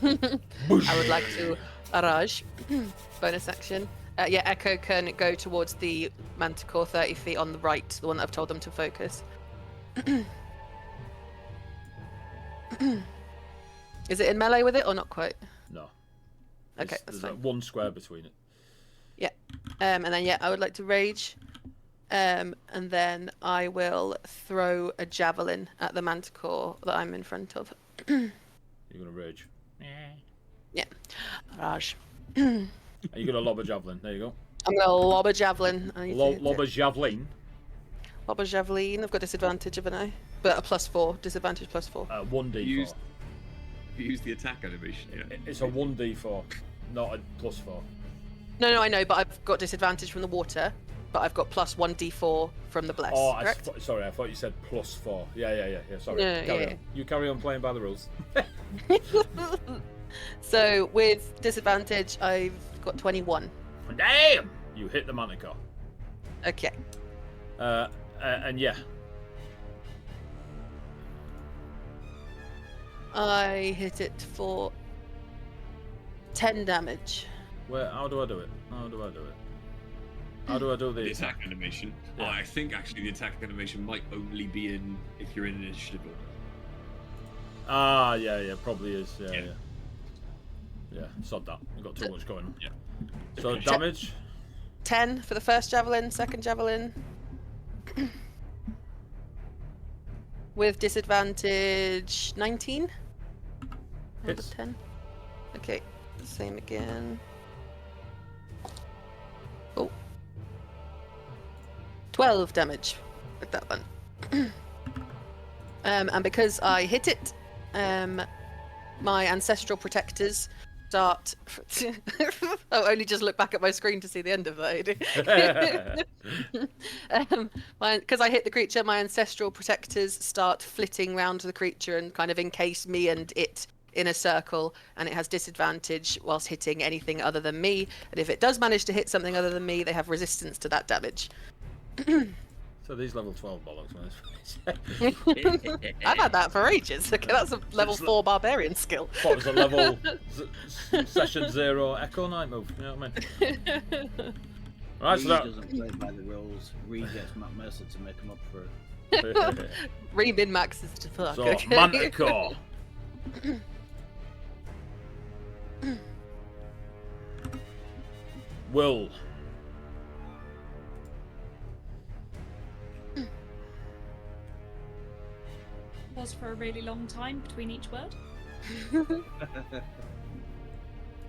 would like to Raj. Bonus action. Echo can go towards the manticore 30 feet on the right, the one that I've told them to focus. Is it in melee with it or not quite? No. Okay, that's There's fine. like one square between it. Yeah. And then I would like to rage. And then I will throw a javelin at the manticore that I'm in front of. You're gonna rage. Yeah. Raj. Are you gonna lob a javelin? There you go. I'm gonna lob a javelin. I need to hit Lob it. a javelin. Lob a javelin. I've got disadvantage, haven't I? But a +4. Disadvantage +4. 1d4. You use the attack animation, yeah. It's a 1d4, not a +4. No, I know, but I've got disadvantage from the water. But I've got +1d4 from the bless. Oh, correct? sorry, I thought you said +4. Yeah. Sorry. No, Carry yeah. on. You carry on playing by the rules. So with disadvantage, I've got 21. Damn! You hit the manticore. Okay. And yeah. I hit it for 10 damage. How do I do it? How do I do The the attack animation. Yeah. I think actually the attack animation might only be in if you're in an initiative order. Ah, yeah, probably is. Yeah, sod that. We've got too much going on. Yeah. So Okay. damage? 10 for the first javelin, second javelin. With disadvantage, 19. Out Hits. of 10. Okay, same again. Oh. 12 damage with that one. And because I hit it, my ancestral protectors start. I'll only just look back at my screen to see the end of that. Because I hit the creature, my ancestral protectors start flitting round the creature and kind of encase me and it in a circle, and it has disadvantage whilst hitting anything other than me. And if it does manage to hit something other than me, they have resistance to that damage. So these level 12 bollocks, man. I've had that for ages. Okay, that's a level 4 barbarian skill. What was a level session 0 Echo Knight move? You know what I mean? Right, Reed so that. doesn't play by the rules. Reed gets Matt Mercer to make him up for it. Re-min maxes to fuck. So, Okay. Manticore. Will. Pause for a really long time between each word.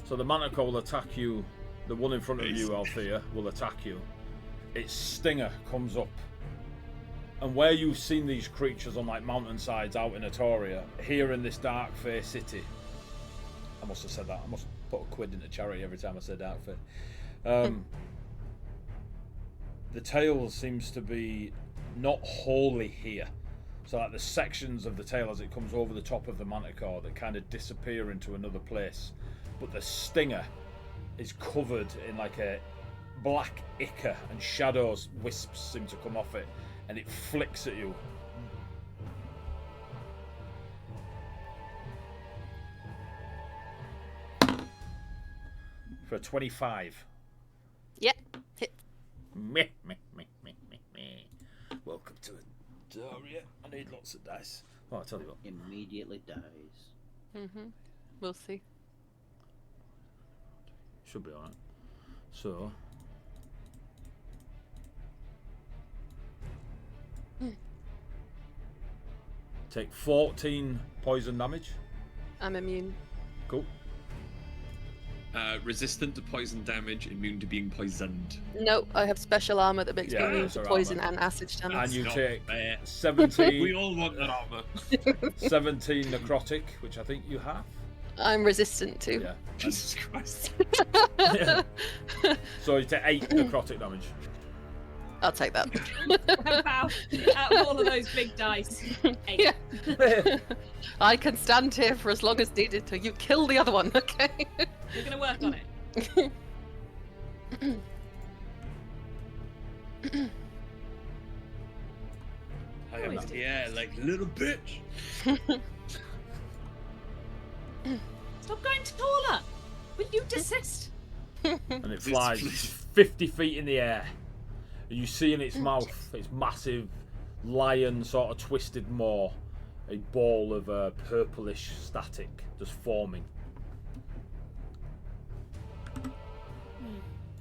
So the Manticore will attack you. The one in front of you, Althea, will attack you. Its stinger comes up. And where you've seen these creatures on like mountainsides out in Atoria, here in this Dark Fae city. I must have said that. I must put a quid into charity every time I say Dark Fae. The tail seems to be not wholly here. So like the sections of the tail as it comes over the top of the Manticore that kind of disappear into another place. But the stinger is covered in like a black ichor, and shadows, wisps seem to come off it, and it flicks at you. For a 25. Yep, hit. Meh, meh, meh, meh, meh, meh. Welcome to Atoria. I need lots of dice. Oh, I'll tell you what. Immediately dies. We'll see. Should be alright. So. Take 14 poison damage. I'm immune. Cool. Resistant to poison damage, immune to being poisoned. No, I have special armor that makes me Yeah, immune that's to our poison armor. and acid damage. And you Not take fair. 17. We all want that armor. 17 necrotic, which I think you have. I'm resistant to. Yeah. Jesus Christ. Yeah. So you take 8 necrotic damage. I'll take that. Wow. Out of all of those big dice. 8. Yeah. I can stand here for as long as needed till you kill the other one, okay? We're going to work on it. I am Always in do the air like a little bitch. Stop going taller. Will you desist? And it Please, flies please. 50 feet in the air. And you see in its mouth, its massive lion sort of twisted maw, a ball of purplish static just forming.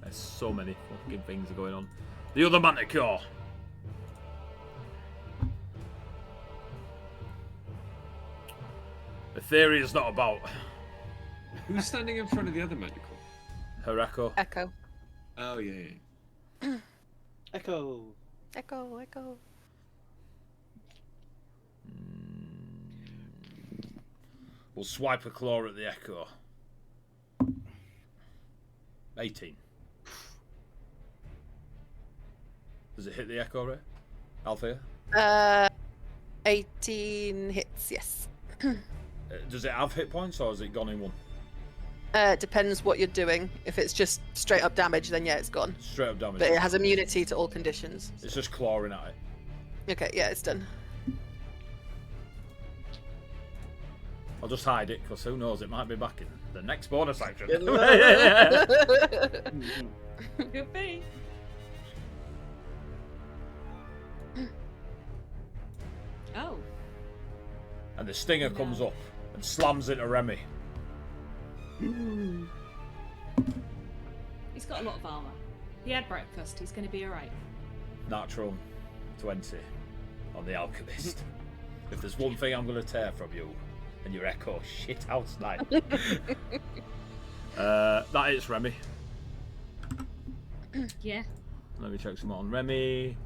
There's so many fucking things are going on. The other Manticore. The theory is not about Who's standing in front of the other Manticore? her echo. Echo. Oh, yeah, yeah. Echo. Echo, echo. We'll swipe a claw at the echo. 18. Does it hit the echo, Ray? Althea? 18 hits, yes. Does it have hit points or has it gone in one? Depends what you're doing. If it's just straight up damage, then yeah, it's gone. Straight up damage. But it has immunity to all conditions. It's just clawing at it. Okay, yeah, it's done. I'll just hide it because who knows, it might be back in the next bonus action. Could be. Oh. And the stinger comes up and slams into Remy. He's got a lot of armor. He had breakfast. He's going to be alright. Natural 20 on the alchemist. If there's one thing I'm going to tear from you and your echo shit house night. That is Remy. Yeah. Let me check some more on Remy.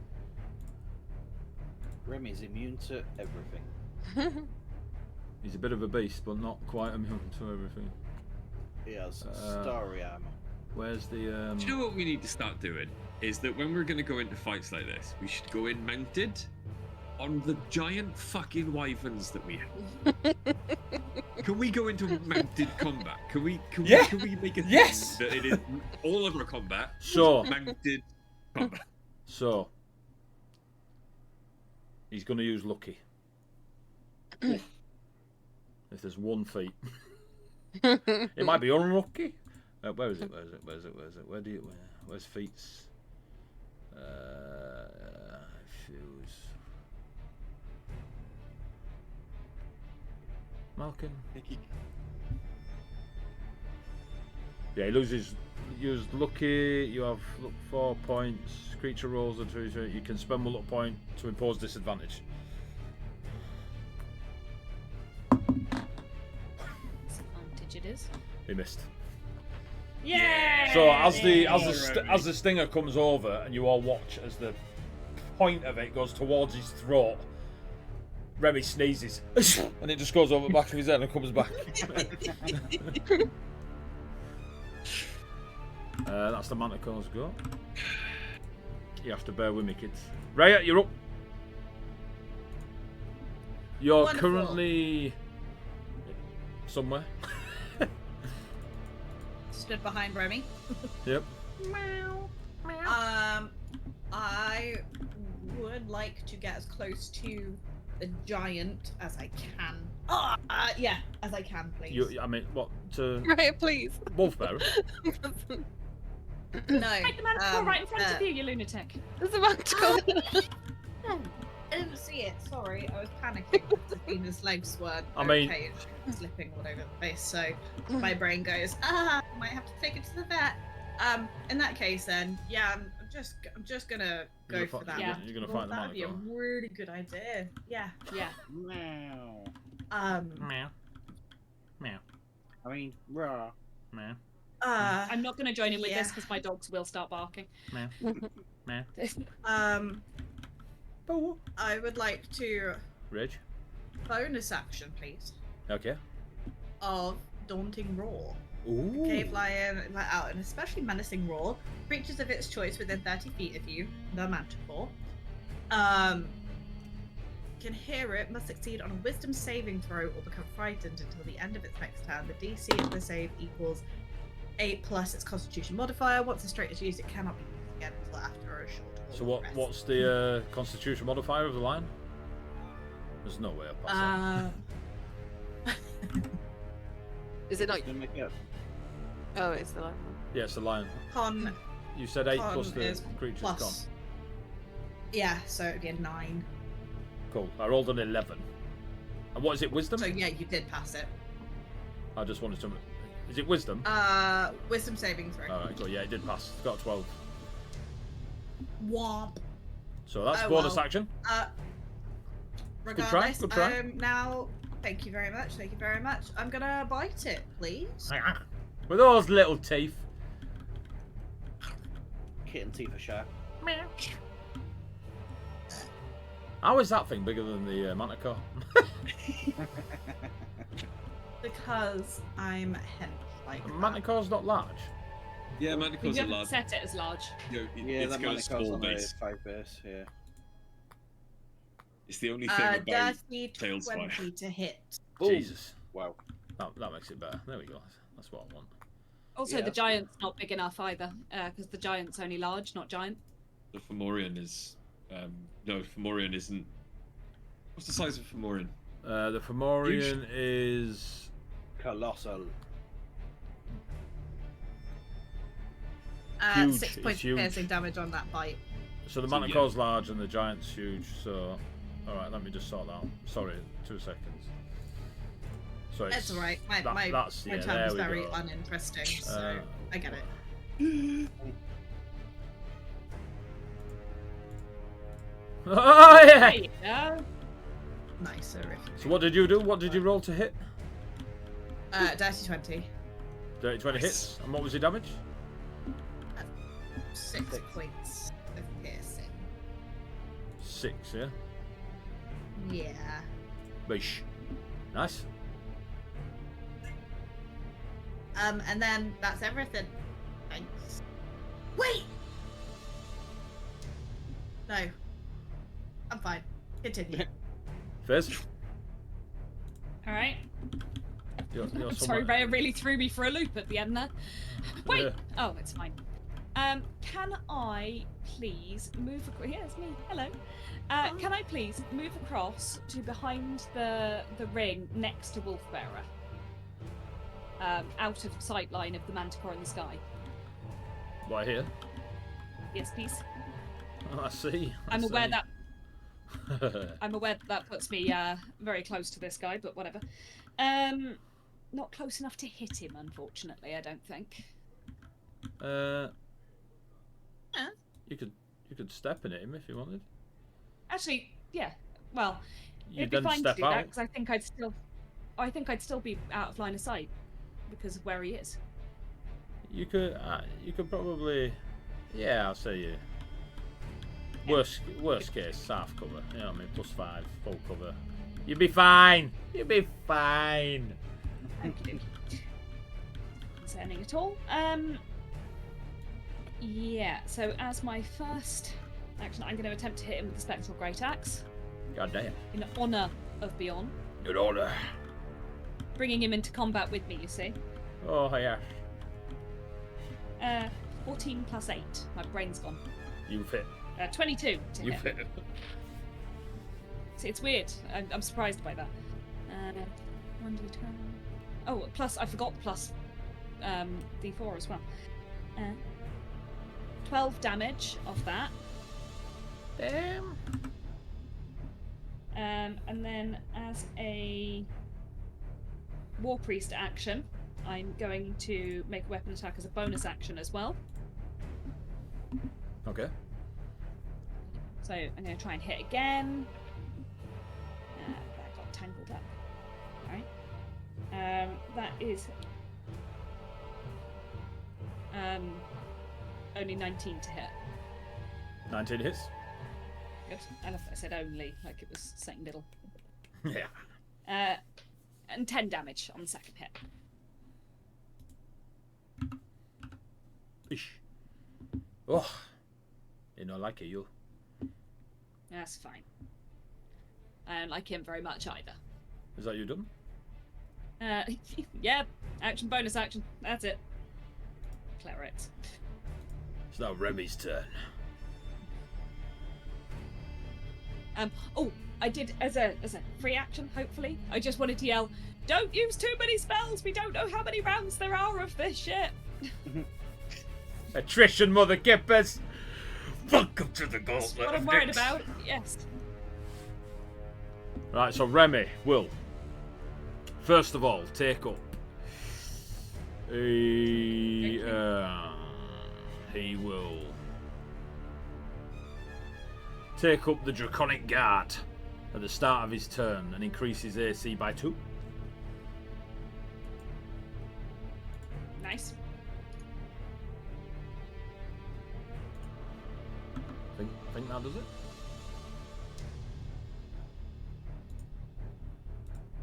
Remy's immune to everything. He's a bit of a beast, but not quite immune to everything. He has starry armor. Where's the? Do you know what we need to start doing? Is that when we're going to go into fights like this, we should go in mounted on the giant fucking wyverns that we have. Can we go into mounted combat? Can we make a thing that it is all of our combat? So mounted combat. So he's going to use lucky. If there's 1 feat, it might be unlucky. Where is it? Where's feats? Fuse. Malkin. Yeah, he loses. Used lucky. You have 4 points. Creature rolls a 2. You can spend 1 luck point to impose disadvantage. Disadvantage it is. He missed. Yeah. So as the stinger comes over, and you all watch as the point of it goes towards his throat, Remy sneezes, and it just goes over the back of his head and comes back. That's the Manticore's go. You have to bear with me, kids. Raya, you're up. You're Wonderful. currently somewhere. Stood behind Remy. Yep. I would like to get as close to the giant as I can. Yeah, as I can, please. I mean, what to? Right, please. Wolf bearer. No. Right, the Manticore right in front of you, you lunatic. There's a Manticore. I didn't see it. Sorry, I was panicking. Venus' legs were I mean- okay, slipping all over the place. So my brain goes, I might have to take it to the vet. In that case, then, yeah, I'm just gonna go for that. Yeah. You're gonna fight the That'd be a Manticore. really good idea. Yeah. Yeah. Meow. Meow. Meow. I mean, rah. Meow. I'm not going to join in with this Yeah. because my dogs will start barking. Meow. Meow. I would like to Rage. bonus action, please, Okay. of Daunting Roar. Ooh. Cave lion let out an especially menacing roar. Creatures of its choice within 30 feet of you, the Manticore, can hear it, must succeed on a wisdom saving throw or become frightened until the end of its next turn. The DC of the save equals 8 plus its Constitution modifier. Once the straight is used, it cannot be used again until after a short So rest. what's the Constitution modifier of the lion? There's no way I'll pass Is it not? Gonna make it up. Oh, it's the lion. it. Yeah, it's the lion. Con You said 8 Con plus the is creature's plus. con. Yeah, so it'd be a 9. Cool. I rolled an 11. And what is it? Wisdom? So yeah, you did pass it. I just wanted to. Is it wisdom? Wisdom saving throw. Alright, cool. Yeah, it did pass. It's got a 12. Womp. So that's Oh, bonus well. action. Good try, Regardless, good try. now, thank you very much. Thank you very much. I'm gonna bite it, please. With those little teeth. Kitten teeth are sharp. How is that thing bigger than the Manticore? Because I'm hench like that. Manticore's not large. Yeah, We Manticore's a haven't large. set it as large. You know, Yeah, it's that got a Manticore's small on a base. 5 base, yeah. It's the only thing about Dirty Tails 20 to hit. Jesus. Wow. That makes it better. There we go. That's what I want. Also, Yeah, the that's giant's not big enough either, because the giant's only large, not giant. the Fomorian is. No, Fomorian isn't. What's the size of Fomorian? The Fomorian is. Colossal. Huge, 6 it's points huge. of piercing damage on that bite. So the So, Manticore's large and the giant's huge. So, all right, let me just sort that out. Sorry, 2 seconds. So It's alright. My that's, my yeah, turn there was we very go. uninteresting, so I get it. Oh yeah. There you go. Nice, horrific. So what did you do? What did you roll to hit? Dirty 20. Dirty 20 hits. And what was your damage? 6 points of piercing. 6, yeah. Yeah. Bish. Nice. And then that's everything. Thanks. Wait! No. I'm fine. Continue. Fizz. All right. You're I'm sorry, somewhat- Rhea really threw me for a loop at the end there. Wait. Yeah. Oh, it's fine. Can I please move? Yeah, it's me. Hello. Can I please move across to behind the ring next to Wolfbearer? Out of sight line of the Manticore in the sky. Right here. Yes, please. Oh, I see. I'm aware that puts me very close to this guy, but whatever. Not close enough to hit him, unfortunately. I don't think. You could step in at him if you wanted. Actually, yeah. Well, You it'd be then fine to step do that out. because I think I'd still be out of line of sight because of where he is. You could probably, yeah, I'll say you. Worst case, half cover. You know what I mean? +5, full cover. You'll be fine. You'll be fine. Okey-dokey. Concerning at all. Yeah. So as my first action, I'm going to attempt to hit him with the spectral great axe God damn. in honour of Bjorn, Good order. bringing him into combat with me. You see. Oh yeah. 14 plus 8. My brain's gone. You fit. 22 to You hit. fit. See, it's weird. I'm surprised by that. 1d12. Oh, plus I forgot the plus d4 as well. 12 damage off that. Damn. And then as a War Priest action, I'm going to make a weapon attack as a bonus action as well. Okay. So I'm going to try and hit again. That got tangled up. Alright. That is only 19 to hit. 19 hits. Good. I love that I said only, like it was second middle. Yeah. And 10 damage on the second hit. Ish. Oh. You know, like it, you. That's fine. I don't like him very much either. Is that you done? Yeah, action, bonus action. That's it. Clerics. It's now Remy's turn. Oh, I did as a free action. Hopefully, I just wanted to yell, "Don't use too many spells. We don't know how many rounds there are of this shit." Attrition, mother kippers. Welcome to the That's gauntlet. what I'm of worried dicks. about. Yes. Right, so Remy will first of all take up. He will take up the Draconic Guard at the start of his turn and increase his AC by 2. Nice. Think that does it.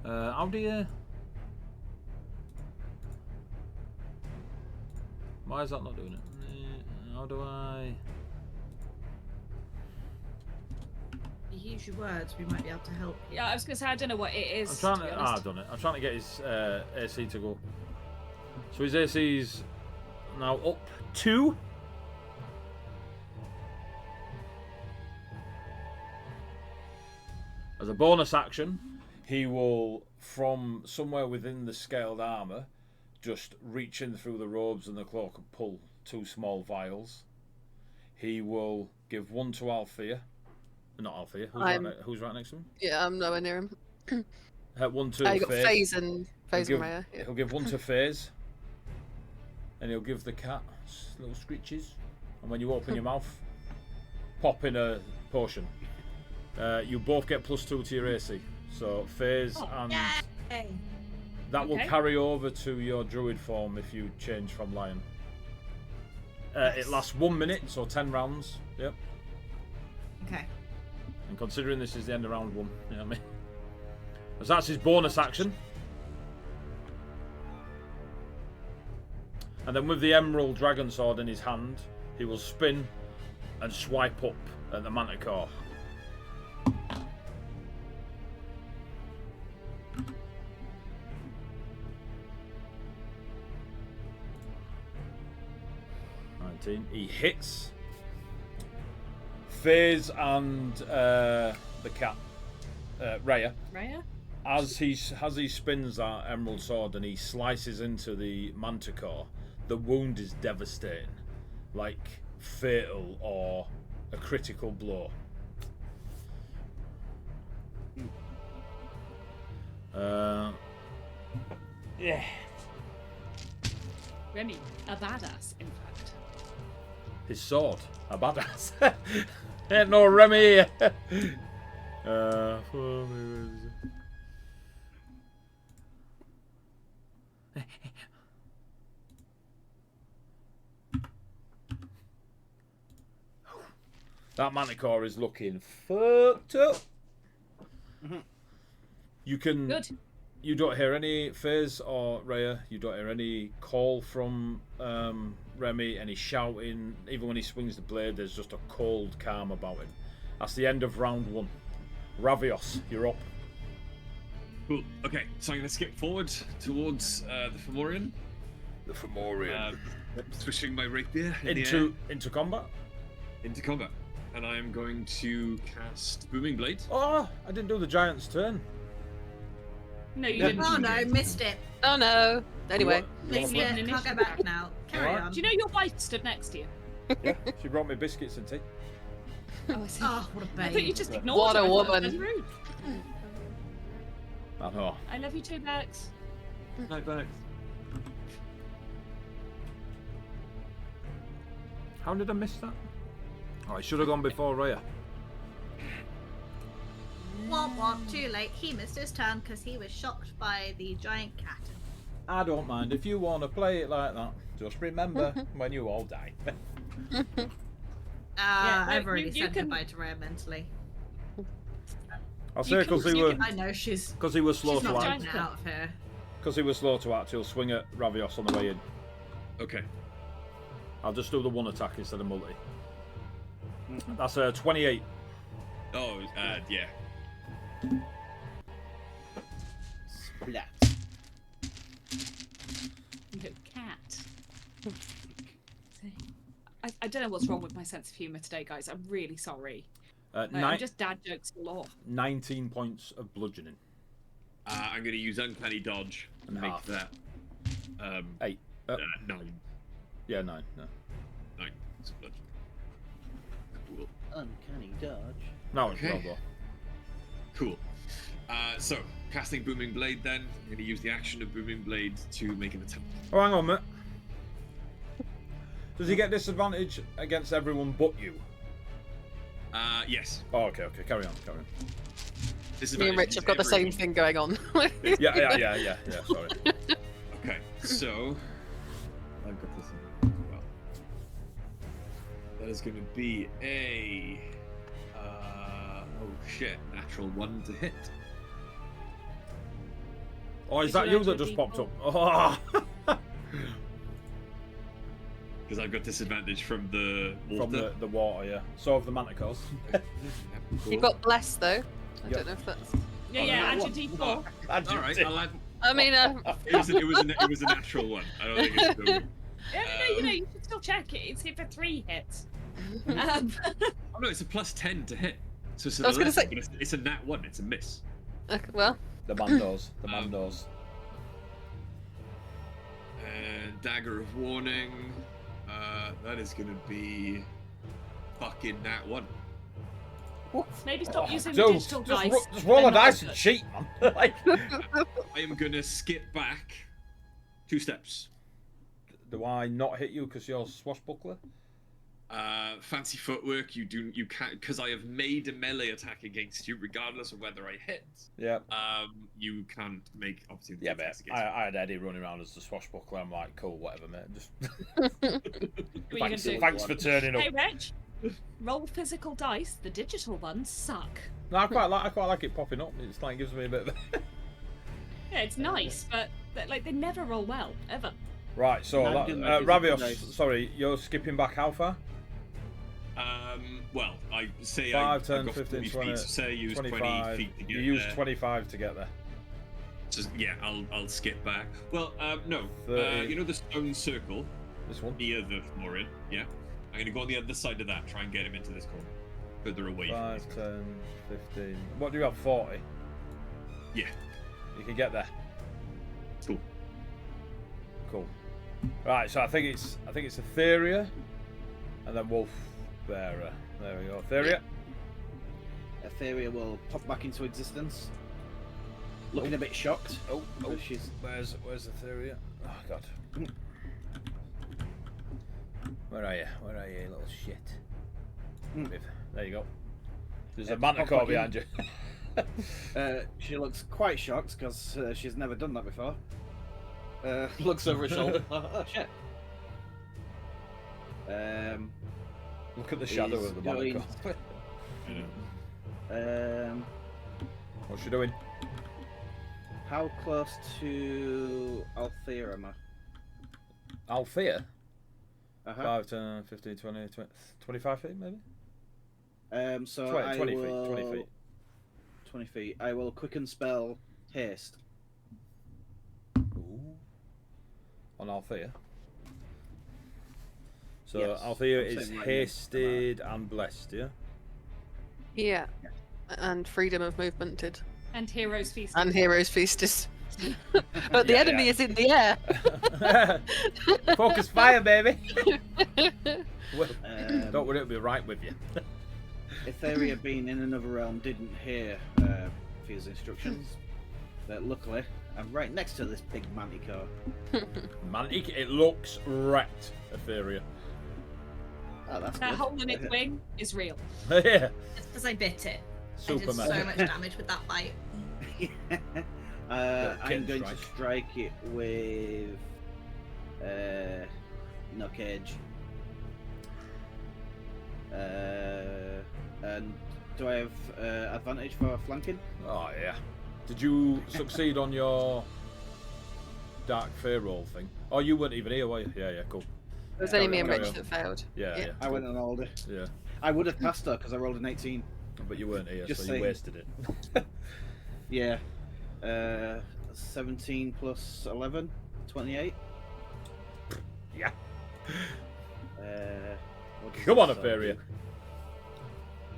How do you? Why is that not doing it? How do I? You use your words, we might be able to help you. Yeah, I was gonna say I don't know what it is. I'm trying to be to. honest. I've done it. I'm trying to get his AC to go. So his AC's now up 2. As a bonus action, he will, from somewhere within the scaled armour, just reach in through the robes and the cloak and pull 2 small vials. He will give 1 to Althea. Not Althea. Who's right next to him? Yeah, I'm nowhere near him. 1 to You got Faze. Faze and Rhea. Yeah. He'll give 1 to Faze. And he'll give the cat little screeches. And when you open your mouth, pop in a potion. You both get +2 to your AC. So Faze and Yay! that will Okay. carry over to your druid form if you change from lion. It lasts 1 minute, so 10 rounds. Yep. Okay. And considering this is the end of round 1, you know what I mean? As that's his bonus action. And then with the Emerald Dragon Sword in his hand, he will spin and swipe up at the Manticore. He hits FaZe and the cat, Raya. Raya? As he spins that Emerald Sword and he slices into the Manticore, the wound is devastating, like fatal or a critical blow. Yeah. Remy, a badass, in fact. His sword, a badass. Ain't no Remy here. That Manticore is looking fucked up. You can. Good. You don't hear any FaZe or Raya. You don't hear any call from Remy, any shouting. Even when he swings the blade, there's just a cold calm about him. That's the end of round 1. Ravios, you're up. Cool. Okay, so I'm going to skip forward towards the Fomorian. The Fomorian. Swishing my rapier in the air. Into combat. Into combat. And I am going to cast Booming Blade. Oh, I didn't do the giant's turn. No, you didn't. Oh no, missed it. Oh no. Anyway. Missed want it. an Can't go initiative back now. Carry Alright. on. Do you know your wife stood next to you? Yeah, she brought me biscuits and tea. Oh, I see. Oh, what a I babe. thought you just ignored What her. a I thought woman. that was rude. I know. I love you too, Bex. Night back. How did I miss that? Oh, I should have gone before Raya. Womp womp, too late. He missed his turn because he was shocked by the giant cat. I don't mind if you want to play it like that. Just remember when you all die. Yeah, no, I've already you said can- goodbye to Rhea mentally. I'll say because he you were can- I know she's slow she's to not act. taking it out of her. Because he was slow to act, he'll swing at Ravios on the way in. Okay. I'll just do the one attack instead of multi. That's a 28. Oh, yeah. Splat. You cat. I don't know what's wrong with my sense of humour today, guys. I'm really sorry. Like, I'm just dad jokes galore. 19 points of bludgeoning. I'm going to use Uncanny Dodge and And make half. that 8. 9. Yeah, 9. No, 9 points of bludgeoning. Cool. Uncanny dodge. no Okay. it's not. Cool. So, casting Booming Blade then. I'm going to use the action of Booming Blade to make an attempt. Oh, hang on, mate. Does he get disadvantage against everyone but you? Yes. Oh, okay. Carry on. This is Me and Rich have got the same thing going on. Yeah, sorry. Okay, so I've got this in well. That is going to be a natural 1 to hit. Oh, is Would that you you like that to just be popped cool? up? Oh, Because I've got disadvantage from the from water. the water, yeah. So have the manticores. You've got bless though. I Yep. don't know if that's. Yeah, add your D4. All right, I'll add. I mean, It was a natural 1. I don't think it's good. Yeah, no, you should still check it. It's hit for 3 hits. Um, Oh no, it's a plus 10 to hit. So it's I was gonna say- it's a nat 1. It's a miss. okay, well, The Mandos. The Mandos. And Dagger of Warning. That is going to be fucking nat 1. maybe stop using the Joe, digital just, dice. just roll a They're not dice good. and cheat, man. Like, I am going to skip back 2 steps. do I not hit you because you're swashbuckler? Fancy footwork. You can't, because I have made a melee attack against you, regardless of whether I hit. Yeah. You can't make opportunity Yeah, mate. attacks against I had Eddie running around as the swashbuckler. I'm like, cool, whatever, mate. Just What are you thanks, gonna do? thanks for turning up. Hey, Reg. roll physical dice. The digital ones suck. No, I quite like it popping up. It's like gives me a bit of. Yeah, it's nice, but like they never roll well ever. Right, so No, I didn't like physical Ravios, dice. sorry, you're skipping back how far? Well, I say 5, I 10, got 15, 40 20, feet, so say I use 25. 20 feet to get You use there. 25 to get there. So, yeah, I'll skip back. Well, no. 30. You know the stone circle This one? near the Florin? Yeah. I'm going to go on the other side of that, try and get him into this corner. Further away 5, from 10, 15. What do you have, 40? me. Yeah. You can get there. Cool. Cool. Right, so I think it's Etheria, and then Wolf Bearer. There we go. Etheria. Etheria will pop back into existence. Looking a bit shocked. Oh, because she's where's Etheria? Oh God. Where are you? Where are you, little shit? There you go. There's a pop manticore back behind in. you. She looks quite shocked because she's never done that before. Looks over her shoulder. Oh shit. Look at the shadow He's of the going- manticore. What's she doing? How close to Althea am I? Althea? Uh-huh. 5, 10, 15, 20, 25 feet maybe? So 20, I 20 will... feet. 20 feet. 20 feet. I will quicken spell haste. Ooh. On Althea. So Yes, Althea I'm is saying right hasted and blessed, yeah? Yeah. And freedom of movement did. And Heroes Feast. And Heroes Feasted. But the Yeah, enemy yeah. is in the air. Focus fire, baby! Well, Um, don't worry, it'll be right with you. Etheria being in another realm didn't hear Fia's instructions. But luckily, I'm right next to this big manticore. Man, it looks wrecked, Etheria. Oh, that's That good. hole in its wing is real. Yeah, It's because I bit it. I super did so meta. much damage with that bite. I'm Kitten going strike. to strike it with knock edge. And do I have advantage for flanking? Oh, yeah. Did you succeed on your Dark Fae roll thing? Oh, you weren't even here, were you? Yeah, yeah, cool. It was only me and Carry Rich on. that failed. Yeah, Yeah. yeah. I went on older. Yeah, I would have passed her because I rolled an 18. but you weren't here, Just so saying. you wasted it. Yeah. 17 plus 11, 28. Yeah. What does Come that on, sword Etheria.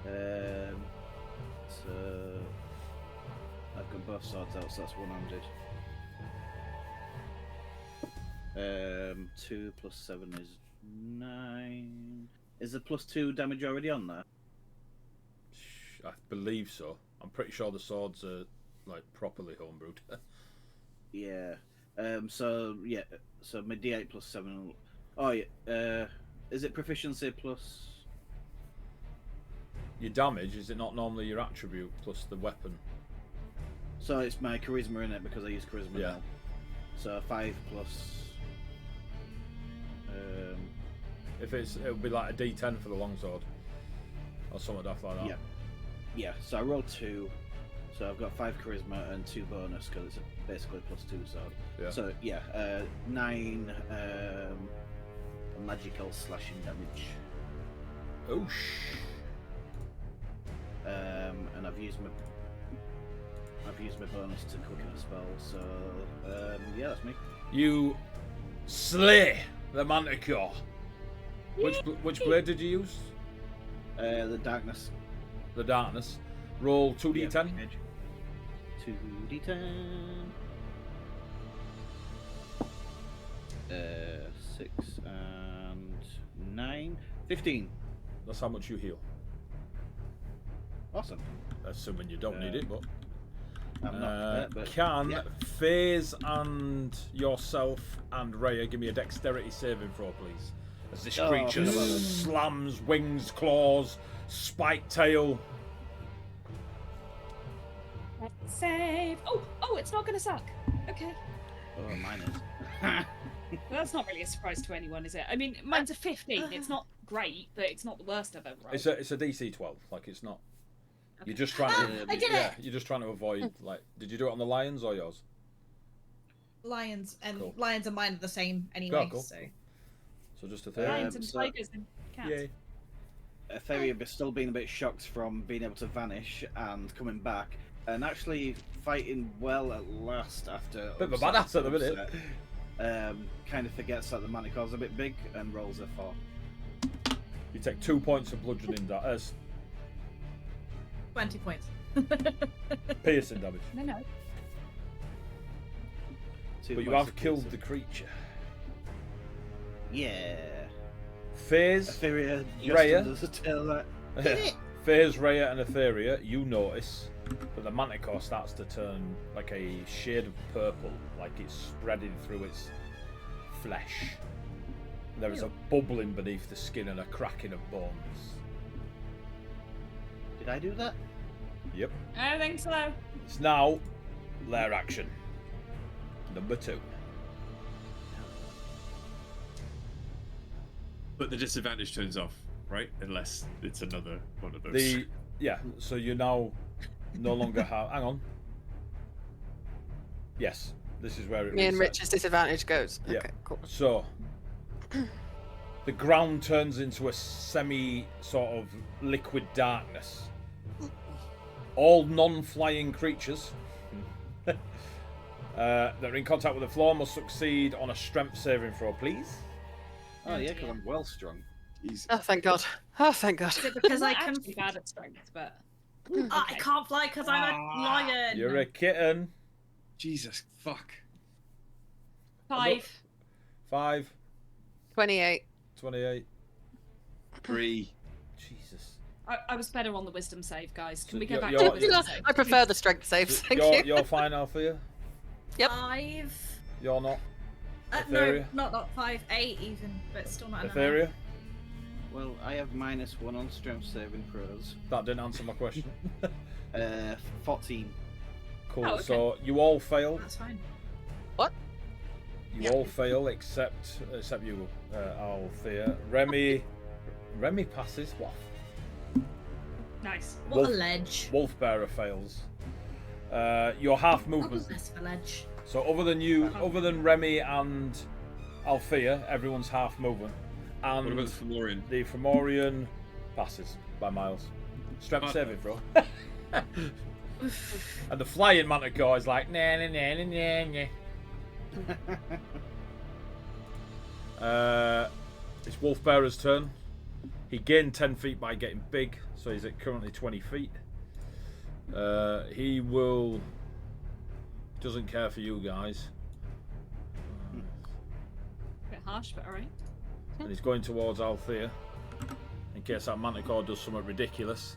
do? So I've got both swords out, so that's one-handed. 2 plus 7 is 9. Is the plus 2 damage already on there? I believe so. I'm pretty sure the swords are like properly homebrewed. Yeah. So yeah. So my D8 plus 7. Oh yeah. Is it proficiency plus? Your damage, is it not normally your attribute plus the weapon? So it's my charisma in it because I use charisma Yeah. now. So 5 plus. If it'll be like a D10 for the longsword or something like that. Yeah. Yeah. So I rolled 2. So I've got 5 charisma and 2 bonus because it's basically plus 2 sword. Yeah. So yeah, 9 magical slashing damage. Oh And I've used my bonus to quicken a spell. So yeah, that's me. You slay the manticore. Which blade did you use? The darkness. The darkness. Roll 2d10. 2d10. 6 and 9. 15. That's how much you heal. Awesome. Assuming you don't need it, but. I'm not. But Can yeah. FaZe and yourself and Rhea give me a dexterity saving throw, please? As this Oh, creature come on. slams wings, claws, spiked tail. Let's save. Oh, it's not gonna suck. Okay. Oh, mine is. That's not really a surprise to anyone, is it? I mean, mine's a 15. It's not great, but it's not the worst I've ever rolled. It's a DC 12. Like it's not. Okay. You're just trying to. I did it! You're just trying to avoid. Like, did you do it on the lions or yours? Lions and Cool. lions and mine are the same anyway. Cool. So So just a 30. Lions and so- tigers and cats. Yay. Etheria be still being a bit shocked from being able to vanish and coming back, and actually fighting well at last after. Bit of a upset badass at the minute. upset, kind of forgets that the Manicor's a bit big and rolls a 4. You take 2 points of bludgeoning damage, 20 points. piercing damage. No. But you have killed the creature. Yeah. Phase, Etheria just Raya. does a tail that. Phase, Raya, and Etheria, you notice that the Manticore starts to turn like a shade of purple, like it's spreading through its flesh. There is a bubbling beneath the skin and a cracking of bones. Did I do that? Yep. I think so. It's now lair action. Number 2. But the disadvantage turns off, right? Unless it's another one of those. So you now no longer have. Hang on. Yes, this is where it. Me and resets. Rich's disadvantage goes. Yeah. Okay, cool. So the ground turns into a semi sort of liquid darkness. All non-flying creatures that are in contact with the floor must succeed on a strength saving throw, please. Oh yeah, because I'm well strong. He's- Oh, thank God. Oh, thank God. is it because I I'm can? actually bad at strength, but I okay. can't fly because I'm a lion. You're a kitten. Jesus fuck. 5. 5, 28. 28. 3. Jesus. I was better on the wisdom save, guys. Can So we go you're- back you're- to the wisdom save? I prefer the strength saves. Thank You're, you. you're fine, Althea. Yep. 5. You're not. No, Etheria? not 5. 8 even, but still not enough. Etheria. Well, I have -1 on strength saving throws. That didn't answer my question. 14. Cool. Oh, okay. So you all fail. That's fine. You all fail except you, Althea. Remy passes. What? Nice. What Wolf- a ledge. Wolfbearer fails. Your half What was movement. this of a ledge? So other than Remy and Althea, everyone's half movement. And What about the Fomorian? the Fomorian passes by miles. Strength But- saving, bro. And the flying manticore is like nah nah nah nah nah nah. It's Wolfbearer's turn. He gained 10 feet by getting big, so he's at currently 20 feet. He doesn't care for you guys, Bit harsh, but alright. and he's going towards Althea in case that manticore does something ridiculous,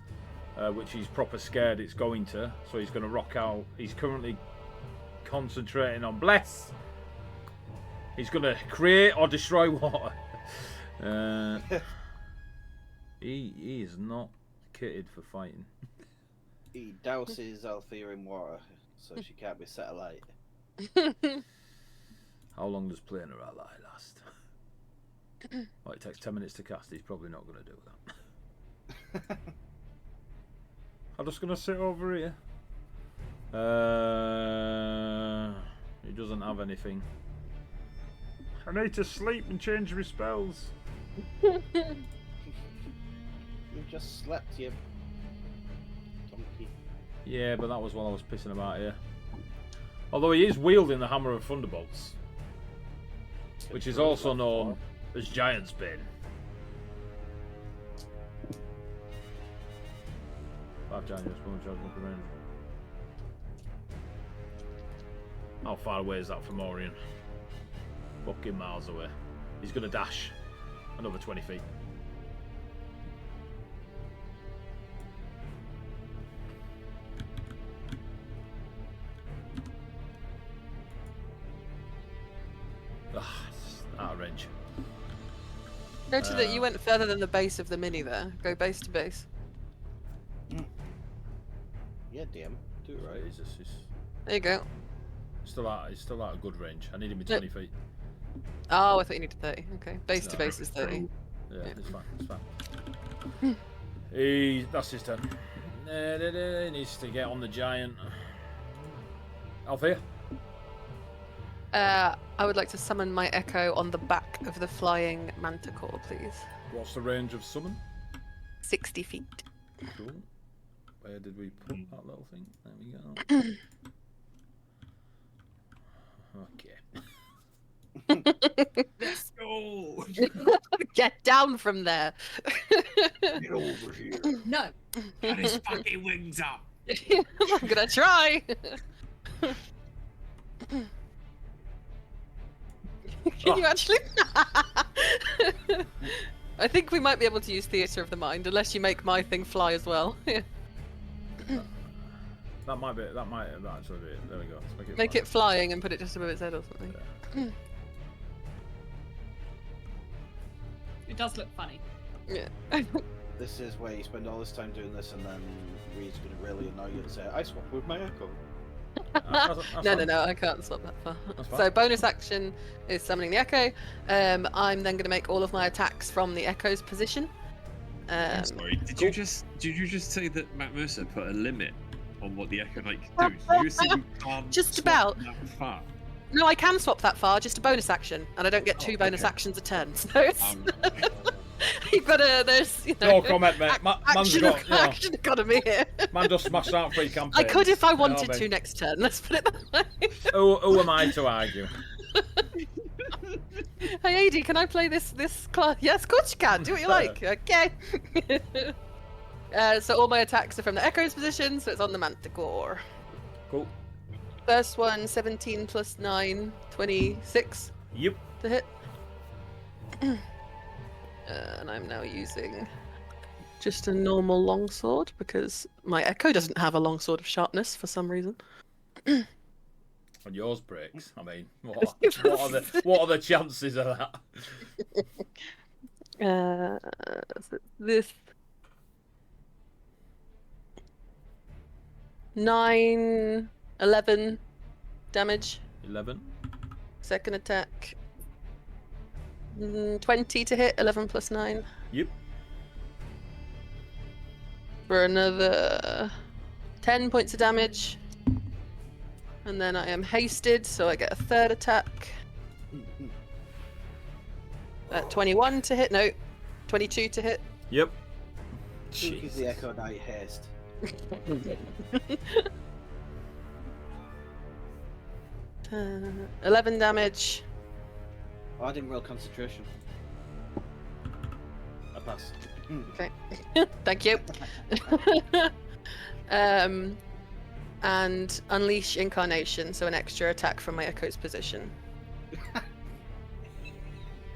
which he's proper scared it's going to. So he's going to rock out. He's currently concentrating on bless. He's going to create or destroy water. He is not kitted for fighting. He douses Althea in water, so she can't be set alight. How long does playing her ally last? Well, it takes 10 minutes to cast. He's probably not going to do that. I'm just going to sit over here. He doesn't have anything. I need to sleep and change my spells. You just slept, you donkey. Yeah, but that was while I was pissing about here. Although he is wielding the Hammer of Thunderbolts, which is also known as Giant's Bane. 5 giant one charge up around. How far away is that from Orion? Fucking miles away. He's gonna dash another 20 feet. It's out of range. Noted that you went further than the base of the mini there. Go base to base. Yeah, damn. Do it right. Jesus, he's There you go. still out of good range. I need him in 20 feet. Oh, I thought you needed 30. Okay, base to No. base is 30. Yeah, Yeah. it's fine. It's fine. That's his turn. He needs to get on the giant. Althea? I would like to summon my echo on the back of the flying manticore, please. What's the range of summon? 60 feet. Cool. Where did we put that little thing? There we go. Okay. Let's go. Get down from there. Get over here. No. Got his fucking wings up. I'm gonna try. Can you actually? I think we might be able to use theatre of the mind, unless you make my thing fly as well. That might actually be it. There we go. Let's Make it flying and put it just above its head or something. It does look funny. Yeah. This is where you spend all this time doing this, and then Reed's going to really annoy you and say, "I swap with my echo." No, I can't swap that far. That's fine. So bonus action is summoning the echo. I'm then going to make all of my attacks from the echo's position. Sorry, did you just say that Matt Mercer put a limit on what the Echo Knight can do? Did you say you can't Just swap about. that far? No, I can swap that far, just a bonus action, and I don't get two bonus okay. actions a turn. So it's Okay. you've got to there's you know No comment, mate. Man's action, got, you know, action economy here. man just smashed out 3 campaigns. I could if I You know wanted what I to mean? next turn. Let's put it that way. Who am I to argue? Hey, AD, can I play this class? Yes, of course you can. Do what you like. Okay. So all my attacks are from the Echo's position, so it's on the Manticore. Cool. First one, 17 plus 9, 26 Yep. to hit. And I'm now using just a normal longsword because my Echo doesn't have a longsword of sharpness for some reason. And yours breaks. I mean, what are the chances of that? So this 9, 11 damage. 11. Second attack. 20 to hit, 11 plus 9. Yep. For another 10 points of damage. And then I am hasted, so I get a third attack. 21 to hit, no, 22 to hit. Yep. Who gives the Echo Knight haste? 11 damage. Oh, I didn't roll concentration. I pass. Okay, thank you. And unleash incarnation, so an extra attack from my Echo's position.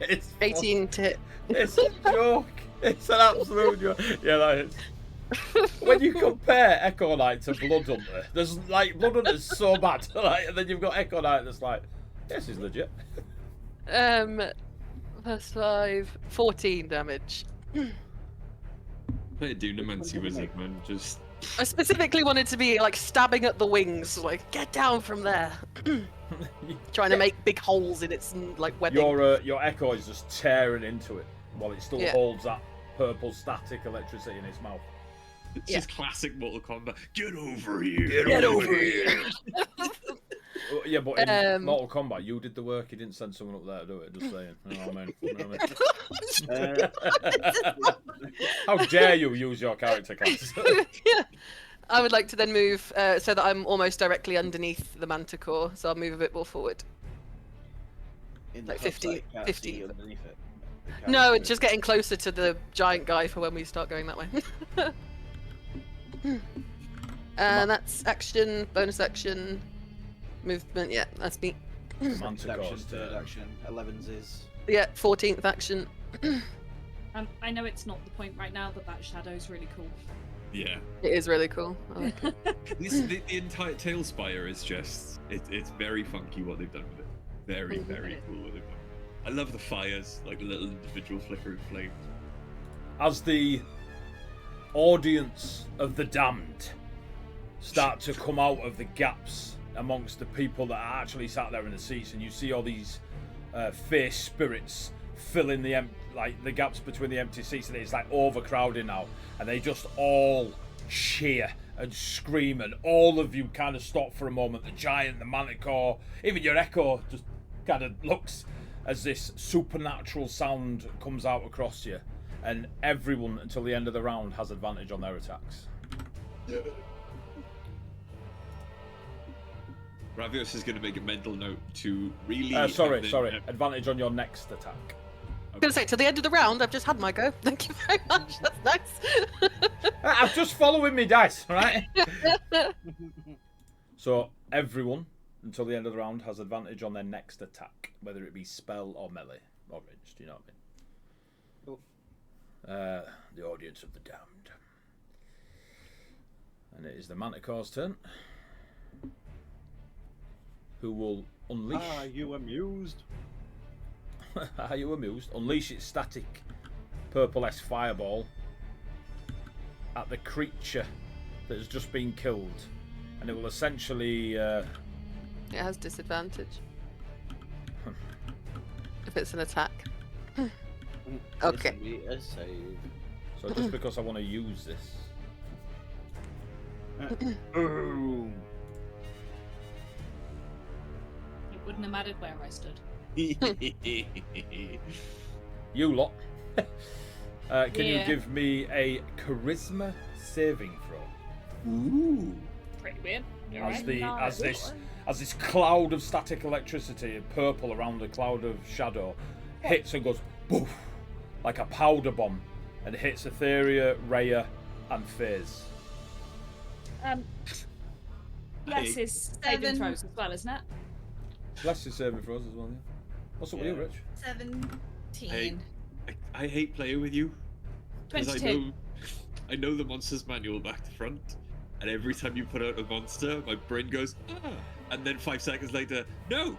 It's 18 to hit. It's a joke. It's an absolute joke. Yeah, that is. When you compare Echo Knight to Bloodhunter, there's like Bloodhunter's so bad, like, and then you've got Echo Knight that's like, this is legit. Plus 5, 14 damage. Play a Dunamancy Wizard, man. Just I specifically wanted to be like stabbing at the wings, like get down from there. Trying to make big holes in its like webbing. Your Echo is just tearing into it while it still Yeah. holds that purple static electricity in its mouth. it's Yeah. just classic Mortal Kombat. Get over here. Get over here. Yeah, but in Um, Mortal Kombat, you did the work. You didn't send someone up there to do it. Just saying. You know what I mean? You know what I mean? How dare you use your character class? Yeah. I would like to then move so that I'm almost directly underneath the Manticore, so I'll move a bit more forward. In the Like hub 50 site, you can't 50. see underneath it. You can't No, see it's just getting closer to the giant guy for when we start going that way. And that's action, bonus action, movement. Yeah, that's me. Second Manticore's action, third turn. action, 11's is. Yeah, 14th action. I know it's not the point right now, but that shadow's really cool. Yeah. It is really cool. I like it. The entire tail spire is just it's very funky what they've done with it. Very, very cool what they've done. I love the fires, like the little individual flickering flames. As the audience of the damned start to come out of the gaps amongst the people that are actually sat there in the seats, and you see all these fierce spirits filling the the gaps between the empty seats, and it's like overcrowding now, and they just all cheer and scream, and all of you kind of stop for a moment. The giant, the manticore, even your echo just kind of looks as this supernatural sound comes out across you, and everyone until the end of the round has advantage on their attacks. Ravios is going to make a mental note to really... Sorry. Advantage on your next attack. I was going to say, till the end of the round, I've just had my go. Thank you very much. That's nice. I'm just following me dice, right? So everyone, until the end of the round, has advantage on their next attack, whether it be spell or melee or ranged. You know what I mean? The audience of the damned. And it is the Manticore's turn, who will unleash... Are you amused? Are you amused? Unleash its static purple-esque fireball at the creature that has just been killed. And it will essentially... It has disadvantage. If it's an attack. Okay. A save. So just because I want to use this... Boom. It wouldn't have mattered where I stood. You lot. Can you Yeah. give me a charisma saving throw? Ooh. Pretty weird. As this cloud of static electricity, purple around a cloud of shadow, hits and goes poof, like a powder bomb, and hits Etheria, Rhea, and Faze. Bless is saving throws as well, isn't it? Bless your saving throws as well, yeah. What's up with you, Rich? 17. I hate playing with you. 'Cause 22. I know the monster's manual back to front, and every time you put out a monster, my brain goes, ah, and then 5 seconds later, no!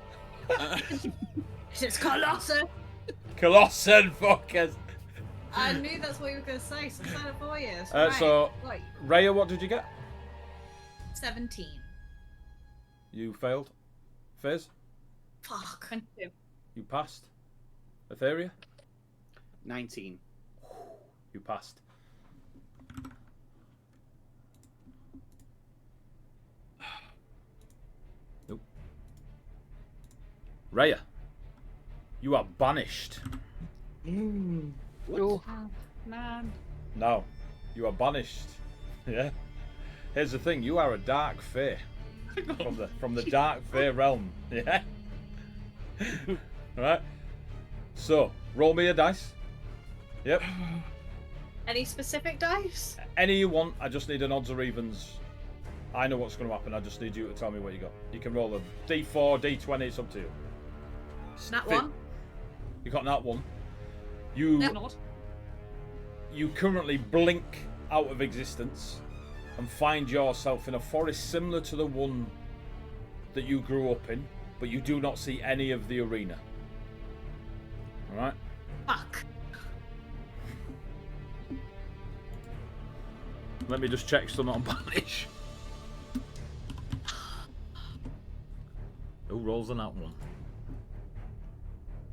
It's Colossus! Colossal fuckers! I knew that's what you were going to say, so I said it for you. So, Right. Rhea, what did you get? 17. You failed. Faze, Fuck. 22. you passed. Etheria, 19. you passed. Nope. Rhea, you are banished. What? Oh, man. No, you are banished. Yeah. Here's the thing: you are a dark fae from the dark fae realm. Yeah. Right. So roll me a dice. Yep. Any specific dice? Any you want. I just need an odds or evens. I know what's going to happen. I just need you to tell me what you got. You can roll a D4, D20. It's up to you. Nat 1. You got that one. You Not. you currently blink out of existence and find yourself in a forest similar to the one that you grew up in, but you do not see any of the arena. Alright? Fuck. Let me just check so I'm not on banish. Who rolls on that one?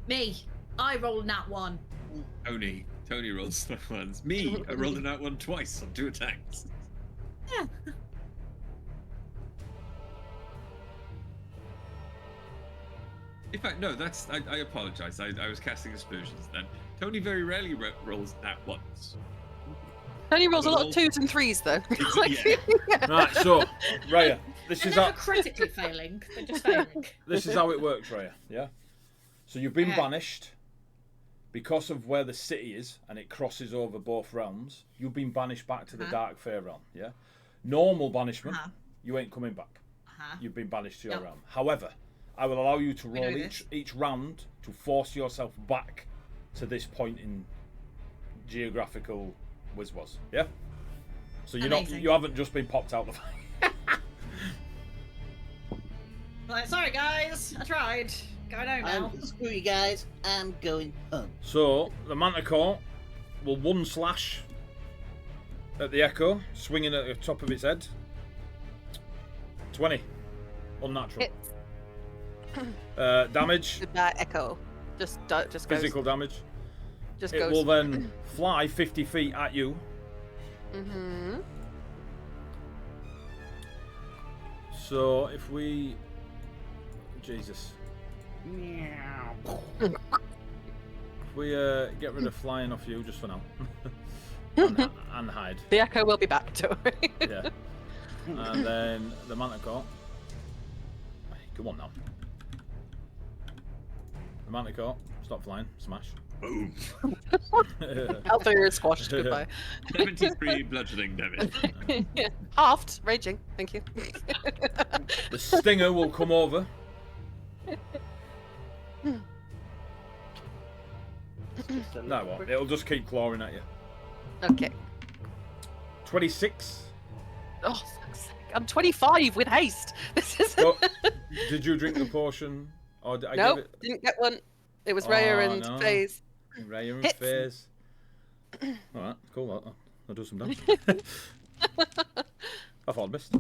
Me. I rolled Nat 1. Tony rolls that ones. Me, I rolled that one twice on 2 attacks. Yeah. In fact, no, that's... I apologise. I was casting aspersions then. Tony very rarely rolls that once. Tony rolls a lot of 2s and 3s, though. Yeah. Right, so, Rhea, this They're is never how critically failing. They're just failing. this is how it works, Rhea. Yeah? So you've been Okay. banished because of where the city is, and it crosses over both realms. You've been banished back to the Dark Fae realm. Yeah. Normal banishment, you ain't coming back. You've been banished to your Nope. realm. However, I will allow you to We roll know each round to force yourself back to this point in geographical Wizwas. Yeah. So you're Amazing. you haven't just been popped out the. Like, sorry guys, I tried. Going home now. Screw you guys. I'm going home. So the Manticore will one slash at the Echo, swinging at the top of its head. 20, unnatural. Hits. Damage. Goodbye, Echo. Just goes. Physical damage. Just It goes. will then fly 50 feet at you. Mm-hmm. So if we... Jesus. If we get rid of flying off you just for now. and hide. The echo will be back, don't worry. Yeah. And then the Manticore. Come on now. The Manticore. Stop flying. Smash. Boom. Althea is squashed. Goodbye. 73 bludgeoning damage. Yeah. Halved. Raging. Thank you. The stinger will come over. No, it won't. It'll just keep clawing at you. Okay. 26. Oh, fuck's sake. I'm 25 with haste. This is. So, did you drink the potion? Or did I Nope, give it? didn't get one. It was Raya Oh, and no. FaZe. Raya and Hits. FaZe. Alright, cool. I'll do some damage. I thought I missed.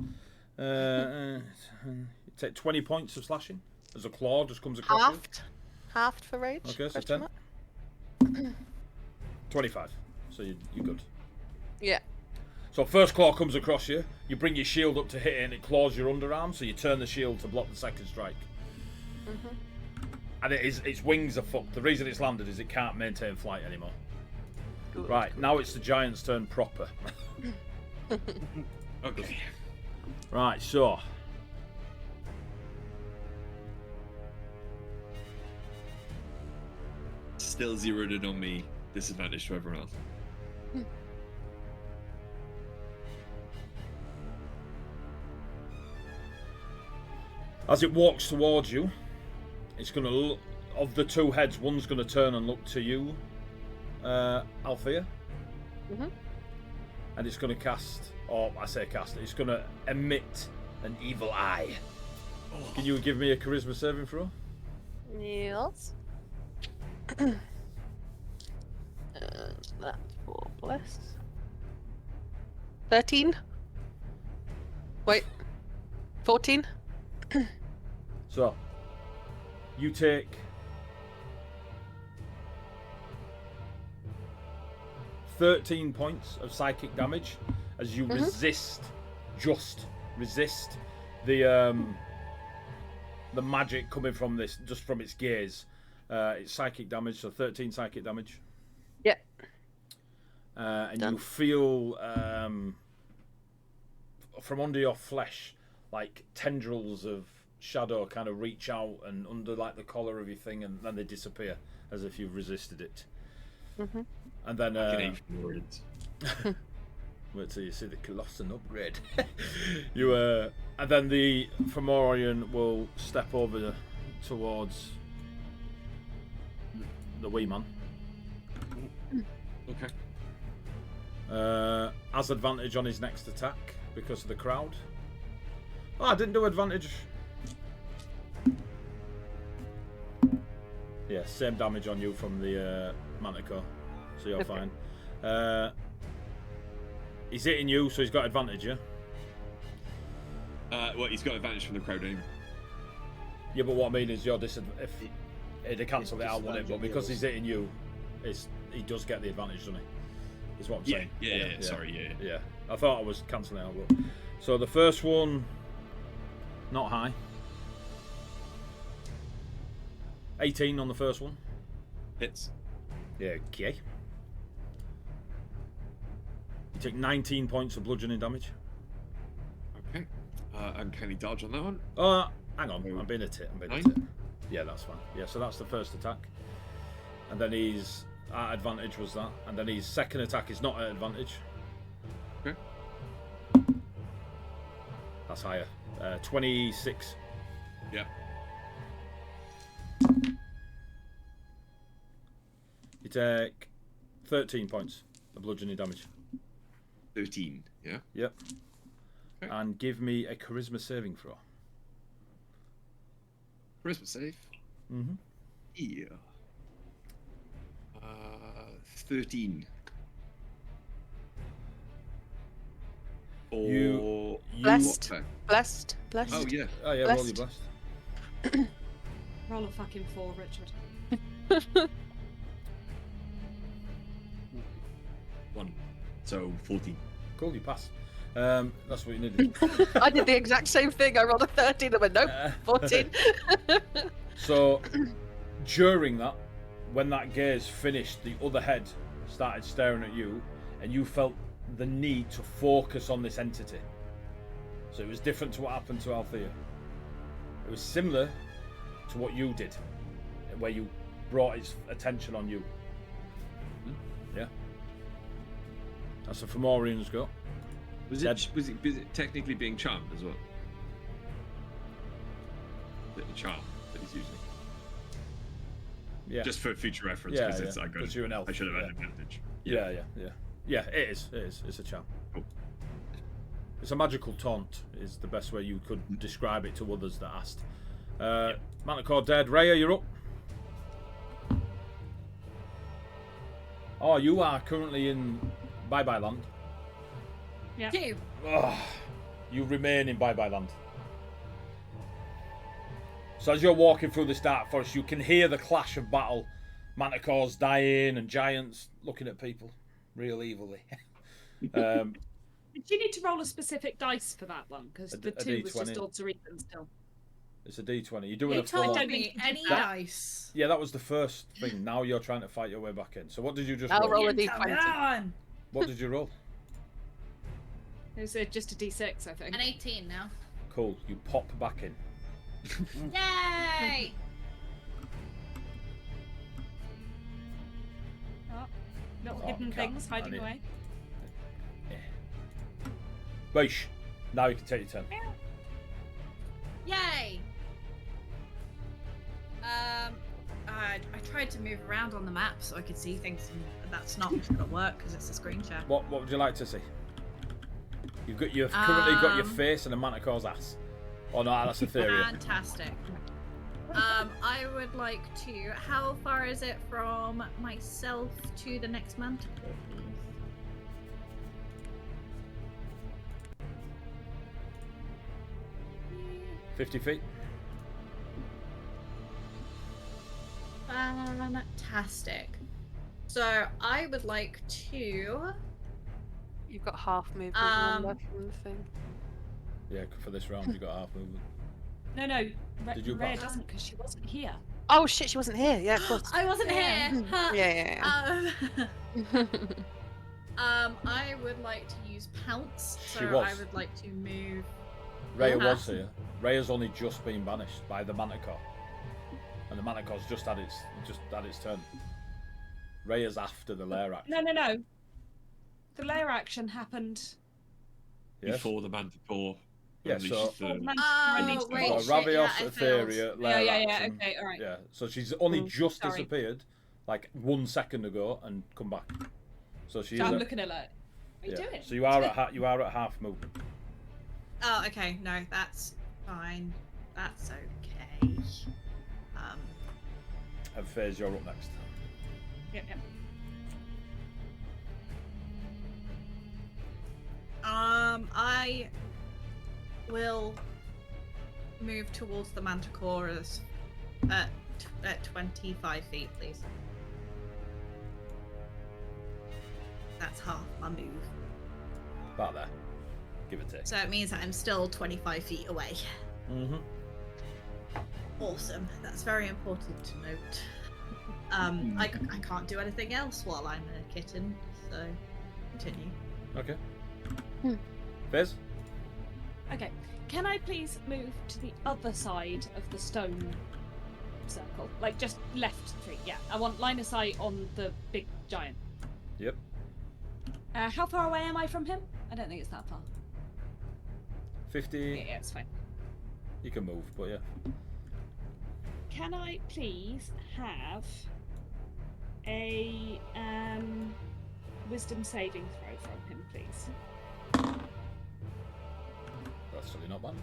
You take 20 points of slashing as a claw just comes across Halved. Halved for rage. you. Okay, so Question 10. mark? 25. So you're good. Yeah. So first claw comes across you, you bring your shield up to hit it and it claws your underarm, so you turn the shield to block the second strike. Mm-hmm. And its wings are fucked. The reason it's landed is it can't maintain flight anymore. Good. Right, now it's the giant's turn proper. Okay. Right, so... Still zeroed in on me. Disadvantage to everyone else. As it walks towards you, it's going to look... Of the two heads, one's going to turn and look to you, Althea. Mm-hmm. And it's going to cast... Or, I say cast, it's going to emit an evil eye. Can you give me a charisma saving throw? Yes. That's 4 plus 13. Wait, 14. So, you take 13 points of psychic damage as you resist the magic coming from this, just from its gaze. It's psychic damage, so 13 psychic damage. Yeah. And Done. you feel from under your flesh like tendrils of shadow kind of reach out and under like the collar of your thing, and then they disappear as if you've resisted it. Mm-hmm. And then wait till you see the Colossan upgrade. You and then the Fomorian will step over towards the wee man. Okay. Has advantage on his next attack because of the crowd. Oh, I didn't do advantage. Yeah, same damage on you from the Manticore, so you're Okay. fine. He's hitting you, so he's got advantage, yeah? Well, he's got advantage from the crowd anyway. Yeah, but what I mean is your disadvantage. If he'd cancelled it out, wouldn't it? But because he's hitting you, he does get the advantage, doesn't he? Is what I'm saying. Yeah. Sorry, yeah. Yeah, I thought I was cancelling it out. But... So the first one, not high. 18 on the first one. Hits. Yeah, okay. You take 19 points of bludgeoning damage. Okay. And can he dodge on that one? Hang on, I'm being a tit. Nine? Yeah, that's fine. Yeah, so that's the first attack. And then he's at advantage was that. And then his second attack is not at advantage. Okay. That's higher. 26. Yeah. You take 13 points of bludgeoning damage. 13. Yeah. Yep. Okay. And give me a charisma saving throw. Charisma save. Mm-hmm. Yeah. 13. Or You- Blessed. what? Blessed. Oh yeah. Oh yeah, roll your Blessed. blessed. Roll a fucking 4, Richard. 1. So 14. Cool, you pass. That's what you needed. I did the exact same thing. I rolled a 13 and went, nope, 14. So, during that, when that gaze finished, the other head started staring at you, and you felt the need to focus on this entity. So it was different to what happened to Althea. It was similar to what you did, where you brought its attention on you. Yeah. That's a Fomorian's go. Was it technically being charmed as well? The charm that he's using. Yeah. Just for future reference, Yeah, because yeah. I got. 'Cause you're an elf, I should have had yeah. advantage. Yeah. Yeah, it is. It's a charm. Cool. It's a magical taunt, is the best way you could describe it to others that asked. Manticore dead. Rhea, you're up. Oh, you are currently in Bye Bye Land. Yeah. Ugh. You remain in Bye Bye Land. So as you're walking through this dark forest, you can hear the clash of battle. Manticores dying and giants looking at people real evilly. Did you need to roll a specific dice for that one? Because the 2 was just D20. odds or evens still. It's a D20. You're doing You a full told on. me any That- dice. Yeah, that was the first thing. Now you're trying to fight your way back in. So what did you just I'll roll? roll a Come D20. on. What did you roll? It was just a D6, I think. An 18 now. Cool. You pop back in. Yay! Little Oh, hidden can't- things I hiding need- away. Weish. Now you can take your turn. Yay! I tried to move around on the map so I could see things, and that's not gonna work because it's a screen share. What would you like to see? You've currently got your Um, face and a Manticore's ass. Oh no, that's Etheria. Fantastic. I would like to. How far is it from myself to the next manticore, please? Yeah. 50 feet. Fantastic. So I would like to. You've got half movement remember, from the thing. Yeah, for this round you got half movement. No. Did you Rhea pass? doesn't because she wasn't here. Oh shit, she wasn't here. Yeah, of course. I wasn't here. Huh. Yeah. I would like to use pounce. So She was. I would like to move. Rhea Uh-huh. was here. Rhea's only just been banished by the Manticore. And the Manticore's just had its turn. Rhea's after the lair action. No. The lair action happened. Yes? Before the Manticore. Yeah, unleashed so- the- Oh, wait. So shit, Ravios, yeah, I failed. Etheria, lair Yeah. action. Okay, all right. Yeah, so she's only just sorry. disappeared, like 1 second ago, and come back. So she's. So I'm looking at like, what are you doing? So you are at half movement. Oh, okay. No, that's fine. That's okay. And Faze, you're up next. Yep. I will move towards the manticores at 25 feet, please. That's half my move. About there. Give or take. So it means that I'm still 25 feet away. Mm-hmm. Awesome. That's very important to note. I can't do anything else while I'm a kitten, so continue. Okay. Faze? Okay. Can I please move to the other side of the stone circle? Like just left 3. Yeah. I want line of sight on the big giant. Yep. How far away am I from him? I don't think it's that far. 50. Yeah, it's fine. You can move, but yeah. Can I please have a wisdom saving throw from him, please? That's certainly not bad.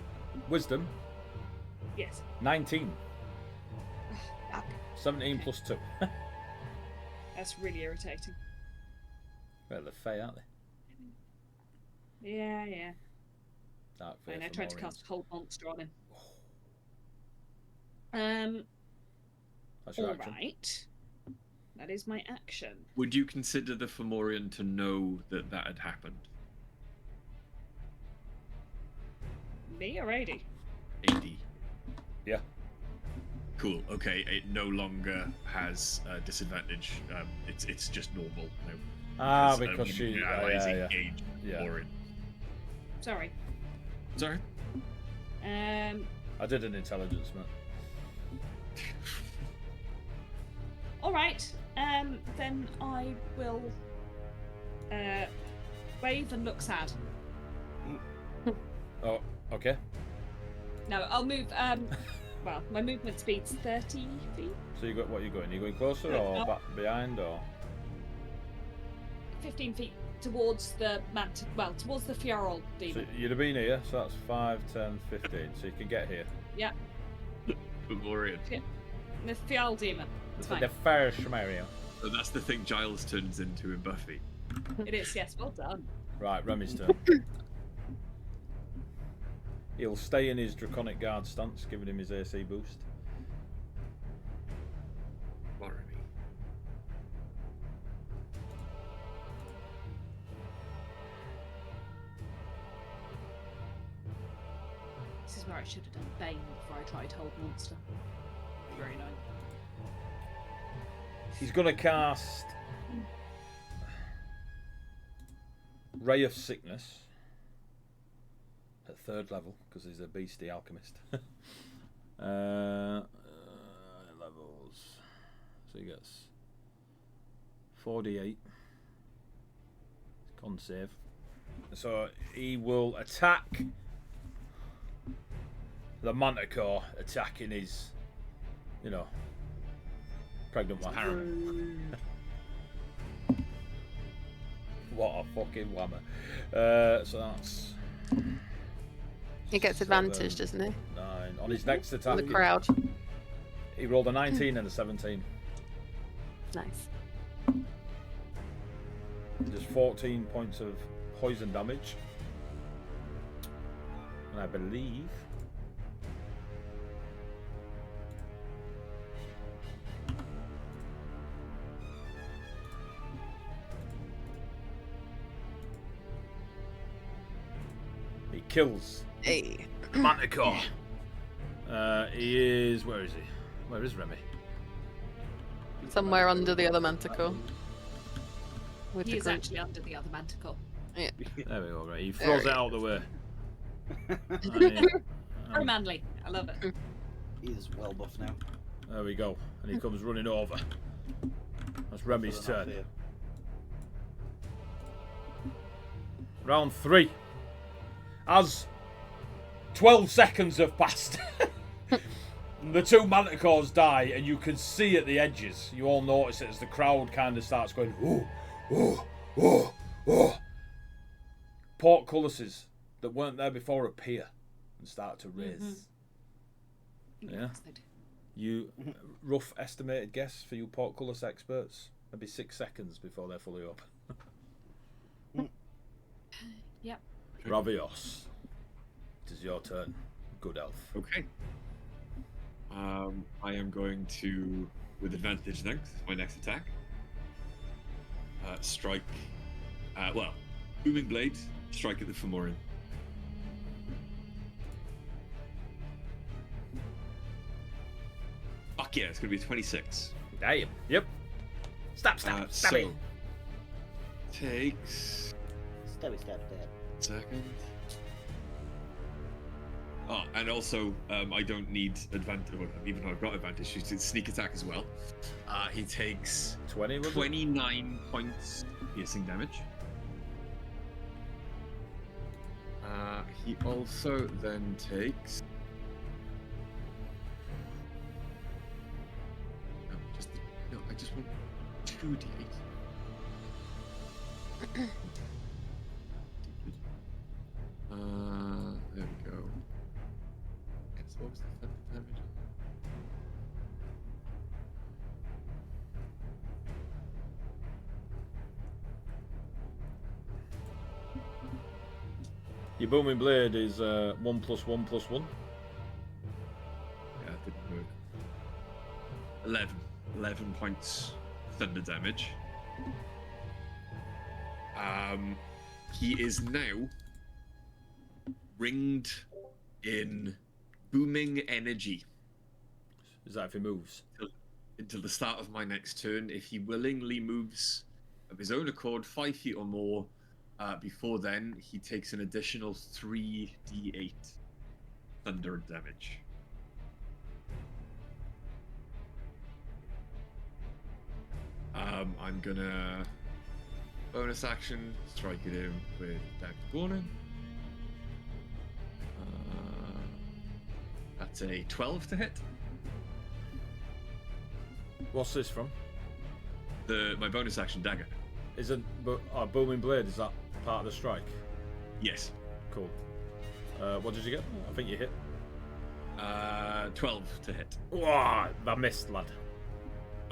Wisdom, Yes. 19. Fuck. 17 plus 2. That's really irritating. Well, they're Fae, aren't they? Yeah. Dark Fae And I from tried to Orient. cast Hold Monster on him. That's your All action. right. That is my action. Would you consider the Fomorian to know that that had happened? Me or AD? AD. Yeah. Cool. Okay. It no longer has disadvantage. It's just normal now. Because she. your allies Yeah. engage Fomorian. Sorry. Sorry. I did an intelligence, mate. All right. Then I will wave and look sad. Oh, okay. No, I'll move. Well, my movement speed's 30 feet. So you got what you going? You going closer or back behind or? 15 feet towards the towards the Fjarl So demon. you'd have been here, so that's 5, 10, 15. So you can get here. Yeah, Fomorian. the Fjarl demon. It's fine. The first Mario. So that's the thing Giles turns into in Buffy. It is. Yes, well done. Right, Remy's turn. He'll stay in his Draconic Guard stance, giving him his AC boost. Remy. This is where I should have done Bane before I tried Hold Monster. Very nice. He's going to cast Ray of Sickness at 3rd level, because he's a beastie alchemist. Levels. So he gets 48. Con save. So he will attack the Manticore, attacking his, pregnant one. What a fucking whammer. So that's... He gets advantage, doesn't he? 9. On his next attack, The crowd. he rolled a 19 and a 17. Nice. Does 14 points of poison damage. And I believe... he kills Hey. Manticore. He is... Where is he? Where is Remy? Somewhere under the other manticore. With He the is group. actually under the other manticore. Yeah. There we go, right. He throws it There out the way. Very manly. I love it. He is well buffed now. There we go. And he comes running over. That's Remy's turn. Round 3. As 12 seconds have passed, the 2 manticores die, and you can see at the edges, you all notice it as the crowd kind of starts going, ooh, ooh, ooh, ooh. Portcullises that weren't there before appear and start to raise. Yeah. Yes, they do. You, rough estimated guess for you portcullis experts, maybe 6 seconds before they're fully up. Yep. Ravios, it is your turn, good elf. Okay. I am going to, with advantage next, my next attack. Strike. Booming Blade, strike at the Fomorian. Fuck yeah, it's going to be 26. Damn. Yep. Stab, stab, stab So, him. takes... Stabby stab dad. Second. Oh, and also, I don't need advantage, well, even though I've got advantage, he's sneak attack as well. He takes 20, was it? 29 points piercing damage. He also then takes... I just want 2d8. There we go. Yes, what was the damage? Your booming blade is 1 + 1 + 1. Yeah, it didn't work. 11 points thunder damage. He is now ringed in booming energy. Is that if he moves? Until the start of my next turn. If he willingly moves of his own accord 5 feet or more, before then, he takes an additional 3d8 thunder damage. I'm gonna bonus action strike at him with Dagger Warning. That's a 12 to hit. What's this from? My bonus action dagger. Isn't booming blade? Is that part of the strike? Yes. Cool. What did you get? I think you hit. 12 to hit. Whoa, I missed, lad.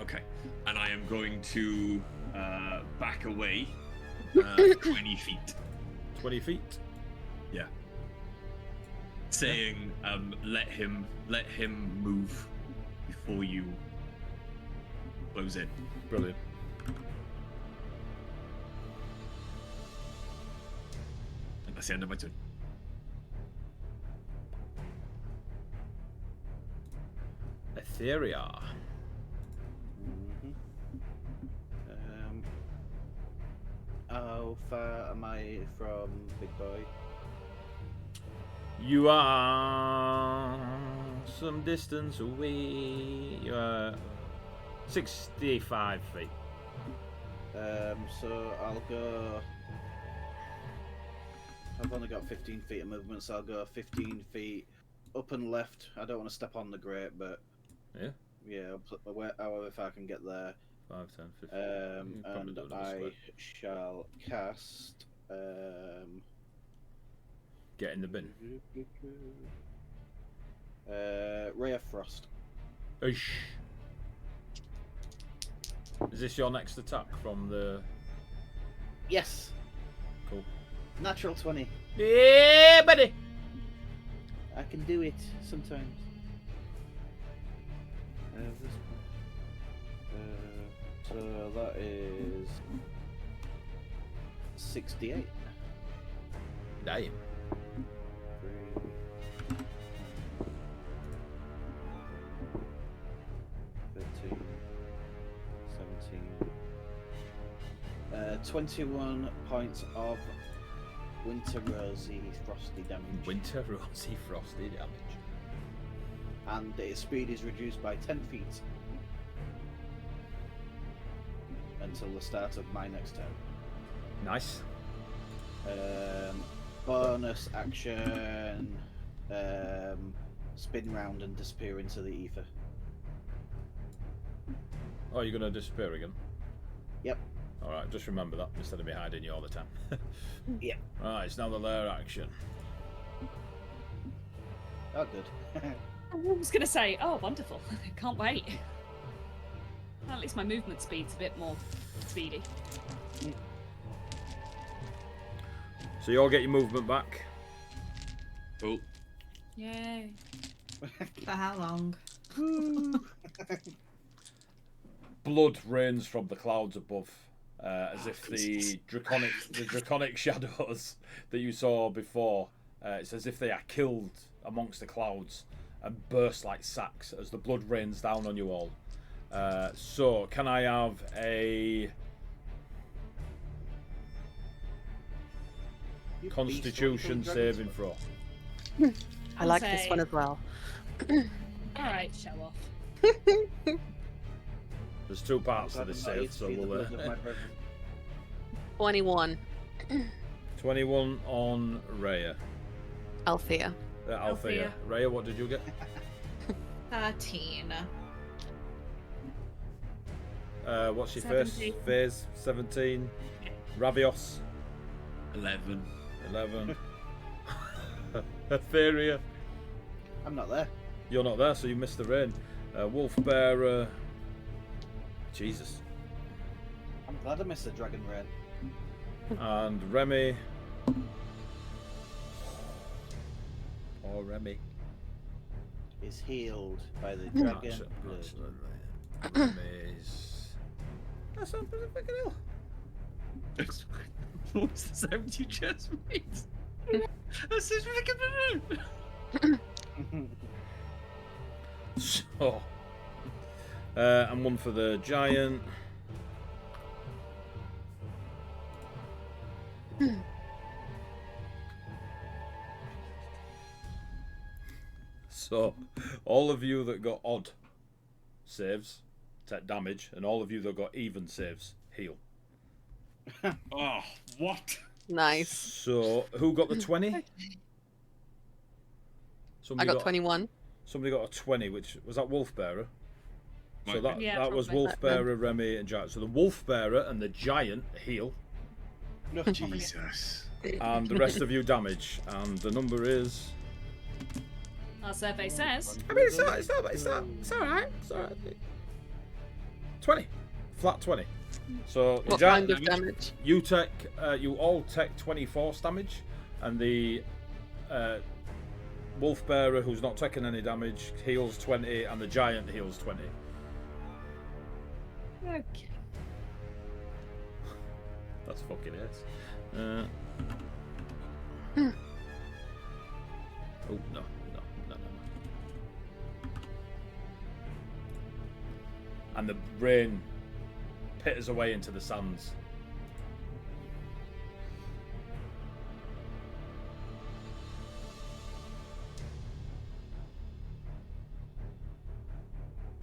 Okay, and I am going to back away 20 feet. 20 feet? Yeah. Saying, let him move before you close in. Brilliant. And that's the end of my turn. Etheria. How far am I from Big Boy? You are some distance away. You are 65 feet. So I'll go. I've only got 15 feet of movement, so I'll go 15 feet up and left. I don't want to step on the grate, but yeah, however if I can get there. 5, 10, 15. And I shall cast. Get in the bin. Ray of Frost. Oosh. Is this your next attack from the? Yes. Cool. Natural 20. Yeah, buddy. I can do it sometimes. So that is 68. Damn. 13, 17. 21 points of Winter Rosy Frosty damage. Winter Rosy Frosty damage. And its speed is reduced by 10 feet until the start of my next turn. Nice. Bonus action, spin round and disappear into the ether. Oh, you're gonna disappear again? Yep. Alright, just remember that instead of me hiding you all the time. Yep. Right, it's now the lair action. Oh, good. I was going to say, oh, wonderful. Can't wait. At least my movement speed's a bit more speedy. So you all get your movement back. Cool. Yay. For how long? Blood rains from the clouds above, as if the draconic shadows that you saw before. It's as if they are killed amongst the clouds and burst like sacks as the blood rains down on you all. So can I have a Constitution saving throw? I like this one as well. Alright, show off. There's 2 parts to this save, so we'll 21. 21 on Rhea. Althea. Althea. Rhea, what did you get? 13. What's your first 17. phase? 17. Ravios. 11. 11. Etheria. I'm not there. You're not there, so you missed the rain. Wolf Bearer. Jesus. I'm glad I missed the dragon rain. And Remy. Or Remy. Is healed by the dragon. Remy's That's not fucking ill. What was the sound you just made? That's just freaking. So, and one for the giant. So, all of you that got odd saves take damage, and all of you that got even saves heal. Oh, what? Nice. So, who got the 20? I got 21. Somebody got a 20, which was that Wolf Bearer. So Might be. that was probably. Wolf Bearer, Remy, and Giant. So the Wolf Bearer and the Giant heal, No, Jesus. and the rest of you damage. And the number is. Our survey says. I mean, it's all right. 20, flat 20. So the What giant kind of damage? you all take 20 force damage, and the Wolf Bearer, who's not taking any damage, heals 20, and the Giant heals 20. Okay. That's fucking it. Oh no. And the rain pitters away into the sands.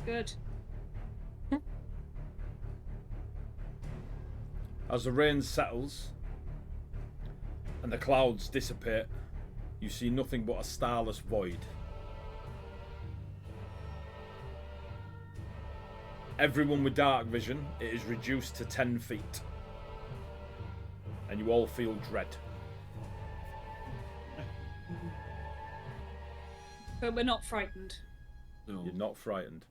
Good. As the rain settles and the clouds dissipate, you see nothing but a starless void. Everyone with dark vision, it is reduced to 10 feet. And you all feel dread. But we're not frightened. No. You're not frightened.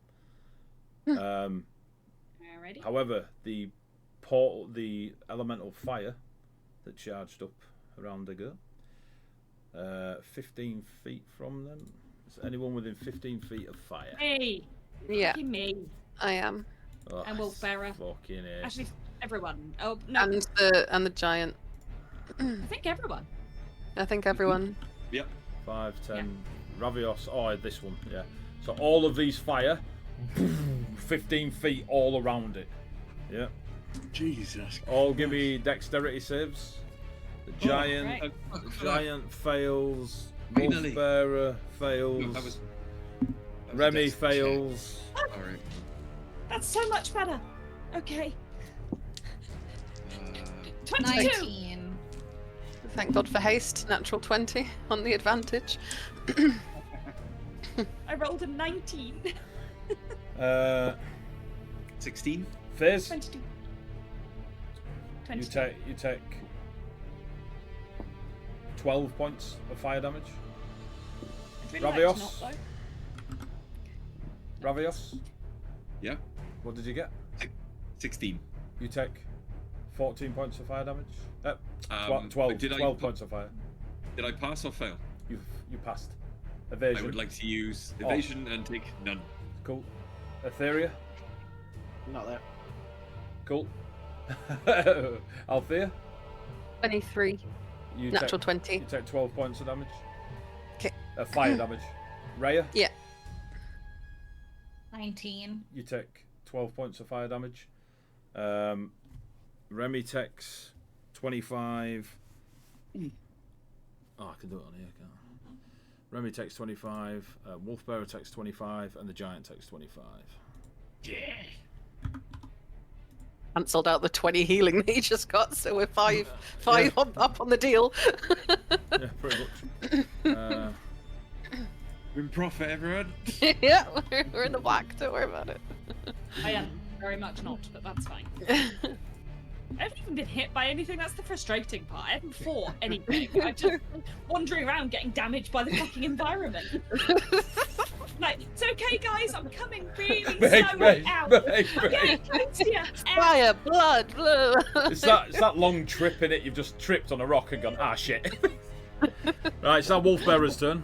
Alrighty. However, the elemental fire that charged up around the girl, 15 feet from them. Is anyone within 15 feet of fire? Hey. Yeah, Fucking me. I am. Oh, And Wolf Bearer. Fucking it. Actually, everyone. Oh no. And the giant. I think everyone. I think everyone. Yep. 5, 10. Ravios. Oh, this one. Yeah. So all of these fire, 15 feet all around it. Yeah. Jesus. All give me dexterity saves. The giant, right. giant fails. Finally. Wolf Bearer No, fails. that was Remy a dex check. fails. Alright. That's so much better. Okay. Uh, 22. 19. Thank God for haste. Natural 20 on the advantage. I rolled a 19. 16? Fizz, 22. you 22. take 12 points of fire damage. I'd really like to Ravios? not, though. Ravios, Yeah. what did you get? 16. You take 14 points of fire damage. 12 did 12 points of fire. Did I pass or fail? You passed. I Evasion. would like to use evasion and take none. Cool. Etheria. Not there. Cool. Althea. 23. You Natural take, 20. You take 12 points of damage. 'Kay. Fire damage. Raya. Yeah. 19. You take 12 points of fire damage. Remy takes 25. Oh, I can do it on here, can't I? Remy takes 25. Wolf Bearer takes 25, and the Giant takes 25. Yeah. Cancelled out the 20 healing that he just got, so we're five up on the deal. Yeah, pretty much. We're in profit, everyone. Yeah, we're in the black. Don't worry about it. I am very much not, but that's fine. I haven't even been hit by anything. That's the frustrating part. I haven't fought anything. I'm just wandering around getting damaged by the fucking environment. Like, it's okay, guys. I'm coming really slowly out. I'm getting close here. Fire, blood, blue. It's that long trip in it. You've just tripped on a rock and gone, ah, shit. Right, it's now Wolf Bearer's turn.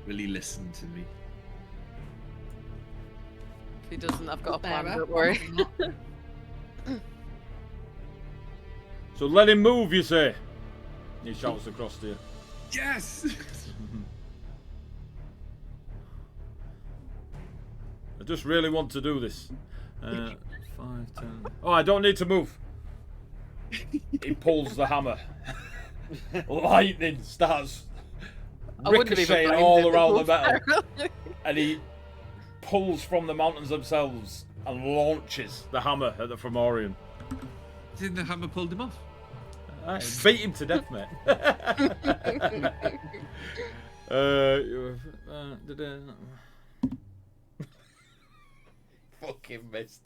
Will he listen to me? If he doesn't, I've got a plan. Bearer. Don't worry. So let him move, you say? He shouts across to you. Yes. I just really want to do this. 5, 10. Oh, I don't need to move. He pulls the hammer. Lightning starts I wouldn't have even ricocheting blamed all him. around the metal. And he pulls from the mountains themselves and launches the hammer at the Fomorian. Didn't the hammer pulled him off? Beat him to death, mate. Fucking missed.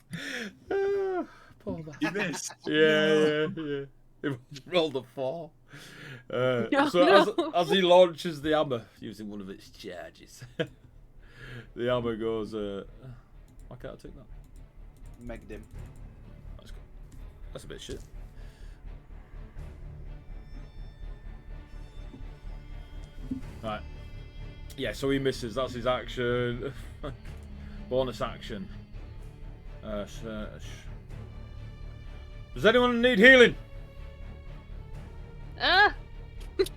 Poor man. You missed. Yeah. He rolled a 4. No, So no. as he launches the hammer using one of its charges, the hammer goes. Why can't I take that? Megged him. That's a bit shit. Right. Yeah, so he misses. That's his action. Bonus action. Search. Does anyone need healing? Ah!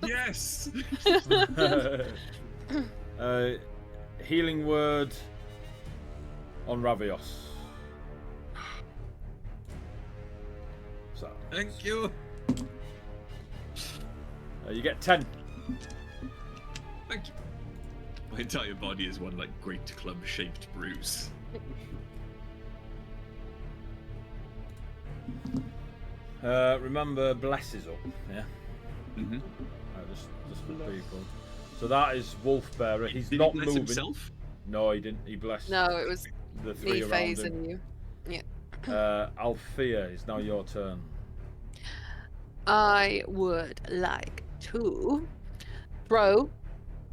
Yes. Healing word on Ravios. So, Thank you. you get 10. Thank you. My entire body is one like great club-shaped bruise. Remember, bless is up. Yeah. Mm-hmm. Just for people. So that is Wolf Bearer. He's Did not he bless moving. himself? No, he didn't. He blessed No, it was the 3 me, around Phase, him. and you. Althea, it's now your turn. I would like to throw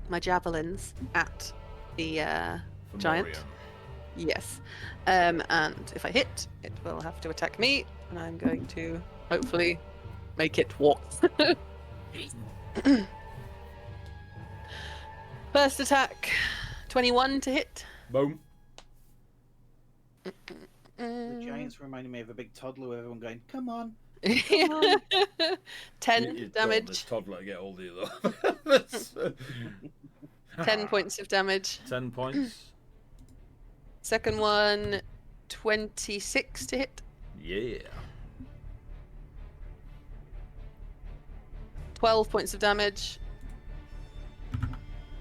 my javelins at the giant. Fomorian. Yes. And if I hit, it will have to attack me, and I'm going to hopefully make it walk. First attack, 21 to hit. Boom. The giants reminded me of a big toddler with everyone going, "Come on." 10 You don't let damage. this toddler get hold of you though. 10 points of damage. 10 points. Second one, 26 to hit. Yeah. 12 points of damage.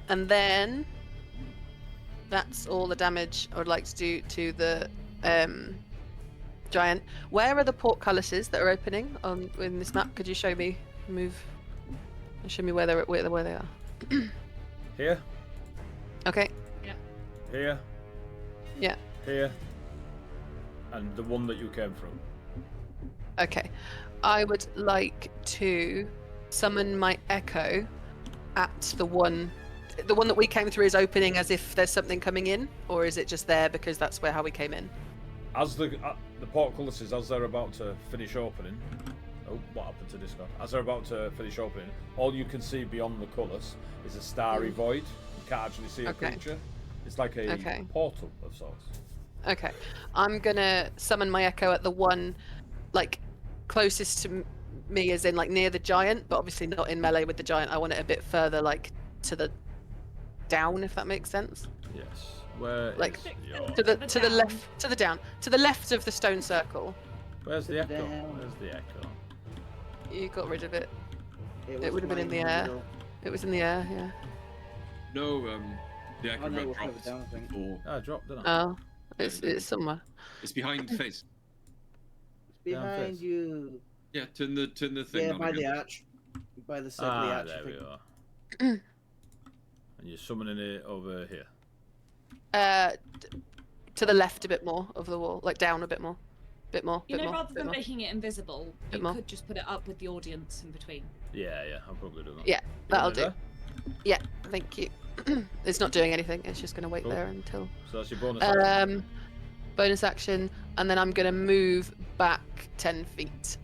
And then that's all the damage I would like to do to the giant. Where are the portcullises that are opening on in this map? Could you show me? Move. And show me where they are. Here. Okay. Here. Yeah. Here. And the one that you came from. Okay. I would like to summon my echo at the one that we came through is opening as if there's something coming in, or is it just there because that's how we came in? As the portcullises, as they're about to finish opening. Oh, what happened to Discord? As they're about to finish opening, all you can see beyond the colours is a starry void. You can't actually see a creature. It's like a portal of sorts. Okay. I'm gonna summon my echo at the one, like, closest to me, as in, like, near the giant, but obviously not in melee with the giant. I want it a bit further, like, to the down, if that makes sense. Yes. Where Like, is your... to the left, to the left of the stone circle. Where's the echo? Down. Where's the echo? You got rid of it. It It would have been in the flying air. middle. It was in the air, yeah. No, the Oh, echo no, got we'll put it dropped. down, I think. Or I dropped, didn't I? Oh, it's somewhere. it's behind Face. It's behind face. you. Yeah, turn the thing Yeah, on by again. the arch. By the side of the arch. There I we think. are. And you're summoning it over here. To the left a bit more of the wall, like down a bit more. Bit more, You bit know, more, rather bit than more. making it invisible, Bit you more. could just put it up with the audience in between. Yeah, I'll probably do that. Yeah, that'll You do. want Yeah, thank you. It's not doing anything, it's just gonna wait Cool. there until... it there? So that's your bonus action. Bonus action, and then I'm gonna move back 10 feet.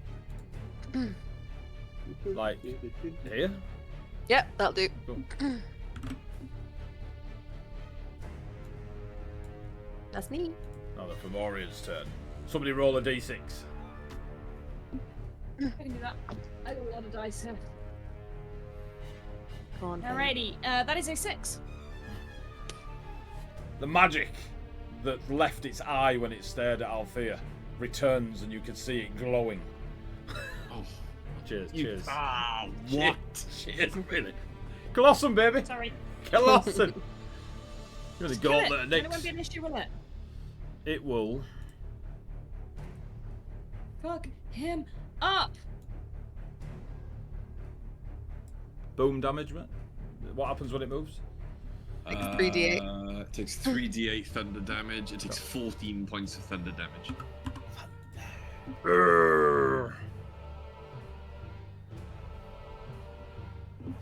Like, here? Yep, that'll do. Cool. That's me. Now the Fomorian's turn. Somebody roll a d6. I can do that. I got a lot of dice here. Come on. Hayden. Alrighty, that is a 6. The magic that left its eye when it stared at Althea returns, and you can see it glowing. Oh, Cheers, cheers. ah, what? Cheers, really. Colossum, baby. Sorry. Colossum. You're the Kill it. gauntlet of Then it Nyx. won't be an issue, will it? It will. Fuck him up. Boom damage, mate. What happens when it moves? Takes 3d8. It takes 3d8 thunder damage. It takes 14 points of thunder damage.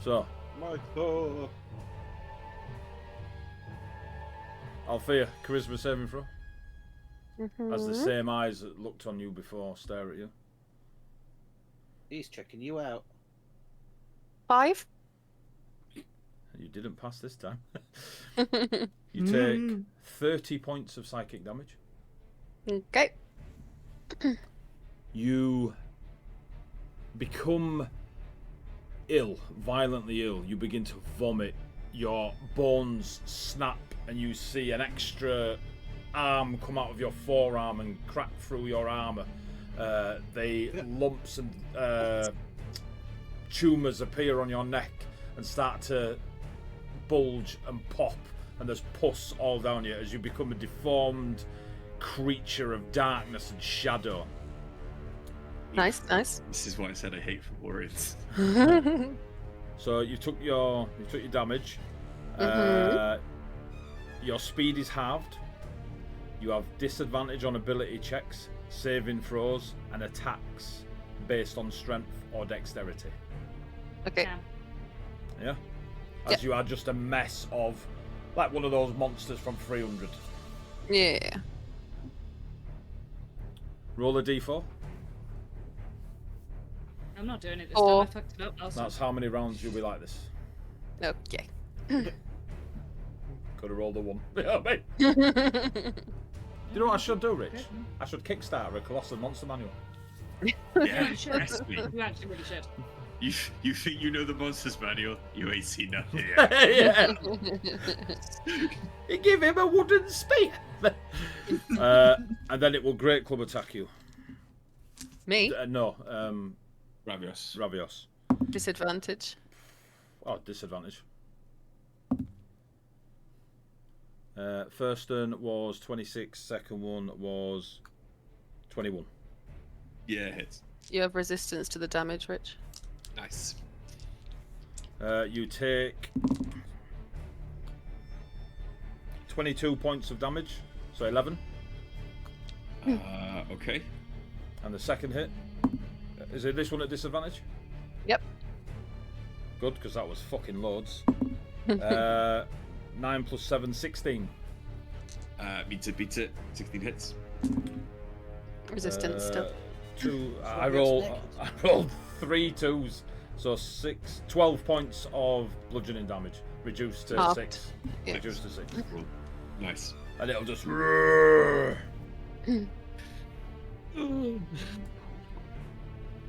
So, My God. Althea, charisma saving throw. As the Mhm. same eyes that looked on you before stare at you. He's checking you out. 5. You didn't pass this time. You take 30 points of psychic damage. Okay. You become ill, violently ill. You begin to vomit. Your bones snap, and you see an extra arm come out of your forearm and crack through your armor. Lumps and tumors appear on your neck and start to bulge and pop, and there's pus all down you as you become a deformed creature of darkness and shadow. Nice, nice. This is why I said I hate Fomorians. So you took your damage. Your speed is halved. You have disadvantage on ability checks, saving throws, and attacks based on strength or dexterity. Okay. Yeah. Yeah? As you are just a mess of, like one of those monsters from 300. Yeah. Roll a d4. I'm not doing it this Or- time. I fucked it up. That's how many rounds you'll be like this. Okay. Could have rolled a 1. Yeah, mate. You know what I should do, Rich? I should kickstart a Colossal Monster Manual. Yeah, You should. trust me. You actually really should. You think you know the monsters manual? You ain't seen nothing Yeah. yet. You give him a wooden spear. And then it will Great Club attack you. Me? No, Ravios. Ravios. Disadvantage. Oh, disadvantage. First turn was 26, second one was 21. Yeah, it hits. You have resistance to the damage, Rich. Nice. You take 22 points of damage, so 11. Okay. And the second hit, is it this one at disadvantage? Yep. Good, because that was fucking loads. 9 plus 7, 16. Beats it. 16 hits. Resistance still. I rolled 3 2s, so 12 points of bludgeoning damage, reduced to Halved. 6. Yeah. Reduced to 6. Cool. Nice. And it'll just.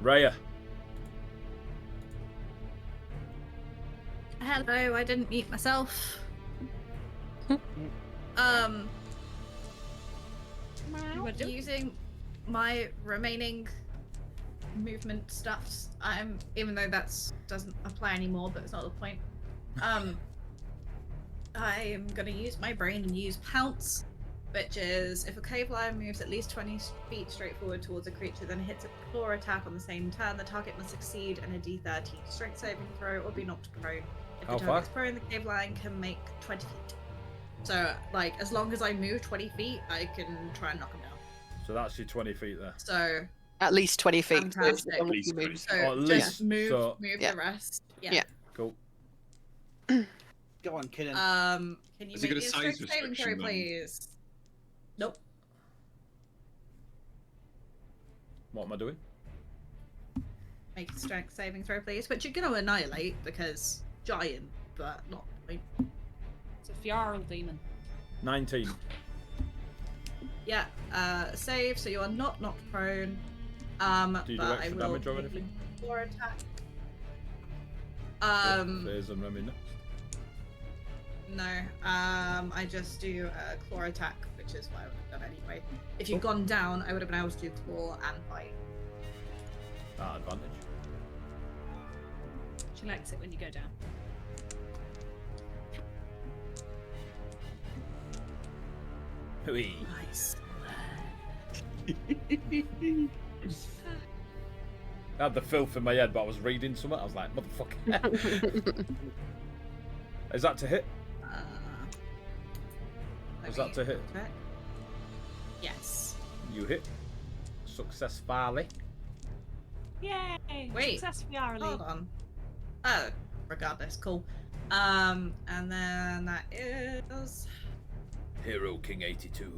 Raya. Hello, I didn't mute myself. You were doing Using my remaining movement stuffs, even though doesn't apply anymore, but it's not the point. I am gonna use my brain and use Pounce, which is if a cave lion moves at least 20 feet straight forward towards a creature, then hits a claw attack on the same turn, the target must succeed in a D13 strength saving throw or be knocked prone. If How the far? target's prone, the cave lion can make 20 feet. So, like, as long as I move 20 feet, I can try and knock him down. So that's your 20 feet there. So, At least 20 feet. Fantastic. as long as At least you move. 20. so Or at just least- move so- Yeah. the rest. Yeah. Cool. Go on, Kidden. Can you Has make it me got a a size strength saving throw, restriction on- please? Nope. What am I doing? Make a strength saving throw, please. But you're gonna annihilate because giant, but not. It's a Fjarl demon. 19. Yeah, save, so you are not knocked prone. Do you do but I extra will damage or make anything? Claw attack. Phase and Remy next. No. I just do a claw attack, which is what I would have done anyway. If you'd gone down, I would have been able to do claw and bite. Advantage. She likes it when you go down. Hooey. Nice. I had the filth in my head, but I was reading something. I was like, motherfucker. Is that to hit? Was that to hit? Check. Yes. You hit. Successfully. Yay! Wait. Successfully. Hold on. Oh, regardless, cool. And then that is Hero King 82.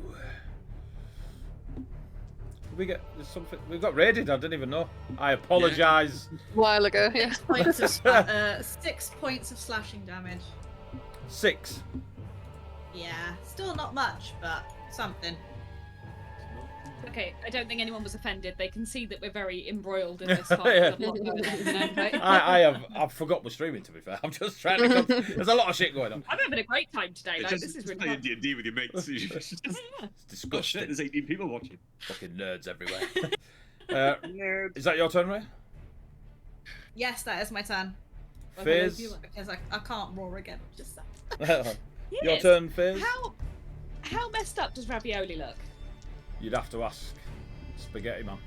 Did we get there's something? We got raided. I didn't even know. I apologise. A while ago, yeah. 6 points of slashing damage. 6. Yeah, still not much, but something. Okay, I don't think anyone was offended. They can see that we're very embroiled in this fight. Yeah. There's a lot going on, you know, right? I've forgot we're streaming. To be fair, I'm just trying to. There's a lot of shit going on. I'm having a great time today. Like, this is really playing fun. D&D with your mates. It's Oh shit, disgusting. there's 18 people watching. Fucking nerds everywhere. Is that your turn, Ray? Yes, that is my turn. Fizz. Because I can't roar again. Just that. Your Yes. turn, Fizz. How messed up does Ravioli look? You'd have to ask Spaghetti Man.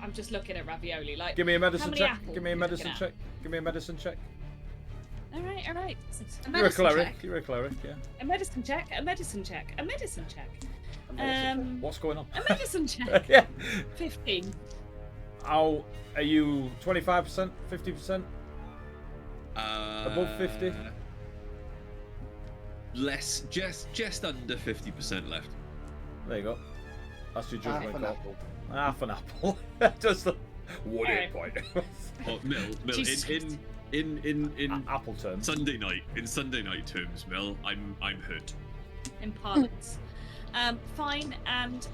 I'm just looking at Ravioli. Like, Give me a how medicine many check. apples Give me a are you medicine looking check. Give me a medicine check. All right, all right. You're a cleric. You're a cleric, yeah. A medicine check. A medicine check. A medicine check. What's going on? A medicine check. Yeah. 15. How are you? 25%? 50%? Above 50? Less, just under 50% left. There you go. That's your judgment Half an call. apple. Half an apple. Just a 1 hit point. Oh, Mill, Jesus. in Apple terms. Sunday night terms, Mill, I'm hurt. In parlance. Fine, and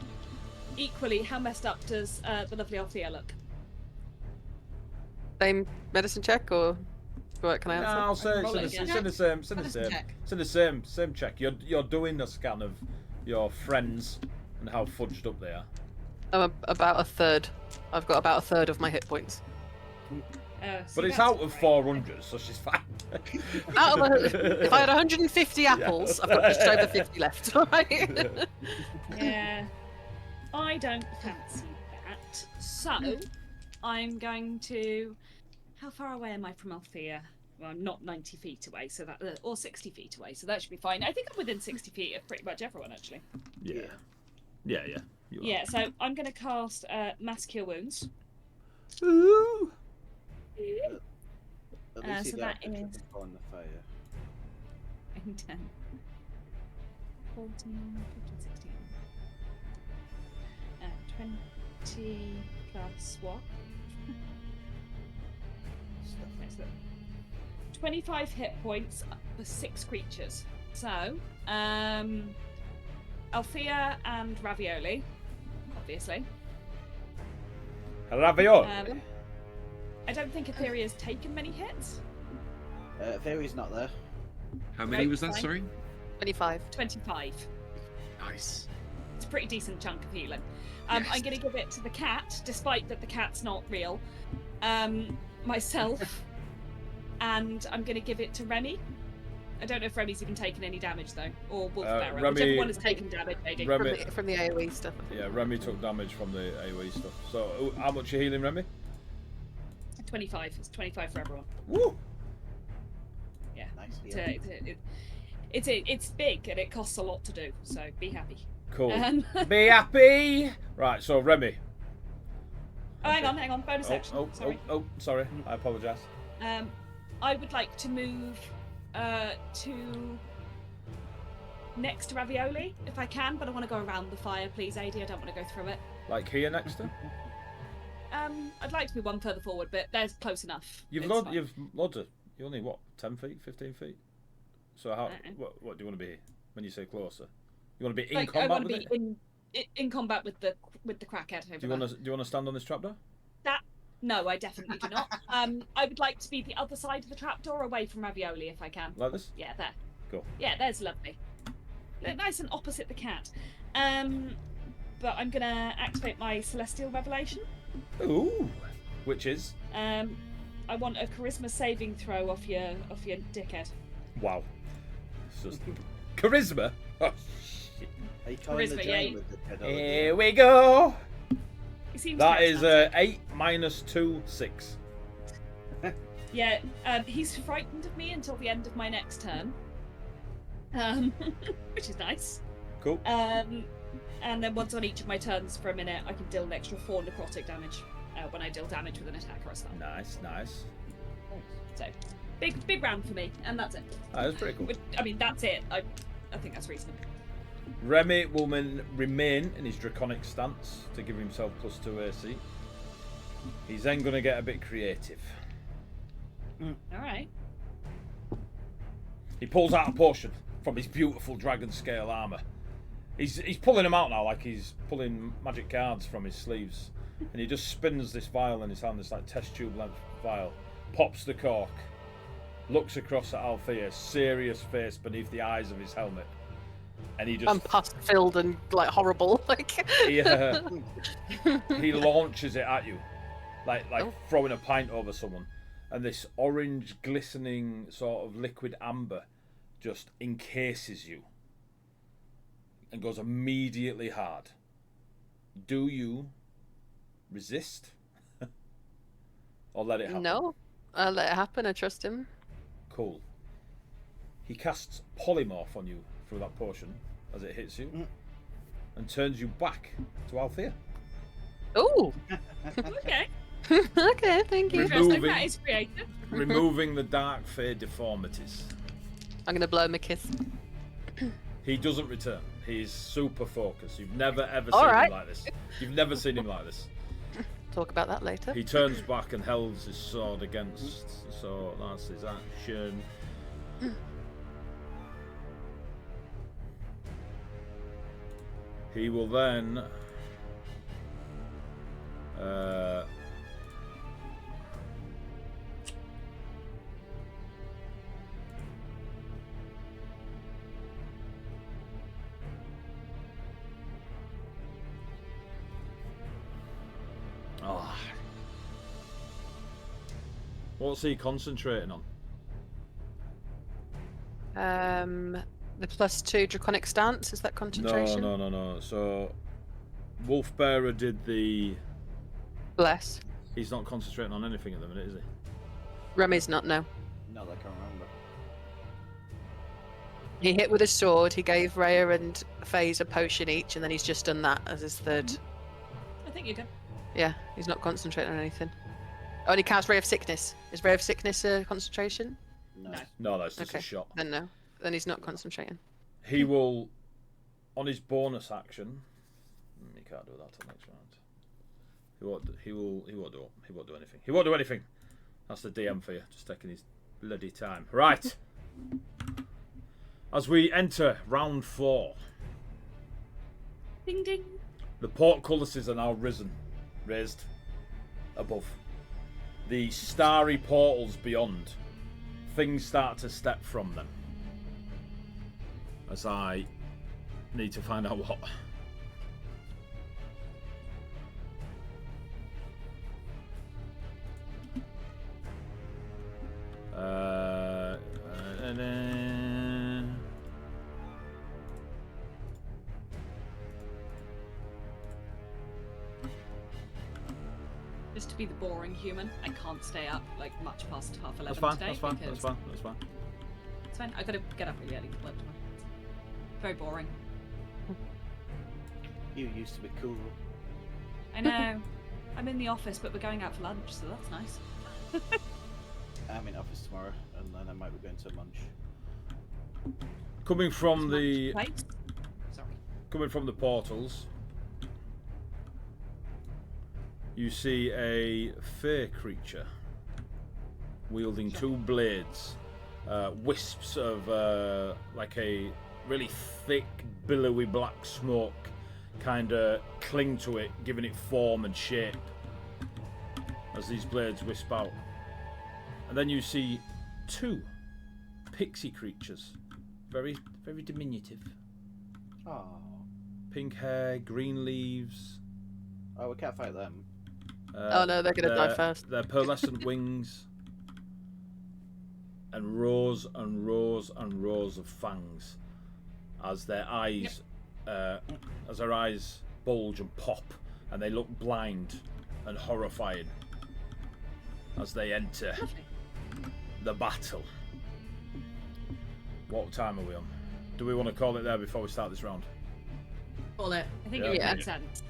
equally, how messed up does the lovely Althea look? Same medicine check, or what can I No, answer? I'll say roll it it's again. in the same. It's in the Medicine same. check. It's in the same check. You're doing a scan of your friends and how fudged up they are. I'm about a third. I've got about a third of my hit points. But it's out of 400, so she's fine. Out of if I had 150 apples, I've got just over 50 left. Alright. Yeah. I don't fancy that. So, I'm going to. How far away am I from Althea? Well, I'm not 90 feet away, so that or 60 feet away, so that should be fine. I think I'm within 60 feet of pretty much everyone, actually. Yeah. Yeah. You are. Yeah, so I'm going to cast Mass Cure Wounds. Ooh. At least so you that don't put is- it on the fire. 10, 14, 15, 16. 20 plus what? Let's look. 25 hit points for 6 creatures. So, Althea and Ravioli, obviously. Ravioli. I don't think Etherea's taken many hits. Fairy's not there. How many Right, was that, fine. sorry? 25. 25. Nice. It's a pretty decent chunk of healing. Yes. I'm going to give it to the cat, despite that the cat's not real. Myself. And I'm going to give it to Remy. I don't know if Remy's even taken any damage, though. Or Wolfbarrow. Remy- Whichever one has taken damage, maybe. Remy, From the AoE stuff. yeah, Remy took damage from the AoE stuff. So, how much are you healing, Remy? 25. It's 25 for everyone. Woo! Yeah. Nice. It's big and it costs a lot to do, so be happy. Cool. Oh, Be happy! Right, so Remy. hang on. Bonus action. Sorry. Sorry. I apologise. I would like to move to next to Ravioli, if I can, but I want to go around the fire, please, AD. I don't want to go through it. Like here next to? I'd like to be one further forward, but there's close enough. You've It's loads of. You only what? 10 feet, 15 feet. So how? Uh-uh. What do you want to be when you say closer? You want to be in Like, I combat want to with be it? in combat with the crackhead over Do you want to stand on this trapdoor? that. No, I definitely do not. I would like to be the other side of the trapdoor, away from Ravioli, if I can. Like this? Yeah, there. Cool. Yeah, there's lovely. Nice and opposite the cat. But I'm gonna activate my Celestial Revelation. Ooh. Which is? I want a Charisma saving throw off your dickhead. Wow. It's just charisma. Oh shit. Are you calling the Charisma, giant yeah. with the head Here we go. He seems That very is smart. 8 minus 2, 6. Yeah, he's frightened of me until the end of my next turn. Which is nice. Cool. And then once on each of my turns for a minute, I can deal an extra 4 necrotic damage when I deal damage with an attack or a spell. Nice, nice. So, big round for me, and that's it. That is pretty cool. I mean, that's it. I think that's reasonable. Remy will remain in his draconic stance to give himself +2 AC. He's then going to get a bit creative. All right. He pulls out a potion from his beautiful dragon scale armor. He's pulling them out now like he's pulling magic cards from his sleeves. And he just spins this vial in his hand, this like test tube length vial, pops the cork, looks across at Althea, serious face beneath the eyes of his helmet. And he just... I'm pus-filled and, like, horrible. Like... he launches it at you. Like Oh. throwing a pint over someone. And this orange, glistening sort of liquid amber just encases you. And goes immediately hard. Do you resist? Or let it happen? No, I'll let it happen. I trust him. Cool. He casts polymorph on you through that potion as it hits you, and turns you back to Althea. Oh. Okay. Okay, thank you. Interesting. That is creative. removing the dark fae deformities. I'm gonna blow him a kiss. He doesn't return. He's super focused. You've never ever All seen right. him like this. You've never seen him like this. Talk about that later. He turns back and holds his sword against. So that's his action. He will then. Oh. What's he concentrating on? The +2 draconic stance, is that concentration? No. So, Wolfbearer did the. Bless. He's not concentrating on anything at the minute, is he? Remy's not, no. Not that I can remember. He hit with his sword, he gave Rhea and FaZe a potion each, and then he's just done that as his third. I think you're good. Yeah, he's not concentrating on anything. Oh, and he casts Ray of Sickness. Is Ray of Sickness a concentration? No. No, that's just Okay. a shot. Then no. Then he's not concentrating. He will, on his bonus action. He can't do that till next round. He won't do anything. He won't do anything. That's the DM for you. Just taking his bloody time. Right. As we enter round 4, Ding ding. the portcullises are now raised above. The starry portals beyond. Things start to step from them. As I need to find out what. Just to be the boring human, I can't stay up like much past half 11 That's fine. today. That's fine. because That's fine. That's fine. It's fine. I gotta get up really early to work tomorrow. Very boring. You used to be cool. I know. I'm in the office, but we're going out for lunch, so that's nice. I'm in office tomorrow, and then I might be going to lunch. Coming from the Right? Sorry. coming from the portals, you see a fae creature wielding 2 blades, wisps of like a really thick, billowy black smoke kind of cling to it, giving it form and shape as these blades wisp out. And then you see two pixie creatures, very, very diminutive. Oh. Pink hair, green leaves. Oh, we can't fight them. Oh no, they're gonna die first. Their pearlescent wings, and rows and rows and rows of fangs, as their eyes, bulge and pop, and they look blind and horrifying as they enter the battle. What time are we on? Do we want to call it there before we start this round? Call it. I think Yeah. it Yeah. makes sense.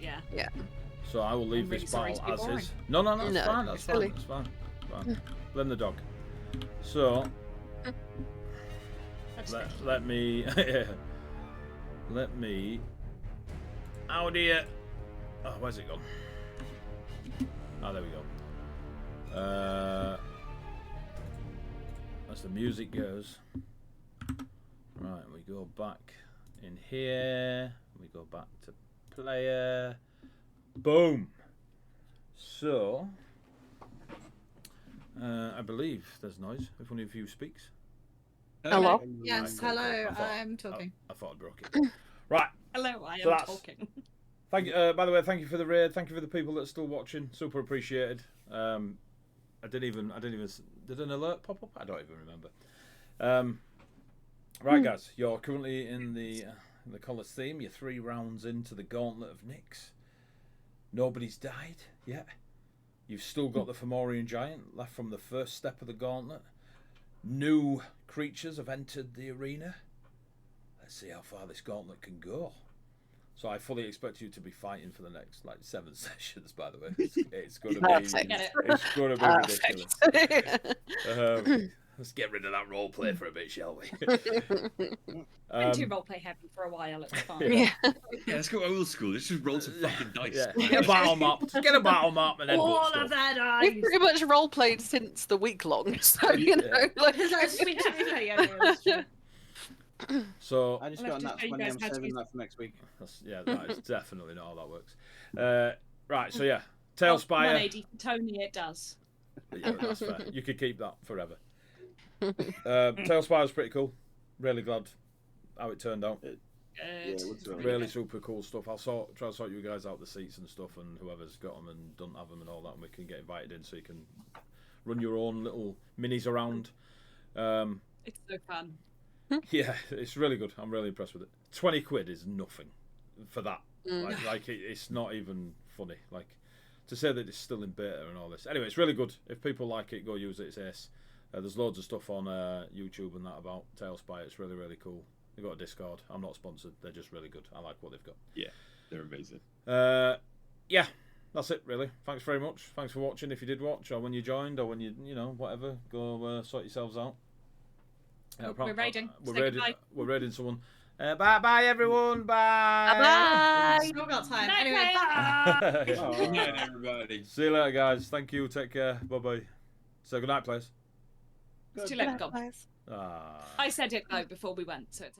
Yeah. Yeah. So I will leave I'm really this sorry battle to be as boring. is. No, that's No, fine. That's it's fine. silly. That's fine. Fine. Blame the dog. So let me let me. Oh dear. Oh, where's it gone? Oh, there we go. As the music goes. Right, we go back in here. We go back to player. Boom. So, I believe there's noise if one of you speaks. Hello. Yes, Right, cool, hello, cool. I'm talking. I thought I broke it. Right. Hello, I So am that's- talking. Thank you. By the way, thank you for the raid. Thank you for the people that are still watching. Super appreciated. I didn't even. Did an alert pop up? I don't even remember. Right, guys. You're currently in the Colosseum. You're 3 rounds into the Gauntlet of Nyx. Nobody's died yet. You've still got the Fomorian Giant left from the first step of the Gauntlet. New creatures have entered the arena. Let's see how far this Gauntlet can go. So I fully expect you to be fighting for the next 7 sessions. By the way, it's going to be Perfect. it's going to be ridiculous. Let's get rid of that role play for a bit, shall we? I'm too roleplay heavy for a while. It's fine. Yeah. Yeah, let's go old school. Let's just roll some fucking dice. Yeah. Get a battle map. Just get a battle map and then book All stuff. of that We've eyes. pretty much role played since the week long, so you know, like That's sweet to be fair, yeah, that's true. So I just I'll got have a to nat show you 20. guys I'm how to saving use- that for next week. that is definitely not how that works. Right. So yeah, Tailspire. 180 for Tony, it does. Yeah, that's fair. You could keep that forever. Tailspire's pretty cool. Really glad how it turned out. Good. Yeah, it looks really Really super cool stuff. I'll try to sort you guys out the seats and stuff, and whoever's got them and doesn't have them and all that, and we can get invited in so you can run your own little minis around. It's so fun. Yeah, it's really good. I'm really impressed with it. 20 quid is nothing for that. It's not even funny. Like, to say that it's still in beta and all this. Anyway, it's really good. If people like it, go use it. It's ace. There's loads of stuff on YouTube and that about Tailspire. It's really, really cool. They've got a Discord. I'm not sponsored. They're just really good. I like what they've got. Yeah, they're amazing. Yeah, that's it, really. Thanks very much. Thanks for watching if you did watch, or when you joined, or when you whatever. Go sort yourselves out. We're raiding. We're Say raiding. goodbye. We're raiding someone. Bye, everyone. Bye. bye. Still got time. Night, Anyway, night. bye. Good night, everybody. See you later, guys. Thank you. Take care. Bye bye. Say good night, please. It's too late. We've gone. Ah. I said it though before we went, so it's.